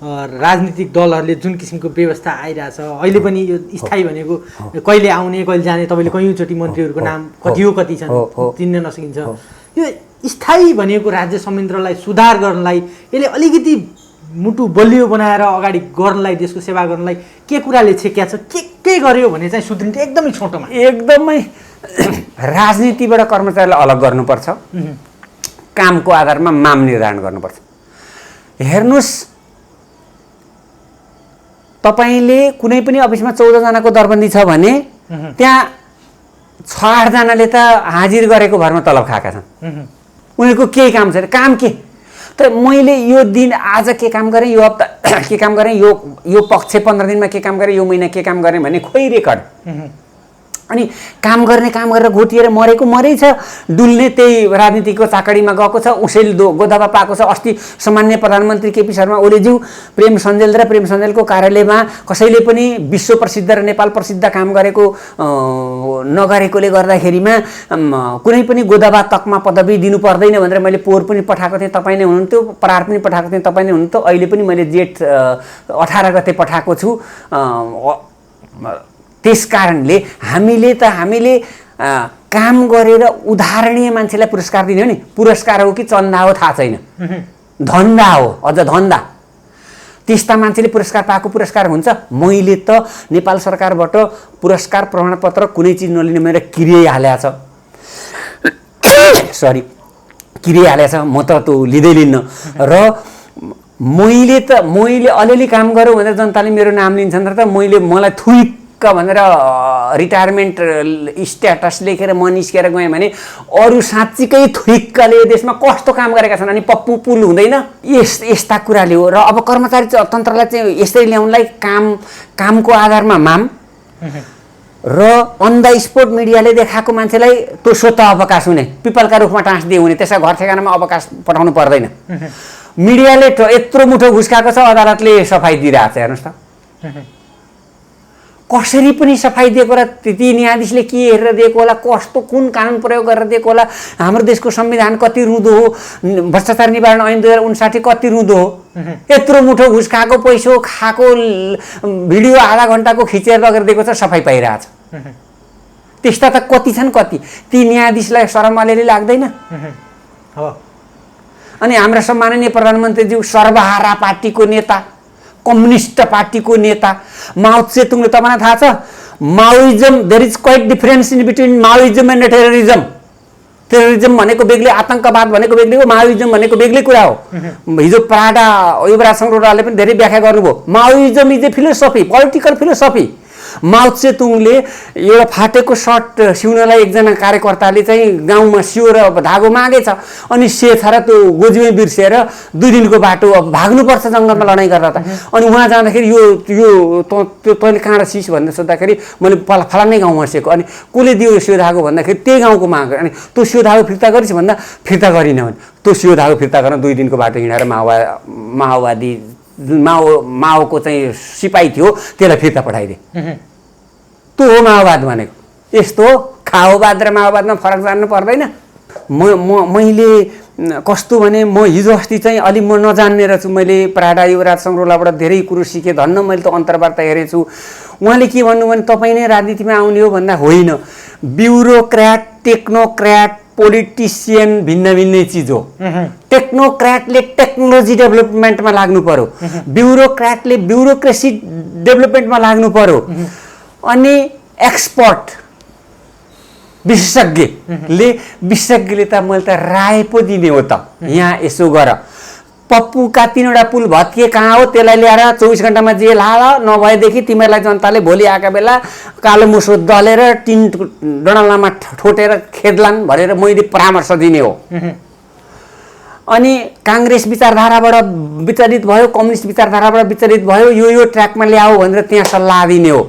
Speaker 2: राजनीतिक दलहरूले जुन किसिमको व्यवस्था आइरहेछ, अहिले पनि यो स्थायी भनेको कहिले आउने कहिले जाने, तपाईँले कयौँचोटि मन्त्रीहरूको नाम कति छन् चिन्न नसकिन्छ। यो स्थायी भनेको राज्य संयन्त्रलाई सुधार गर्नलाई, यसले अलिकति मुटु बलियो बनाएर अगाडि गर्नलाई, देशको सेवा गर्नलाई के कुराले छेक्या छ, के गर्यो भने चाहिँ सुध्रिन्छ? एकदमै छोटोमा,
Speaker 1: एकदमै राजनीतिबाट कर्मचारीलाई अलग गर्नुपर्छ, कामको आधारमा माम निर्धारण गर्नुपर्छ। हेर्नुहोस्, तपाईँले कुनै पनि अफिसमा 14 जनाको दरबन्दी छ भने त्यहाँ 6-8 जनाले त हाजिर गरेको भरमा तलब खाएका छन्। उनीहरूको केही काम छैन। काम के? तर मैले यो दिन आज के काम गरेँ, यो हप्ता के काम गरेँ, यो पक्ष 15 दिनमा के काम गरेँ, यो महिना के काम गरेँ भन्ने खोइ रेकर्ड। अनि काम गरेर घोटिएर मरै छ। डुल्ने त्यही राजनीतिको चाकडीमा गएको छ, उसैले गोदावा पाएको छ। अस्ति सामान्य प्रधानमन्त्री केपी शर्मा ओलीज्यू प्रेम सञ्जेलको कार्यालयमा कसैले पनि विश्व प्रसिद्ध र नेपाल प्रसिद्ध काम गरेको नगरेकोले गर्दाखेरिमा कुनै पनि गोदावा तकमा पदवी दिनु पर्दैन भनेर मैले पोहोर पनि पठाएको थिएँ, तपाईँ नै हुनुहुन्थ्यो। परार पनि पठाएको थिएँ, तपाईँ नै हुनुहुन्थ्यो। अहिले पनि मैले जेठ 18 गते पठाएको छु। त्यस कारणले हामीले काम गरेर उदाहरणीय मान्छेलाई पुरस्कार दिने हो नि। पुरस्कार हो कि चन्दा हो थाहा छैन, धन्दा हो, अझ धन्दा। त्यस्ता मान्छेले पुरस्कार पाएको पुरस्कार हुन्छ। मैले त नेपाल सरकारबाट पुरस्कार प्रमाणपत्र कुनै चिज नलिने मेरो किरिहालेको छ। किरिहालेको छ, म त त्यो लिन्न। र मैले अलिअलि काम गरौँ भनेर जनताले मेरो नाम लिन्छन् र त मलाई थुइक भनेर रिटायरमेन्ट स्ट्याटस लेखेर म निस्केर गएँ भने अरू साँच्चीकै थुइक्कले देशमा कस्तो काम गरेका छन्। अनि पप्पु पुल हुँदैन, यस्ता कुराले हो। र अब कर्मचारी तन्त्रलाई चाहिँ यसरी ल्याउनलाई कामको आधारमा माम, र अन द स्पोट मिडियाले देखाएको मान्छेलाई त्यो स्वत अवकाश हुने, पिपलका रुखमा टाँस्दिए हुने, त्यसका घर ठेगानामा अवकाश पठाउनु पर्दैन। मिडियाले यत्रो मुठो घुस खाएको छ, अदालतले सफाई दिइरहेको छ। हेर्नुहोस् त कसरी पनि सफाई दिएको र ती न्यायाधीशले के हेरेर दिएको होला, कस्तो कुन कानुन प्रयोग गरेर दिएको होला। हाम्रो देशको संविधान कति रुँदो हो, भ्रष्टाचार निवारण ऐन 2059 कति रुँदो हो। यत्रो मुठो घुस खाएको, पैसो खाएको भिडियो आधा घन्टाको खिचेर लगेर दिएको छ, सफाई पाइरहेछ। त्यस्ता त कति छन्, कति ती न्यायाधीशलाई शरम अलिअलि लाग्दैन। अनि हाम्रा सम्माननीय प्रधानमन्त्रीज्यू सर्वहारा पार्टीको नेता, कम्युनिस्ट पार्टीको नेता माओ त्से-तुङले, तपाईँलाई थाहा छ Maoism, there is quite difference in between Maoism and terrorism. Terrorism भनेको बेग्लै, आतङ्कवाद भनेको बेग्लै हो, माओइजम भनेको बेग्लै कुरा हो। हिजो प्राडा युवराज सङ्ग्रौलाले पनि धेरै व्याख्या गर्नुभयो। Maoism is a philosophy, political philosophy. Mao त्से-तुङले एउटा फाटेको सर्ट सिउनलाई एकजना कार्यकर्ताले चाहिँ गाउँमा सियो र धागो मागेछ, अनि सेथ र त्यो गोजीमै बिर्सिएर 2 दिनको बाटो अब भाग्नुपर्छ जङ्गलमा लडाइँ गरेर त। अनि उहाँ जाँदाखेरि यो तैँले कहाँबाट सिस भनेर सोद्धाखेरि मैले फलानै गाउँमा सिएको। अनि कसले दियो यो सियो धागो भन्दाखेरि त्यही गाउँको माग। अनि त्यो सियो धागो फिर्ता गरिस् भन्दा फिर्ता गरिनँ भने त्यो सियो धागो फिर्ता गर्न 2 दिनको बाटो हिँडेर माओवादी माओको चाहिँ सिपाही थियो, त्यसलाई फिर्ता पठाइदिए। त्यो हो माओवाद भनेको। यस्तो हो, खाओवाद र माओवादमा फरक जान्नु पर्दैन। मैले कस्तो भने, म हिजो अस्ति चाहिँ अलि म नजान्ने रहेछु। मैले प्राडा युवराज सङ्ग्रौलाबाट धेरै कुरो सिकेँ। धन्न मैले त अन्तर्वार्ता हेरेछु। उहाँले के भन्नु भने, तपाईँ नै राजनीतिमा आउने हो भन्दा होइन, ब्युरोक्र्याट, टेक्नोक्र्याट, पोलिटिसियन भिन्न भिन्नै चिज हो। टेक्नोक्र्याटले टेक्नोलोजी डेभलपमेन्टमा लाग्नु पर्यो, ब्युरोक्र्याटले ब्युरोक्रेसी डेभलपमेन्टमा लाग्नु पर्यो। अनि एक्सपर्ट विशेषज्ञले त मैले त राय पो दिने हो त, यहाँ यसो गर, पप्पूका 3वटा पुल भत्किए कहाँ हो, त्यसलाई ल्याएर 24 घण्टामा जेल हाल, नभएदेखि तिमीहरूलाई जनताले भोलि आएका बेला कालो मुसो दलेर टिन डडलामा ठोटेर खेद्लान् भनेर मैले परामर्श दिने हो। अनि काङ्ग्रेस विचारधाराबाट विचलित भयो, कम्युनिस्ट विचारधाराबाट विचलित भयो, यो ट्र्याकमा ल्याऊ भनेर त्यहाँ सल्लाह दिने हो।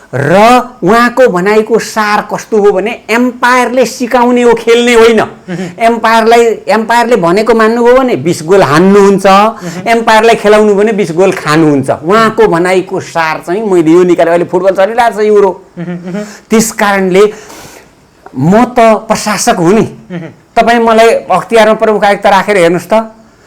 Speaker 1: र उहाँको भनाइको सार कस्तो हो भने, एम्पायरले सिकाउने हो, खेल्ने होइन। एम्पायरले भनेको मान्नुभयो भने 20 गोल हान्नुहुन्छ, एम्पायरलाई खेलाउनु भने 20 गोल खानुहुन्छ। उहाँको भनाइको सार चाहिँ मैले यो निकालेँ। अहिले फुटबल चलिरहेको छ, युरो। त्यस कारणले म त प्रशासक हुँ नि, तपाईँ मलाई अख्तियारमा प्रमुख आयुक्त राखेर हेर्नुहोस् त,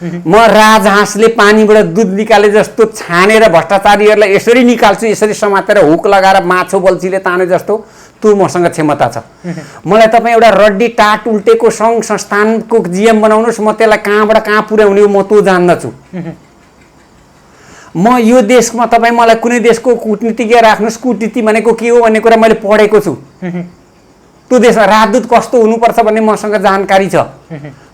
Speaker 1: म राजहाँसले पानीबाट दुध निकाले जस्तो छानेर भ्रष्टाचारीहरूलाई यसरी निकाल्छु, यसरी समातेर हुक लगाएर माछो बल्छीले ताने जस्तो त्यो मसँग क्षमता छ। मलाई तपाईँ एउटा रड्डी टाट उल्टेको सङ्घ संस्थानको जिएम बनाउनुहोस्, म त्यसलाई कहाँबाट कहाँ पुर्याउने हो म त्यो जान्दछु। म यो देशमा तपाईँ मलाई कुनै देशको कूटनीतिज्ञ राख्नुहोस्, कूटनीति भनेको के हो भन्ने कुरा मैले पढेको छु। त्यो देशमा राजदूत कस्तो हुनुपर्छ भन्ने मसँग जानकारी छ।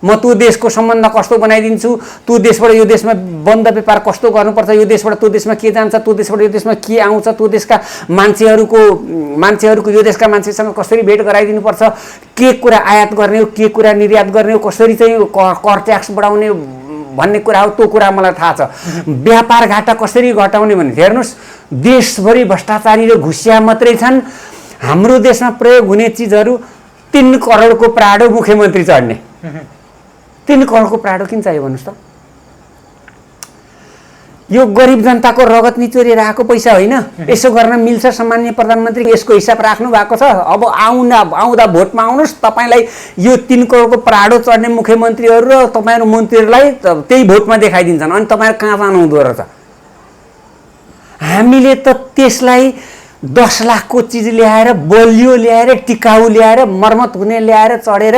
Speaker 1: म त्यो देशको सम्बन्ध कस्तो बनाइदिन्छु, त्यो देशबाट यो देशमा बन्द व्यापार कस्तो गर्नुपर्छ, यो देशबाट त्यो देशमा के जान्छ, त्यो देशबाट यो देशमा के आउँछ, त्यो देशका मान्छेहरूको यो देशका मान्छेसँग कसरी भेट गराइदिनुपर्छ, के कुरा आयात गर्ने हो, के कुरा निर्यात गर्ने हो, कसरी चाहिँ कर ट्याक्स बढाउने भन्ने कुरा हो, त्यो कुरा मलाई थाहा छ। व्यापार घाटा कसरी घटाउने भने हेर्नुहोस्, देशभरि भ्रष्टाचारी र घुसिया मात्रै छन्। हाम्रो देशमा प्रयोग हुने चिजहरू 3 करोडको प्राडो मुख्यमन्त्री चढ्ने। 3 करोडको प्राडो किन चाहियो भन्नुहोस् त? यो गरिब जनताको रगत निचोरेर आएको पैसा होइन। यसो गर्न मिल्छ सम्माननीय प्रधानमन्त्री? यसको हिसाब राख्नु भएको छ? अब आउँदा भोटमा आउनुहोस्, तपाईँलाई यो 3 करोडको प्राडो चढ्ने मुख्यमन्त्रीहरू र तपाईँहरू मन्त्रीहरूलाई त्यही भोटमा देखाइदिन्छन्। अनि तपाईँहरू कहाँ जानुहुँदो रहेछ? हामीले त त्यसलाई 10 लाखको चिज ल्याएर, बलियो ल्याएर, टिकाउ ल्याएर, मर्मत हुने ल्याएर चढेर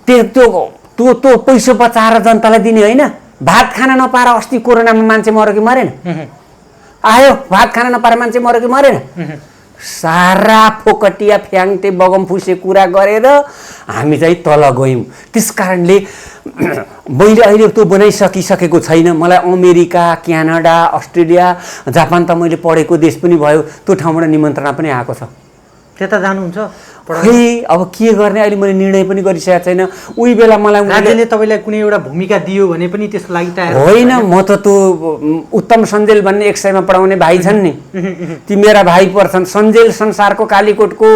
Speaker 1: त्यो पैसा बचाएर जनतालाई दिने होइन। भात खान नपाएर अस्ति कोरोनामा मान्छे मर्यो कि मरेन? आयो, भात खान नपाएर मान्छे मर्यो कि मरेन? सारा फोकटिया फ्याङ्टे बगमफुसे कुरा गरेर हामी चाहिँ तल गयौँ। त्यस कारणले मैले अहिले त्यो बनाइसकिसकेको छैन। मलाई अमेरिका, क्यानाडा, अस्ट्रेलिया, जापान त मैले पढेको देश पनि भयो, त्यो ठाउँबाट निमन्त्रणा पनि आएको छ।
Speaker 2: त्यता जानुहुन्छ?
Speaker 1: खै अब के गर्ने अहिले मैले निर्णय पनि गरिसकेको छैन। उही बेला मलाई
Speaker 2: राज्यले तपाईँलाई कुनै एउटा भूमिका दियो भने पनि त्यसको लागि तयार
Speaker 1: होइन। म त त्यो उत्तम सञ्जेल भन्ने 100 मा पढाउने भाइ छन् नि, ती मेरा भाइ पर्छन्। सञ्जेल संसारको, कालीकोटको,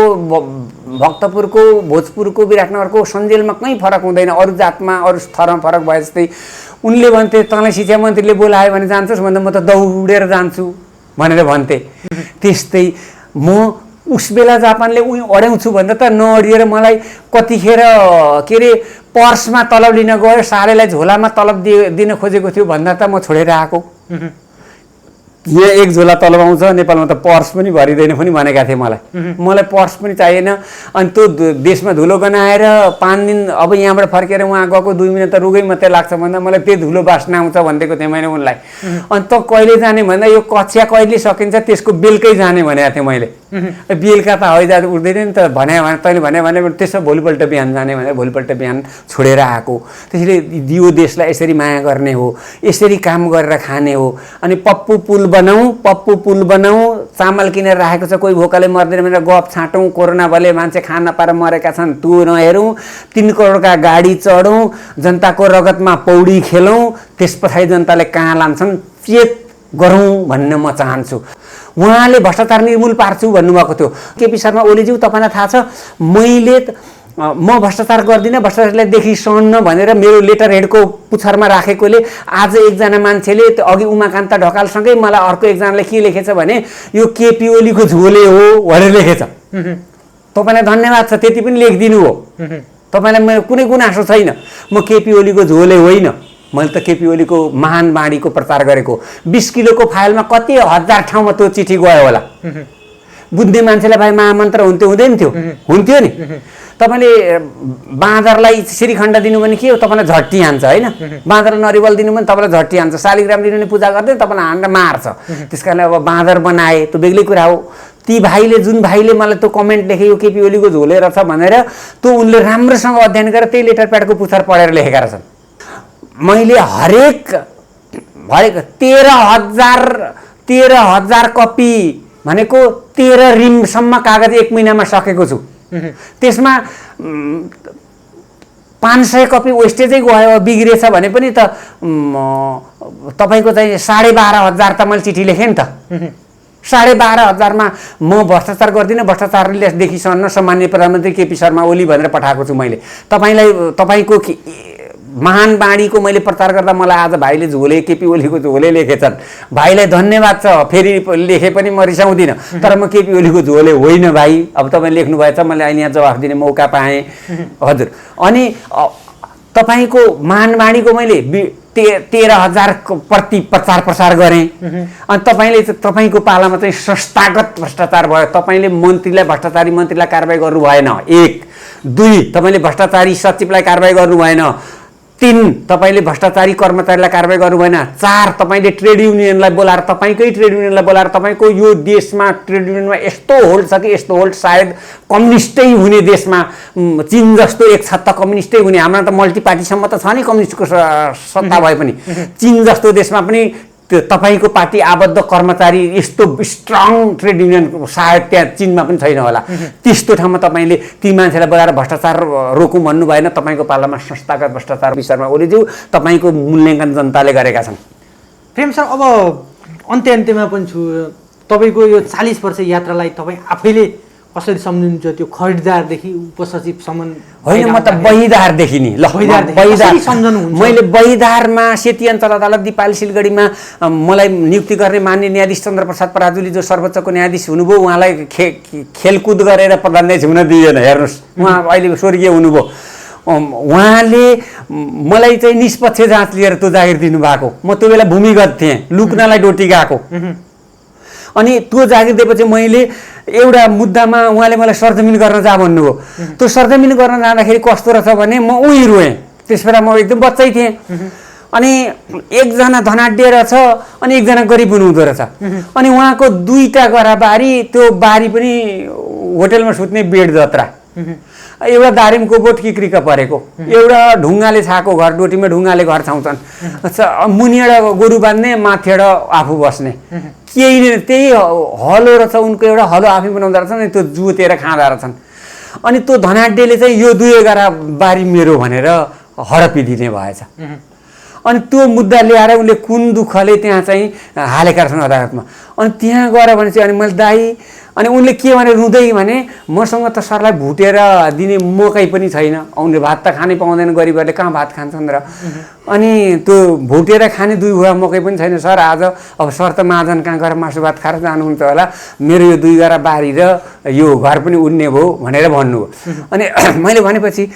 Speaker 1: भक्तपुरको, भोजपुरको, विराटनगरको सञ्जेलमा कहीँ फरक हुँदैन। अरू जातमा अरू थरमा फरक भए जस्तै उनले भन्थे तँलाई शिक्षा मन्त्रीले बोलायो भने जान्छस् भन्दा म त दौडेर जान्छु भनेर भन्थे। त्यस्तै म उस बेला जापानले उही अड्याउँछु भन्दा त नअडिएर मलाई कतिखेर के अरे पर्समा तलब लिन गयो, सारेलाई झोलामा तलब दिन खोजेको थियो भन्दा त म छोडेर आएको। यहाँ 1 झोला तलब आउँछ, नेपालमा त पर्स पनि भरिँदैन पनि भनेका थिए मलाई पर्स पनि चाहिएन। अनि त्यो देशमा धुलो गनाएर 5 दिन अब यहाँबाट फर्केर उहाँ गएको 2 मिनट त रुगै मात्रै लाग्छ भन्दा मलाई त्यही धुलो बास्न आउँछ भन्देको थिएँ मैले उनलाई। अनि त कहिले जाने भन्दा यो कक्षा कहिले सकिन्छ त्यसको बेलुकै जाने भनेको थिएँ मैले। बेलुका त हवाईजहाज उड्दैन नि त तैँले भने त्यसो भोलिपल्ट बिहान जाने भनेर भोलिपल्ट बिहान छोडेर आएको। त्यसैले यो देशलाई यसरी माया गर्ने हो, यसरी काम गरेर खाने हो। अनि पप्पु पुल बनाऊ, चामल किनेर राखेको छ, कोही भोकाले मर्दैन भनेर गफ छाँटौँ, कोरोना भले मान्छे खान नपाएर मरेका छन् त्यो नहेरौँ, 3 करोडका गाडी चढौँ, जनताको रगतमा पौडी खेलौँ, त्यस पछाडि जनताले कहाँ लान्छन् चेत गरौँ भन्ने म चाहन्छु। उहाँले भ्रष्टाचार निर्मूल पार्छु भन्नुभएको थियो। केपी शर्मा ओलीज्यू तपाईँलाई थाहा छ म भ्रष्टाचार गर्दिनँ, भ्रष्टाचारलाई देखिसन्न भनेर मेरो लेटर हेडको पुछारमा राखेकोले आज एकजना मान्छेले अघि उमाकान्त ढकालसँगै मलाई अर्को एकजनाले के लेखेछ भने यो केपी ओलीको झोले हो भनेर लेखेछ। तपाईँलाई धन्यवाद छ, त्यति पनि लेखिदिनु हो। तपाईँलाई मेरो कुनै गुनासो छैन। म केपी ओलीको झोले होइन। मैले त केपी ओलीको महान बाणीको प्रचार गरेको। 20 किलोको फाइलमा कति हजार ठाउँमा त्यो चिठी गयो होला। बुझ्ने मान्छेलाई भाइ महामन्त्र हुँदैन थियो? हुन्थ्यो नि। तपाईँले बाँदरलाई श्रीखण्ड दिनु भने के हो, तपाईँलाई झट्टी हान्छ होइन। बाँदरलाई नरिवल दिनु भने तपाईँलाई झट्टी हान्छ। शालिग्राम दिनु भने पूजा गर्दैन, तपाईँलाई हानेर मार्छ। त्यस कारणले अब बाँदर बनाए त्यो बेग्लै कुरा हो। ती भाइले जुन भाइले मलाई त्यो कमेन्ट लेखे यो केपी ओलीको झोले रहेछ भनेर त्यो उनले राम्रोसँग अध्ययन गरेर त्यही लेटर प्याडको पुछार पढेर लेखेका रहेछन्। मैले हरेक 13,000 कपी भनेको 13 रिमसम्म कागज 1 महिनामा सकेको छु। त्यसमा 500 कपी वेस्टेजै गयो, बिग्रेछ भने पनि त तपाईँको चाहिँ 12,500 त मैले चिठी लेखेँ नि त। 12,500 मा म भ्रष्टाचार गर्दिनँ, भ्रष्टाचारले देखिसन्न सामान्य प्रधानमन्त्री केपी शर्मा ओली भनेर पठाएको छु मैले। तपाईँको महान बाणीको मैले प्रचार गर्दा मलाई आज भाइले झोले केपी ओलीको झोले लेखेछन्। भाइलाई धन्यवाद छ। फेरि लेखे पनि म रिसाउँदिनँ, तर म केपी ओलीको झोले होइन भाइ। अब तपाईँ लेख्नु भएछ, मैले अहिले यहाँ जवाफ दिने मौका पाएँ। हजुर। अनि तपाईँको महान बाणीको मैले 13,000 प्रति प्रचार गरेँ। अनि तपाईँको पालामा चाहिँ संस्थागत भ्रष्टाचार भयो। तपाईँले भ्रष्टाचारी मन्त्रीलाई कारबाही गर्नु भएन। 1 2 तपाईँले भ्रष्टाचारी सचिवलाई कारबाही गर्नु भएन। 3 तपाईँले भ्रष्टाचारी कर्मचारीलाई कारबाही गर्नु भएन। 4 तपाईँले ट्रेड युनियनलाई बोलाएर तपाईँको यो देशमा ट्रेड युनियनमा यस्तो होल्ड छ कि यस्तो होल्ड सायद कम्युनिस्टै हुने देशमा, चीन जस्तो एक छत्ता कम्युनिस्टै हुने, हाम्रो त मल्टी पार्टीसम्म त छ नि कम्युनिस्टको सत्ता भए पनि, चीन जस्तो देशमा पनि तपाईँको पार्टी आबद्ध कर्मचारी यस्तो स्ट्रङ ट्रेड युनियन सायद त्यहाँ चीनमा पनि छैन होला। त्यस्तो ठाउँमा तपाईँले ती मान्छेलाई बोलाएर भ्रष्टाचार रोकौँ भन्नु भएन। तपाईँको पालामा संस्थागत भ्रष्टाचार शर्मा ओलीज्यू तपाईँको मूल्याङ्कन जनताले गरेका छन्।
Speaker 2: प्रेम सर, अब अन्त्यमा पनि छु। तपाईँको यो 40 वर्ष यात्रालाई तपाईँ आफैले कसरी सम्झिनुहुन्छ? त्यो खरिदारदेखि उपसचिवसम्म
Speaker 1: होइन, म त बहिदारदेखि नि मैले बहिदारमा सेती अञ्चल अदालत दिपाली सिलगढीमा मलाई नियुक्ति गर्ने मान्य न्यायाधीश चन्द्र प्रसाद पराजुली जो सर्वोच्चको न्यायाधीश हुनुभयो, उहाँलाई खेलकुद गरेर प्रधान न्यायाधीश हुन दिएन। हेर्नुहोस्, उहाँ अहिले स्वर्गीय हुनुभयो। उहाँले मलाई चाहिँ निष्पक्ष जाँच लिएर त्यो जागिर दिनुभएको। म त्यो बेला भूमिगत थिएँ, लुक्नलाई डोटी गएको। अनि त्यो जागिर दिएपछि मैले एउटा मुद्दामा उहाँले मलाई सरजमिन गर्न जा भन्नुभयो। त्यो सरजमिन गर्न जाँदाखेरि कस्तो रहेछ भने म उही रोएँ। त्यस बेला म एकदम बच्चै थिएँ। अनि एकजना धनाढ्य रहेछ अनि एकजना गरिब हुनुहुँदो रहेछ। अनि उहाँको 2टा गरा बारी, त्यो बारी पनि होटेलमा सुत्ने बेड जत्रा। एउटा दारिमको बोट किक्रिक परेको, एउटा ढुङ्गाले छाएको घर, डोटीमा ढुङ्गाले घर छाउँछन्, मुनिबाट गोरु बाँध्ने, माथिबाट आफू बस्ने, केही नै त्यही हलो रहेछ उनको, एउटा हलो आफै बनाउँदो रहेछ अनि त्यो जुतेर खाँदा रहेछन्। अनि त्यो धनाड्यले चाहिँ यो 2 एघार बारी मेरो भनेर हडपिदिने भएछ। अनि त्यो मुद्दा ल्याएर उसले कुन दुःखले त्यहाँ चाहिँ हालेका छन् अदालतमा। अनि त्यहाँ गएर भने चाहिँ अनि मैले दाई, अनि उनले के भने रुँदै भने मसँग त सरलाई भुटेर दिने मकै पनि छैन, उनले भात त खानै पाउँदैन, गरिबहरूले कहाँ भात खान्छन् र। अनि त्यो भुटेर खाने 2 घुवा मकै पनि छैन सर, आज अब सर त महाजन कहाँ गएर मासु भात खाएर जानुहुन्छ होला, मेरो यो 2 एघार बारी र यो घर पनि उड्ने भयो भनेर भन्नुभयो। अनि मैले भनेपछि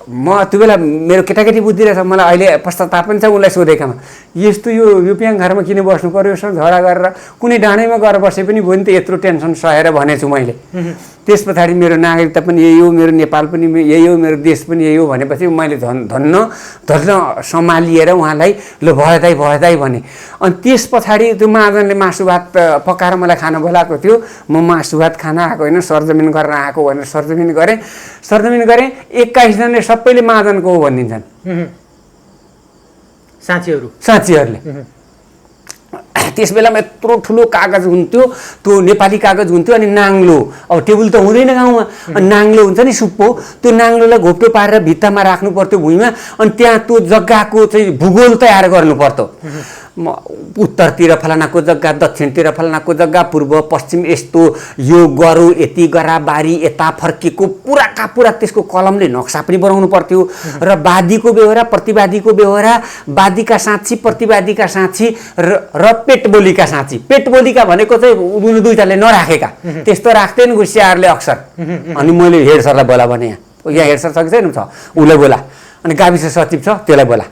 Speaker 1: म त्यो बेला मेरो केटाकेटी बुद्धि रहेछ, मलाई अहिले पश्चाताप पनि छ उसलाई सोधेकामा, यस्तो यो प्याङ घरमा किन बस्नु पर्यो यसो झगडा गरेर, कुनै डाँडैमा गएर बसे पनि भयो नि त, यत्रो टेन्सन सहेर भनेछु मैले। त्यस पछाडि मेरो नागरिकता पनि यही हो, मेरो नेपाल पनि यही हो, मेरो देश पनि यही हो भनेपछि मैले धन्न सम्हालिएर उहाँलाई ल भए दाइ भने। अनि त्यस पछाडि त्यो महाजनले मासु भात पकाएर मलाई खान बोलाएको थियो, म मासु भात खान आएको होइन सरजमिन गर्न आएको भनेर सरजमिन गरेँ। 21 जनले सबैले महाजनको हो भनिदिन्छन्, साँचीहरूले। त्यस बेलामा यत्रो ठुलो कागज हुन्थ्यो, त्यो नेपाली कागज हुन्थ्यो, अनि नाङ्लो, अब टेबल त हुँदैन गाउँमा, अनि नाङ्लो हुन्छ नि सुप्पो, त्यो नाङ्लोलाई घोप्टो पारेर भित्तामा राख्नु पर्थ्यो भुइँमा, अनि त्यहाँ त्यो जग्गाको चाहिँ भूगोल तयार गर्नु पर्थ्यो। उत्तरतिर फलानाको जग्गा, दक्षिणतिर फलानाको जग्गा, पूर्व पश्चिम यस्तो, यो गरौँ यति गरा बारी यता फर्केको पुराका पुरा त्यसको कलमले नक्सा पनि बनाउनु पर्थ्यो। र वादीको बेहोरा, प्रतिवादीको बेहोरा, वादीका साँची, प्रतिवादीका साँची र पेटबोलीका साँची। पेटबोलीका भनेको चाहिँ उनी दुईटाले नराखेका, त्यस्तो राख्दैन गुसियाहरूले अक्सर। अनि मैले हेड सरलाई बोला भने, यहाँ हेड सर छ कि छैन, छ, उसलाई बोला। अनि गाविस सचिव छ, त्यसलाई बोला,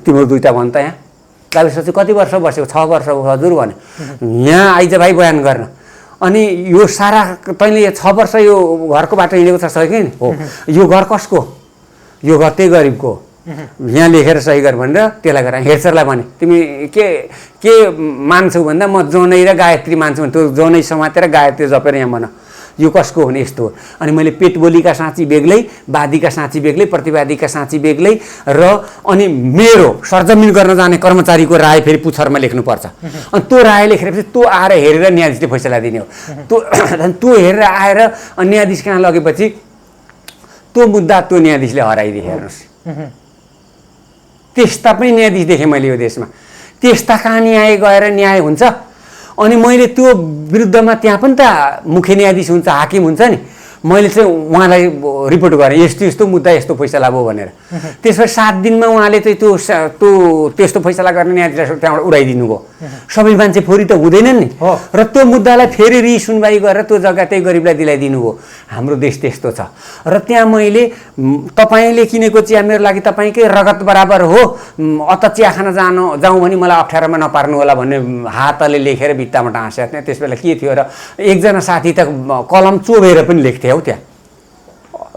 Speaker 1: तिम्रो दुईटा भन् त। यहाँ गाविस सचिव कति वर्ष बसेको? 6 वर्ष हजुर भने। यहाँ आइज भाइ बयान गर्न। अनि यो सारा तैँले 6 वर्ष यो घरको बाटो हिँडेको छ सही कि हो, यो घर कसको? यो घर त्यही गरिबको, यहाँ लेखेर सही गर भनेर त्यसलाई गराएँ। हेड सरलाई भने तिमी के मान्छौ भन्दा म जनै र गायत्री मान्छु भने, त्यो जनै समातेर गायत्री जपेर यहाँ भन, यो कसको हो भने यस्तो हो। अनि मैले पेटबोलीका साँची बेग्लै, वादीका साँची बेग्लै, प्रतिवादीका साँची बेग्लै, र अनि मेरो सरजमिन गर्न जाने कर्मचारीको राय फेरि पुछरमा लेख्नुपर्छ। अनि त्यो राय लेखेपछि त्यो आएर हेरेर न्यायाधीशले फैसला दिने हो। त्यो हेरेर आएर न्यायाधीश कहाँ लगेपछि त्यो मुद्दा त्यो न्यायाधीशले हराइदिए। हेर्नुहोस्, त्यस्ता पनि न्यायाधीश देखेँ मैले यो देशमा। त्यस्ता कहाँ न्याय गएर न्याय हुन्छ? अनि मैले त्यो विरुद्धमा त्यहाँ पनि त मुख्य न्यायाधीश हुन्छ, हाकिम हुन्छ नि, मैले चाहिँ उहाँलाई रिपोर्ट गरेँ यस्तो मुद्दा यस्तो फैसला भयो भनेर। त्यसपछि 7 दिनमा उहाँले चाहिँ त्यस्तो फैसला गर्ने न्यायाधीशलाई त्यहाँबाट उडाइदिनु भयो। सबै मान्छे फोरी त हुँदैनन् नि, र त्यो मुद्दालाई फेरि रिसुनवाई गरेर त्यो जग्गा त्यही गरिबलाई दिलाइदिनु भयो। हाम्रो देश त्यस्तो छ। र त्यहाँ मैले तपाईँले किनेको चिया मेरो लागि तपाईँकै रगत बराबर हो, अत चिया खान जाउँ भने मलाई अप्ठ्यारोमा नपार्नु होला भन्ने हातले लेखेर भित्तामा टाँसेको थिएँ। त्यस बेला के थियो र एकजना साथी त कलम चोबेर पनि लेख्थे हौ त्यहाँ।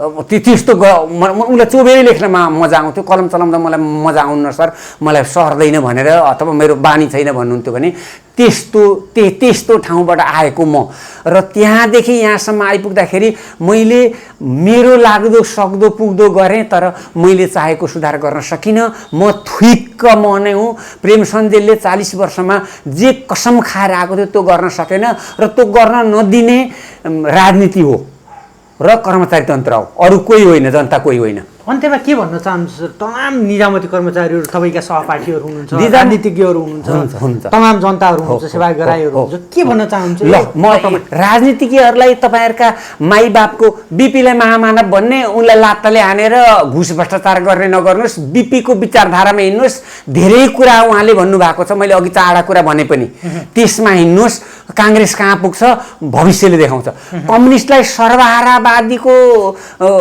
Speaker 1: त्यस्तो उसलाई चोबेरै लेख्नमा मजा आउँथ्यो, कलम चलाउँदा मलाई मजा आउन्न सर, मलाई सर्दैन भनेर, अथवा मेरो बानी छैन भन्नुहुन्थ्यो भने त्यस्तो ठाउँबाट आएको म। र त्यहाँदेखि यहाँसम्म आइपुग्दाखेरि मैले मेरो लाग्दो सक्दो पुग्दो गरेँ, तर मैले चाहेको सुधार गर्न सकिनँ। म थुइक्क म नै हुँ। प्रेम सन्देलले 40 वर्षमा जे कसम खाएर आएको थियो त्यो गर्न सकेन, र त्यो गर्न नदिने राजनीति हो र कर्मचारी तन्त्र हो, अरू कोही होइन, जनता कोही होइन।
Speaker 2: अन्त्यमा के भन्न चाहन्छु सर? तमाम निजामती कर्मचारीहरू, तपाईँका सहपाठीहरू हुनुहुन्छ, राजनीतिज्ञहरू हुनुहुन्छ, तमाम जनताहरू हुनुहुन्छ, सेवाग्राहीहरू हुनुहुन्छ, के भन्न चाहन्छु?
Speaker 1: ल, म राजनीतिज्ञहरूलाई तपाईँहरूका माई बापको बिपीलाई महामानव भन्ने, उनलाई लात्ताले हानेर घुस भ्रष्टाचार गर्ने नगर्नुहोस्, बिपीको विचारधारामा हिँड्नुहोस्। धेरै कुरा उहाँले भन्नुभएको छ, मैले अघि चारवटा कुरा भने पनि, त्यसमा हिँड्नुहोस्। काङ्ग्रेस कहाँ पुग्छ भविष्यले देखाउँछ। कम्युनिस्टलाई सर्वहारावादीको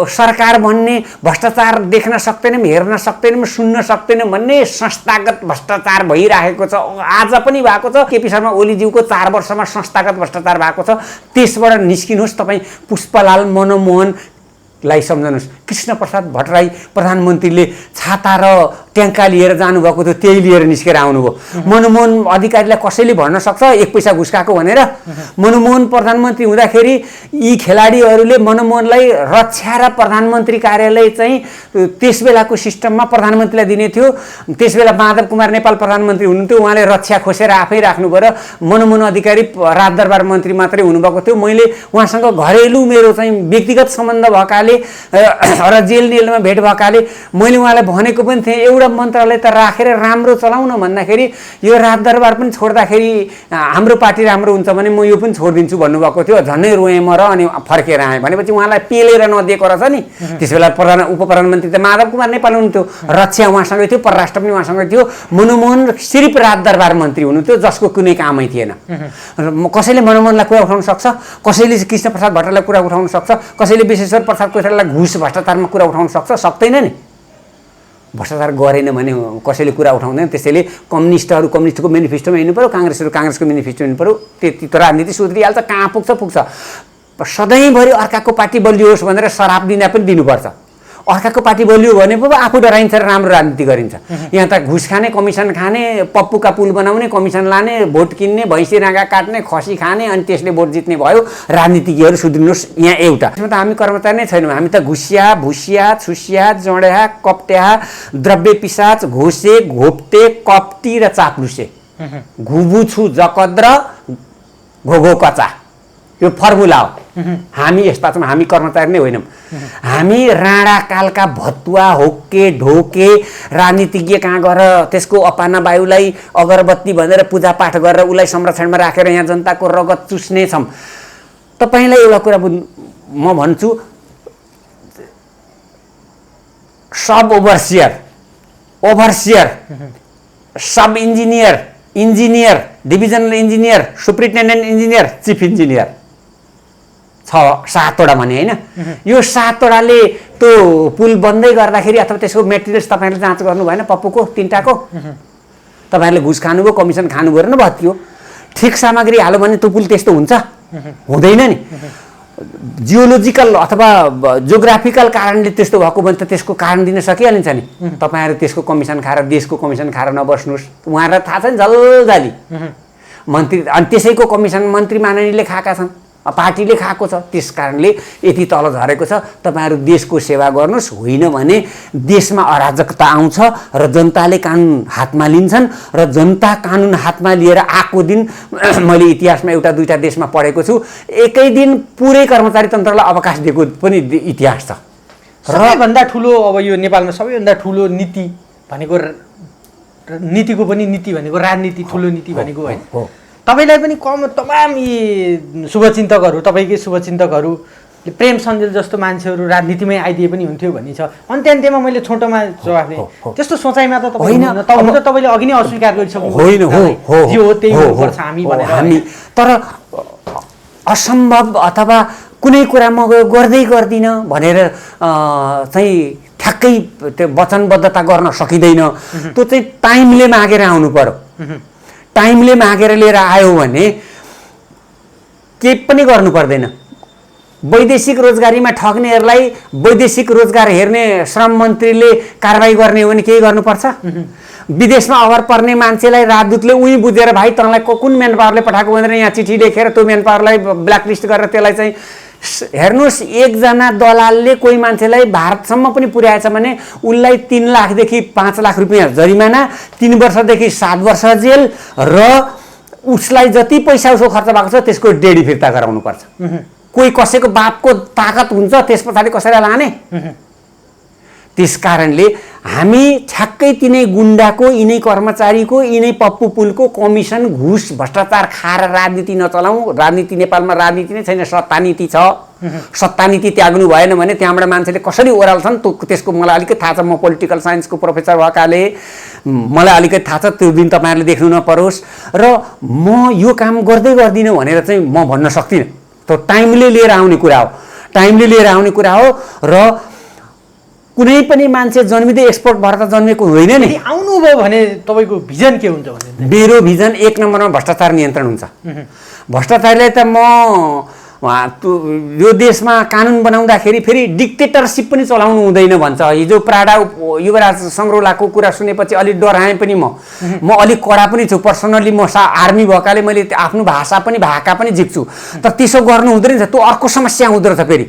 Speaker 1: सरकार भन्ने, भ्रष्टाचार देख्न सक्दैनौँ, हेर्न सक्दैनौँ, सुन्न सक्दैनौँ भन्ने संस्थागत भ्रष्टाचार भइरहेको छ। आज पनि भएको छ। केपी शर्मा ओलीज्यूको 4 वर्षमा संस्थागत भ्रष्टाचार भएको छ। त्यसबाट निस्किनुहोस्। तपाईँ पुष्पलाल मनमोहनलाई सम्झनुहोस्, कृष्णप्रसाद भट्टराई प्रधानमन्त्रीले छाता र ट्याङ्का लिएर जानुभएको थियो, त्यही लिएर निस्केर आउनुभयो। मनमोहन अधिकारीलाई कसैले भन्न सक्छ एक पैसा घुस खाएको भनेर? मनमोहन प्रधानमन्त्री हुँदाखेरि यी खेलाडीहरूले मनमोहनलाई रक्षा र प्रधानमन्त्री कार्यालय चाहिँ त्यस बेलाको सिस्टममा प्रधानमन्त्रीलाई दिने थियो। त्यस बेला माधव कुमार नेपाल प्रधानमन्त्री हुनुहुन्थ्यो, उहाँले रक्षा खोसेर आफै राख्नुभयो र मनमोहन अधिकारी राजदरबार मन्त्री मात्रै हुनुभएको थियो। मैले उहाँसँग घरेलु मेरो चाहिँ व्यक्तिगत सम्बन्ध भएकाले र जेलमा भेट भएकाले मैले उहाँलाई भनेको पनि थिएँ, एउटा मन्त्रालय त राखेर राम्रो चलाउन भन्दाखेरि यो राजदरबार पनि छोड्दाखेरि हाम्रो पार्टी राम्रो हुन्छ भने म यो पनि छोडिदिन्छु भन्नुभएको थियो। झन्डै रोएँ म र अनि फर्केर आएँ। भनेपछि उहाँलाई पेलेर नदिएको रहेछ नि। त्यस बेला उप प्रधानमन्त्री त माधव कुमार नेपाल हुनुहुन्थ्यो, रक्षा उहाँसँगै थियो, परराष्ट्र पनि उहाँसँगै थियो। मनमोहन सिर्फ राजदरबार मन्त्री हुनुहुन्थ्यो जसको कुनै कामै थिएन। कसैले मनमोहनलाई कुरा उठाउन सक्छ, कसैले कृष्णप्रसाद भट्टराईलाई कुरा उठाउन सक्छ, कसैले विश्वेश्वर प्रसाद कोइरालालाई घुस भ्रष्टाचारमा कुरा उठाउन सक्छ? सक्दैन नि। भ्रष्टाचार गरेन भने कसैले कुरा उठाउँदैन। त्यसैले कम्युनिस्टहरू कम्युनिस्टको मेनिफेस्टोमा हिँड्नु पऱ्यो, काङ्ग्रेसहरू काङ्ग्रेसको मेनिफेस्टोमा हिँड्नु पऱ्यो। त्यति त राजनीति सुध्रिहाल्छ, कहाँ पुग्छ पुग्छ। सधैँभरि अर्काको पार्टी बलियो होस् भनेर सराप दिँदा पनि दिनुपर्छ। अर्काको पार्टी बलियो भने पो आफू डराइन्छ र राम्रो राजनीति गरिन्छ। यहाँ त घुस खाने, कमिसन खाने, पप्पूका पुल बनाउने, कमिसन लाने, भोट किन्ने, भैँसी राँगा काट्ने, खसी खाने अनि त्यसले भोट जित्ने भयो। राजनीतिज्ञहरू सुध्रिनुहोस्। यहाँ एउटा त्यसमा त हामी कर्मचारी नै छैनौँ। हामी त घुसिया, भुसिया, छुसिया, जड्या, कप्ट्या, द्रव्य पिसाच, घोसे, घोप्टे, कप्टी र चाप्लुसे, घुबु छु जकद र घोघो कचा, यो फर्मुला हो। हामी यस्ता छौँ। हामी कर्मचारी नै होइनौँ। हामी राणा कालका भतुवा, होक्के, ढोके राजनीतिज्ञ कहाँ गएर त्यसको अपाना वायुलाई अगरबत्ती भनेर पूजापाठ गरेर उसलाई संरक्षणमा राखेर यहाँ जनताको रगत चुस्ने छौँ। तपाईँलाई एउटा कुरा म भन्छु, sub overseer, sub engineer, engineer, divisional engineer, superintendent engineer, chief engineer, 7वटा भने होइन। यो 7वटाले त्यो पुल बन्दै गर्दाखेरि अथवा त्यसको मेटेरियल्स तपाईँहरूले जाँच गर्नु भएन? पप्पूको 3टाको तपाईँहरूले घुस खानुभयो, कमिसन खानुभयो र भत्कियो। ठिक सामग्री हाल्यो भने त्यो पुल त्यस्तो हुन्छ? हुँदैन नि। जियोलोजिकल अथवा जियोग्राफिकल कारणले त्यस्तो भएको भने त त्यसको कारण दिन सकिहालिन्छ नि। तपाईँहरू त्यसको कमिसन खाएर, देशको कमिसन खाएर नबस्नुहोस्। उहाँहरूलाई थाहा छ नि जल्जाली मन्त्री, अनि त्यसैको कमिसन मन्त्री माननीयले खाएका छन्, पार्टीले खाएको छ। त्यस कारणले यति तल झरेको छ। तपाईँहरू देशको सेवा गर्नुहोस्, होइन भने देशमा अराजकता आउँछ र जनताले कानुन हातमा लिन्छन् र जनता कानुन हातमा लिएर आएको दिन मैले इतिहासमा एउटा दुईटा देशमा पढेको छु, एकै दिन पुरै कर्मचारी तन्त्रलाई अवकाश दिएको पनि इतिहास छ।
Speaker 2: सबैभन्दा ठुलो अब यो नेपालमा सबैभन्दा ठुलो नीति भनेको नीतिको पनि नीति भनेको राजनीति, ठुलो नीति भनेको होइन। तपाईँलाई पनि तमाम यी शुभचिन्तकहरू, तपाईँकै शुभचिन्तकहरूले प्रेम सञ्जेल जस्तो मान्छेहरू राजनीतिमै आइदिए पनि हुन्थ्यो भन्ने छ। अन्त्यमा मैले छोटोमा जवाफ दिएँ, त्यस्तो सोचाइमा त तपाईँले अघि नै अस्वीकार गरिसक्नु
Speaker 1: होइन।
Speaker 2: जो हो त्यही हुनुपर्छ हामी भनेर।
Speaker 1: हामी तर असम्भव अथवा कुनै कुरा म गर्दै गर्दिनँ भनेर चाहिँ ठ्याक्कै त्यो वचनबद्धता गर्न सकिँदैन। त्यो चाहिँ टाइमले मागेर आउनु पर्यो। टाइमले मागेर लिएर आयो भने केही पनि गर्नु पर्दैन। वैदेशिक रोजगारीमा ठग्नेहरूलाई वैदेशिक रोजगार हेर्ने श्रम मन्त्रीले कारबाही गर्ने हो भने केही गर्नुपर्छ? विदेशमा अभर पर्ने मान्छेलाई राजदूतले उही बुझेर भाइ तँलाई कुन म्यान पावरले पठाएको भनेर यहाँ चिठी लेखेर त्यो म्यान पावरलाई ब्ल्याकलिस्ट गरेर त्यसलाई चाहिँ हेर्नुहोस्, एकजना दलालले कोही मान्छेलाई भारतसम्म पनि पुर्याएछ भने उसलाई 3 लाखदेखि 5 लाख रुपियाँ जरिमाना, 3 वर्षदेखि 7 वर्ष जेल र उसलाई जति पैसा उसको खर्च भएको छ त्यसको डेढी फिर्ता गराउनुपर्छ। कोही कसैको बापको ताकत हुन्छ त्यस पछाडि कसैलाई लाने? त्यस कारणले हामी ठ्याक्कै तिनै गुन्डाको, यिनै कर्मचारीको, यिनै पप्पू पुलको कमिसन, घुस, भ्रष्टाचार खाएर राजनीति नचलाउँ। राजनीति नेपालमा राजनीति नै छैन, सत्तानीति छ। सत्तानीति त्याग्नु भएन भने त्यहाँबाट मान्छेले कसरी ओह्राल्छन् त्यसको मलाई अलिकति थाहा छ। म पोलिटिकल साइन्सको प्रोफेसर भएकाले मलाई अलिकति थाहा छ। त्यो दिन तपाईँहरूले देख्नु नपरोस् र म यो काम गर्दै गर्दिनँ भनेर चाहिँ म भन्न सक्दिनँ। त्यो टाइमले लिएर आउने कुरा हो, टाइमले लिएर आउने कुरा हो। र कुनै पनि मान्छे जन्मिँदै एक्सपर्ट भएर त जन्मेको होइन नि।
Speaker 2: आउनुभयो भने तपाईँको भिजन के हुन्छ भने?
Speaker 1: मेरो भिजन 1 नम्बरमा भ्रष्टाचार नियन्त्रण हुन्छ। भ्रष्टाचारीलाई त म यो देशमा कानुन बनाउँदाखेरि फेरि डिक्टेटरसिप पनि चलाउनु हुँदैन भन्छ। हिजो प्राडा युवराज सङ्ग्रौलाको कुरा सुनेपछि अलिक डराएँ पनि म अलिक कडा पनि छु पर्सनली। म आर्मी भएकाले मैले आफ्नो भाषा पनि भाका पनि झिक्छु, तर त्यसो गर्नु हुँदैन रहेछ। त्यो अर्को समस्या हुँदो रहेछ। फेरि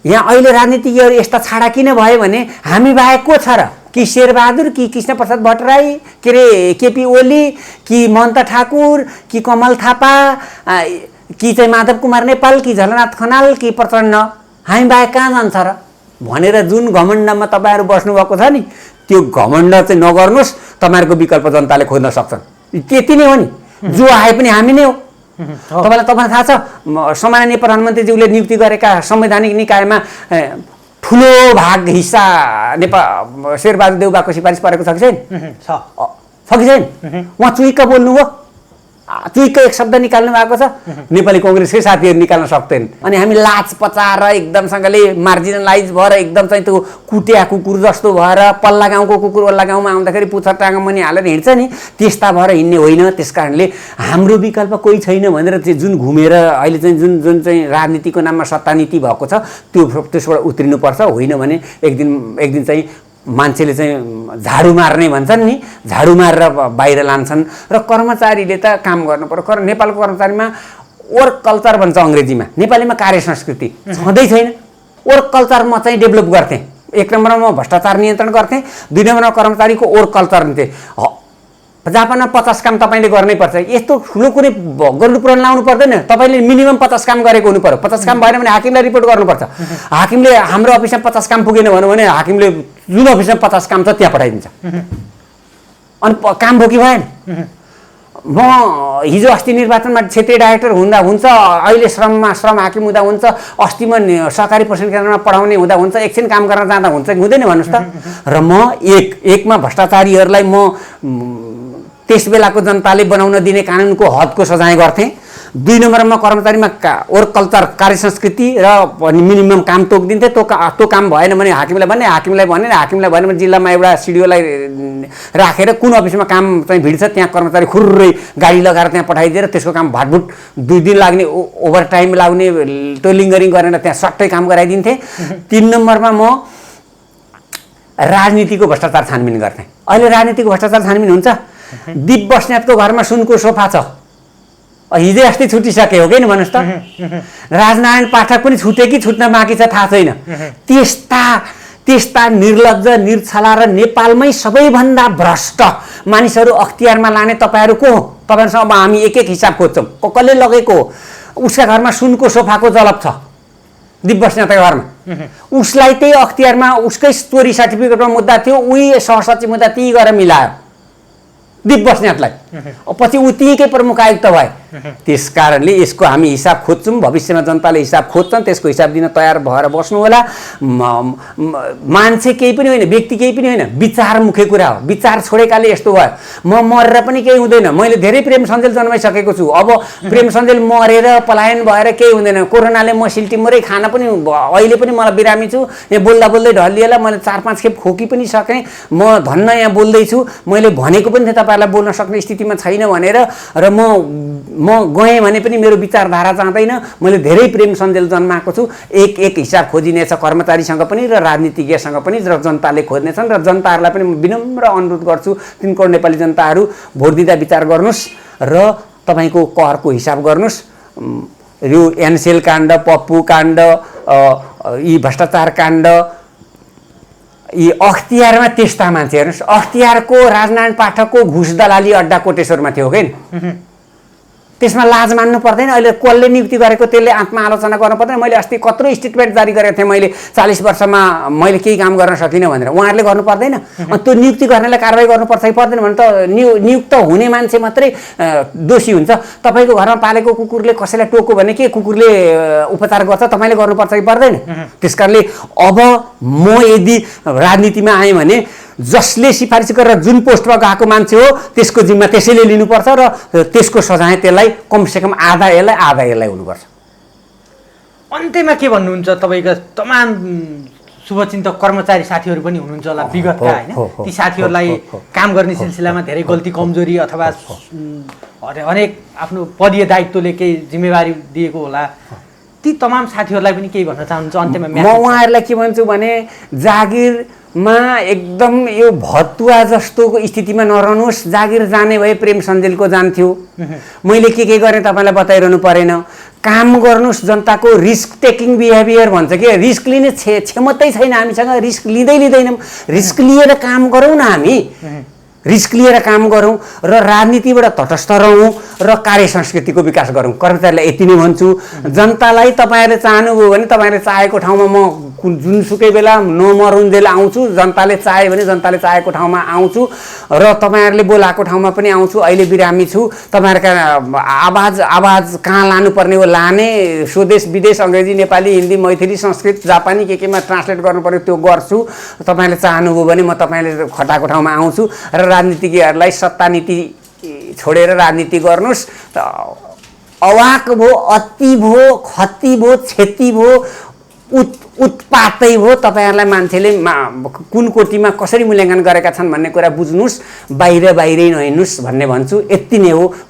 Speaker 1: यहाँ अहिले राजनीतिज्ञहरू यस्ता छाडा किन भयो भने हामी बाहेक को छ र? कि शेरबहादुर, कि कृष्णप्रसाद भट्टराई, के अरे केपी ओली, कि महन्त ठाकुर, कि कमल थापा, कि चाहिँ माधव कुमार नेपाल, कि झलनाथ खनाल, कि प्रचण्ड, हामी बाहेक कहाँ जान्छ र भनेर जुन घमण्डमा तपाईँहरू बस्नुभएको छ नि, त्यो घमण्ड चाहिँ नगर्नुहोस्। तपाईँहरूको विकल्प जनताले खोज्न सक्छन्। त्यति नै हो नि, जो आए पनि हामी नै हो। तपाईँलाई थाहा छ सम्माननीय प्रधानमन्त्रीज्यूले नियुक्ति गरेका संवैधानिक निकायमा ठुलो भाग हिस्सा नेपाल शेरबहादुर देउबाको सिफारिस परेको छ कि छैन? छ कि छैन? उहाँ चुइक्क बोल्नुभयो, चुइक्क एक शब्द निकाल्नु भएको छ। नेपाली कङ्ग्रेसकै साथीहरू निकाल्न सक्दैन। अनि हामी लाज पचाएर एकदमसँगले मार्जिनलाइज भएर एकदम चाहिँ त्यो कुटिया कुकुर जस्तो भएर पल्ला गाउँको कुकुर वल्ला गाउँमा आउँदाखेरि पुच्छर टाँगा मुनि हालेर हिँड्छ नि, त्यस्ता भएर हिँड्ने होइन। त्यस कारणले हाम्रो विकल्प कोही छैन भनेर चाहिँ जुन घुमेर अहिले चाहिँ जुन चाहिँ राजनीतिको नाममा सत्ता नीति भएको छ त्यसबाट उत्रिनुपर्छ। होइन भने एक दिन चाहिँ मान्छेले चाहिँ झाडु मार्ने भन्छन् नि, झाडु मारेर बाहिर लान्छन्। र कर्मचारीले त काम गर्नु पर्यो। नेपालको कर्मचारीमा वर्क कल्चर भन्छ अङ्ग्रेजीमा, नेपालीमा कार्य संस्कृति छँदै छैन। वर्क कल्चर म चाहिँ डेभलप गर्थेँ। एक नम्बरमा म भ्रष्टाचार नियन्त्रण गर्थेँ, दुई नम्बरमा कर्मचारीको वर्क कल्चर हुन्थेँ। जापानमा 50 काम तपाईँले गर्नै पर्छ। यस्तो ठुलो कुनै गर्नु पुराण लाउनु पर्दैन। तपाईँले मिनिमम 50 काम गरेको हुनु पर्यो। 50 काम भएन भने हाकिमलाई रिपोर्ट गर्नुपर्छ। हाकिमले हाम्रो अफिसमा 50 काम पुगेन भन्यो भने हाकिमले जुन अफिसमा 50 काम छ त्यहाँ पठाइदिन्छ। अनि काम बोकी भएन। म हिजो अस्ति निर्वाचनमा क्षेत्रीय डाइरेक्टर हुँदा हुन्छ, अहिले श्रम हाकिम हुँदा हुन्छ, अस्ति म सहकारी प्रशिक्षण केन्द्रमा पढाउने हुँदा हुन्छ, एकछिन काम गर्न जाँदा हुन्छ कि हुँदैन भन्नुहोस् त? र म एकमा भ्रष्टाचारीहरूलाई म त्यस बेलाको जनताले बनाउन दिने कानुनको हदको सजाय गर्थेँ। दुई नम्बरमा कर्मचारीमा वर्क कल्चर कार्य संस्कृति र मिनिमम काम तोकिदिन्थे। त्यो काम भएन भने हाकिमलाई भनेर भने जिल्लामा एउटा सिडिओलाई राखेर कुन अफिसमा काम चाहिँ भिड्छ त्यहाँ कर्मचारी खुर्रै गाडी लगाएर त्यहाँ पठाइदिएर त्यसको काम भाटभुट 2 दिन लाग्ने ओभर टाइम लाग्ने टोलिङ्गरिङ गरेर त्यहाँ सट्टै काम गराइदिन्थेँ। 3 नम्बरमा म राजनीतिको भ्रष्टाचार छानबिन गर्थेँ। अहिले राजनीतिको भ्रष्टाचार छानबिन हुन्छ। दीप बस्नेतको घरमा सुनको सोफा छ, हिजै अस्ति छुटिसके हो कि नि भन्नुहोस् त? राजनारायण पाठक पनि छुटे कि छुट्न बाँकी छ थाहा छैन। त्यस्ता निर्लज्ज निर्छला र नेपालमै सबैभन्दा भ्रष्ट मानिसहरू अख्तियारमा लाने तपाईँहरू को हो? तपाईँहरूसँग अब हामी एक हिसाब खोज्छौँ। कसले लगेको हो? उसका घरमा सुनको सोफाको जलप छ दीप बस्नेतको घरमा। उसलाई त्यही अख्तियारमा उसकै चोरी सर्टिफिकेटमा मुद्दा थियो, उही सहसचिव मुद्दा त्यही गरेर मिलायो दीप बस्नेतलाई। पछि ऊ त्यहीकै प्रमुख आयुक्त भए। त्यस कारणले यसको हामी हिसाब खोज्छौँ। भविष्यमा जनताले हिसाब खोज्छन्, त्यसको हिसाब दिन तयार भएर बस्नु होला। मान्छे केही पनि होइन, व्यक्ति केही पनि होइन, विचार मुख्य कुरा हो। विचार छोडेकाले यस्तो भयो। म मरेर पनि केही हुँदैन। मैले धेरै प्रेम सन्जेल जन्माइसकेको छु। अब प्रेम सन्जेल मरेर पलायन भएर केही हुँदैन। कोरोनाले म सिल्टिमरै खान पनि अहिले पनि मलाई बिरामी छु। यहाँ बोल्दा बोल्दै ढलिएला मैले 4-5 खेप खोकी पनि सकेँ। म धन्न यहाँ बोल्दैछु। मैले भनेको पनि थिएँ तपाईँहरूलाई बोल्न सक्ने स्थितिमा छैन भनेर। र म गएँ भने पनि मेरो विचारधारा जाँदैन। मैले धेरै प्रेम सन्देश जन्माएको छु। एक हिसाब खोजिनेछ कर्मचारीसँग पनि र राजनीतिज्ञसँग पनि, र जनताले खोज्नेछन्। र जनताहरूलाई पनि म विनम्र अनुरोध गर्छु, 3 करोड नेपाली जनताहरू भोट दिँदा विचार गर्नुहोस् र तपाईँको करको हिसाब गर्नुहोस्। यो एनसेल काण्ड, पप्पू काण्ड, यी भ्रष्टाचार काण्ड, यी अख्तियारमा त्यस्ता मान्छे हेर्नुहोस्। अख्तियारको राजनारायण पाठकको घुस दलाली अड्डा कोटेश्वरमा थियो कि त्यसमा लाज मान्नु पर्दैन? अहिले कसले नियुक्ति गरेको त्यसले आत्मआलोचना गर्नु पर्दैन? मैले अस्ति कत्रो स्टेटमेन्ट जारी गरेको थिएँ, मैले 40 वर्षमा मैले केही काम गर्न सकिनँ भनेर। उहाँहरूले गर्नु पर्दैन? अनि त्यो नियुक्ति गर्नेलाई कारवाही गर्नुपर्छ कि पर्दैन भने त नियुक्त हुने मान्छे मात्रै दोषी हुन्छ। तपाईँको घरमा पालेको कुकुरले कसैलाई टोक्यो भने के कुकुरले उपचार गर्छ? तपाईँले गर्नुपर्छ कि पर्दैन? त्यस कारणले अब म यदि राजनीतिमा आएँ भने जसले सिफारिस गरेर जुन पोस्टमा गएको मान्छे हो त्यसको जिम्मा त्यसैले लिनुपर्छ र त्यसको सजाय त्यसलाई कमसेकम आधा यसलाई हुनुपर्छ।
Speaker 2: अन्त्यमा के भन्नुहुन्छ? तपाईँका तमाम शुभचिन्तक कर्मचारी साथीहरू पनि हुनुहुन्छ होला विगतका, होइन? ती साथीहरूलाई काम गर्ने सिलसिलामा धेरै गल्ती कमजोरी अथवा अनेक आफ्नो पदीय दायित्वले केही जिम्मेवारी दिएको होला। ती तमाम साथीहरूलाई पनि केही भन्न चाहनुहुन्छ अन्त्यमा?
Speaker 1: म उहाँहरूलाई के भन्छु भने जागिरमा एकदम यो भतुवा जस्तोको स्थितिमा नरहनुहोस्। जागिर जाने भए प्रेम सञ्जेलको जान्थ्यो। मैले के गरेँ तपाईँलाई बताइरहनु परेन। काम गर्नुहोस्, जनताको रिस्क टेकिङ बिहेभियर भन्छ कि, रिस्क लिने क्षमतै छैन हामीसँग, रिस्क लिँदैनौँ। रिस्क लिएर काम गरौँ न, हामी रिस्क लिएर काम गरौँ र राजनीतिबाट तटस्थ रहौँ र कार्य संस्कृतिको विकास गरौँ। कर्मचारीलाई यति नै भन्छु। जनतालाई तपाईँहरूले चाहनुभयो भने तपाईँहरूले चाहेको ठाउँमा म जुनसुकै बेला नमरुन्जेल आउँछु। जनताले चाह्यो भने जनताले चाहेको ठाउँमा आउँछु र तपाईँहरूले बोलाएको ठाउँमा पनि आउँछु। अहिले बिरामी छु। तपाईँहरूका आवाज कहाँ लानुपर्ने हो लाने, स्वदेश विदेश अङ्ग्रेजी नेपाली हिन्दी मैथिली संस्कृत जापानी केमा ट्रान्सलेट गर्नुपर्यो त्यो गर्छु। तपाईँले चाहनुभयो भने म तपाईँले खटाएको ठाउँमा आउँछु र राजनीतिज्ञहरूलाई सत्ता नीति छोडेर राजनीति गर्नुहोस्। अवाक भो, अति भो, खती भो, क्षति भो, उत्पातै हो। तपाईँहरूलाई मान्छेले कुन कोटीमा कसरी मूल्याङ्कन गरेका छन् भन्ने कुरा बुझ्नुहोस्, बाहिरै नहिँड्नुहोस् भन्ने भन्छु। यति नै हो।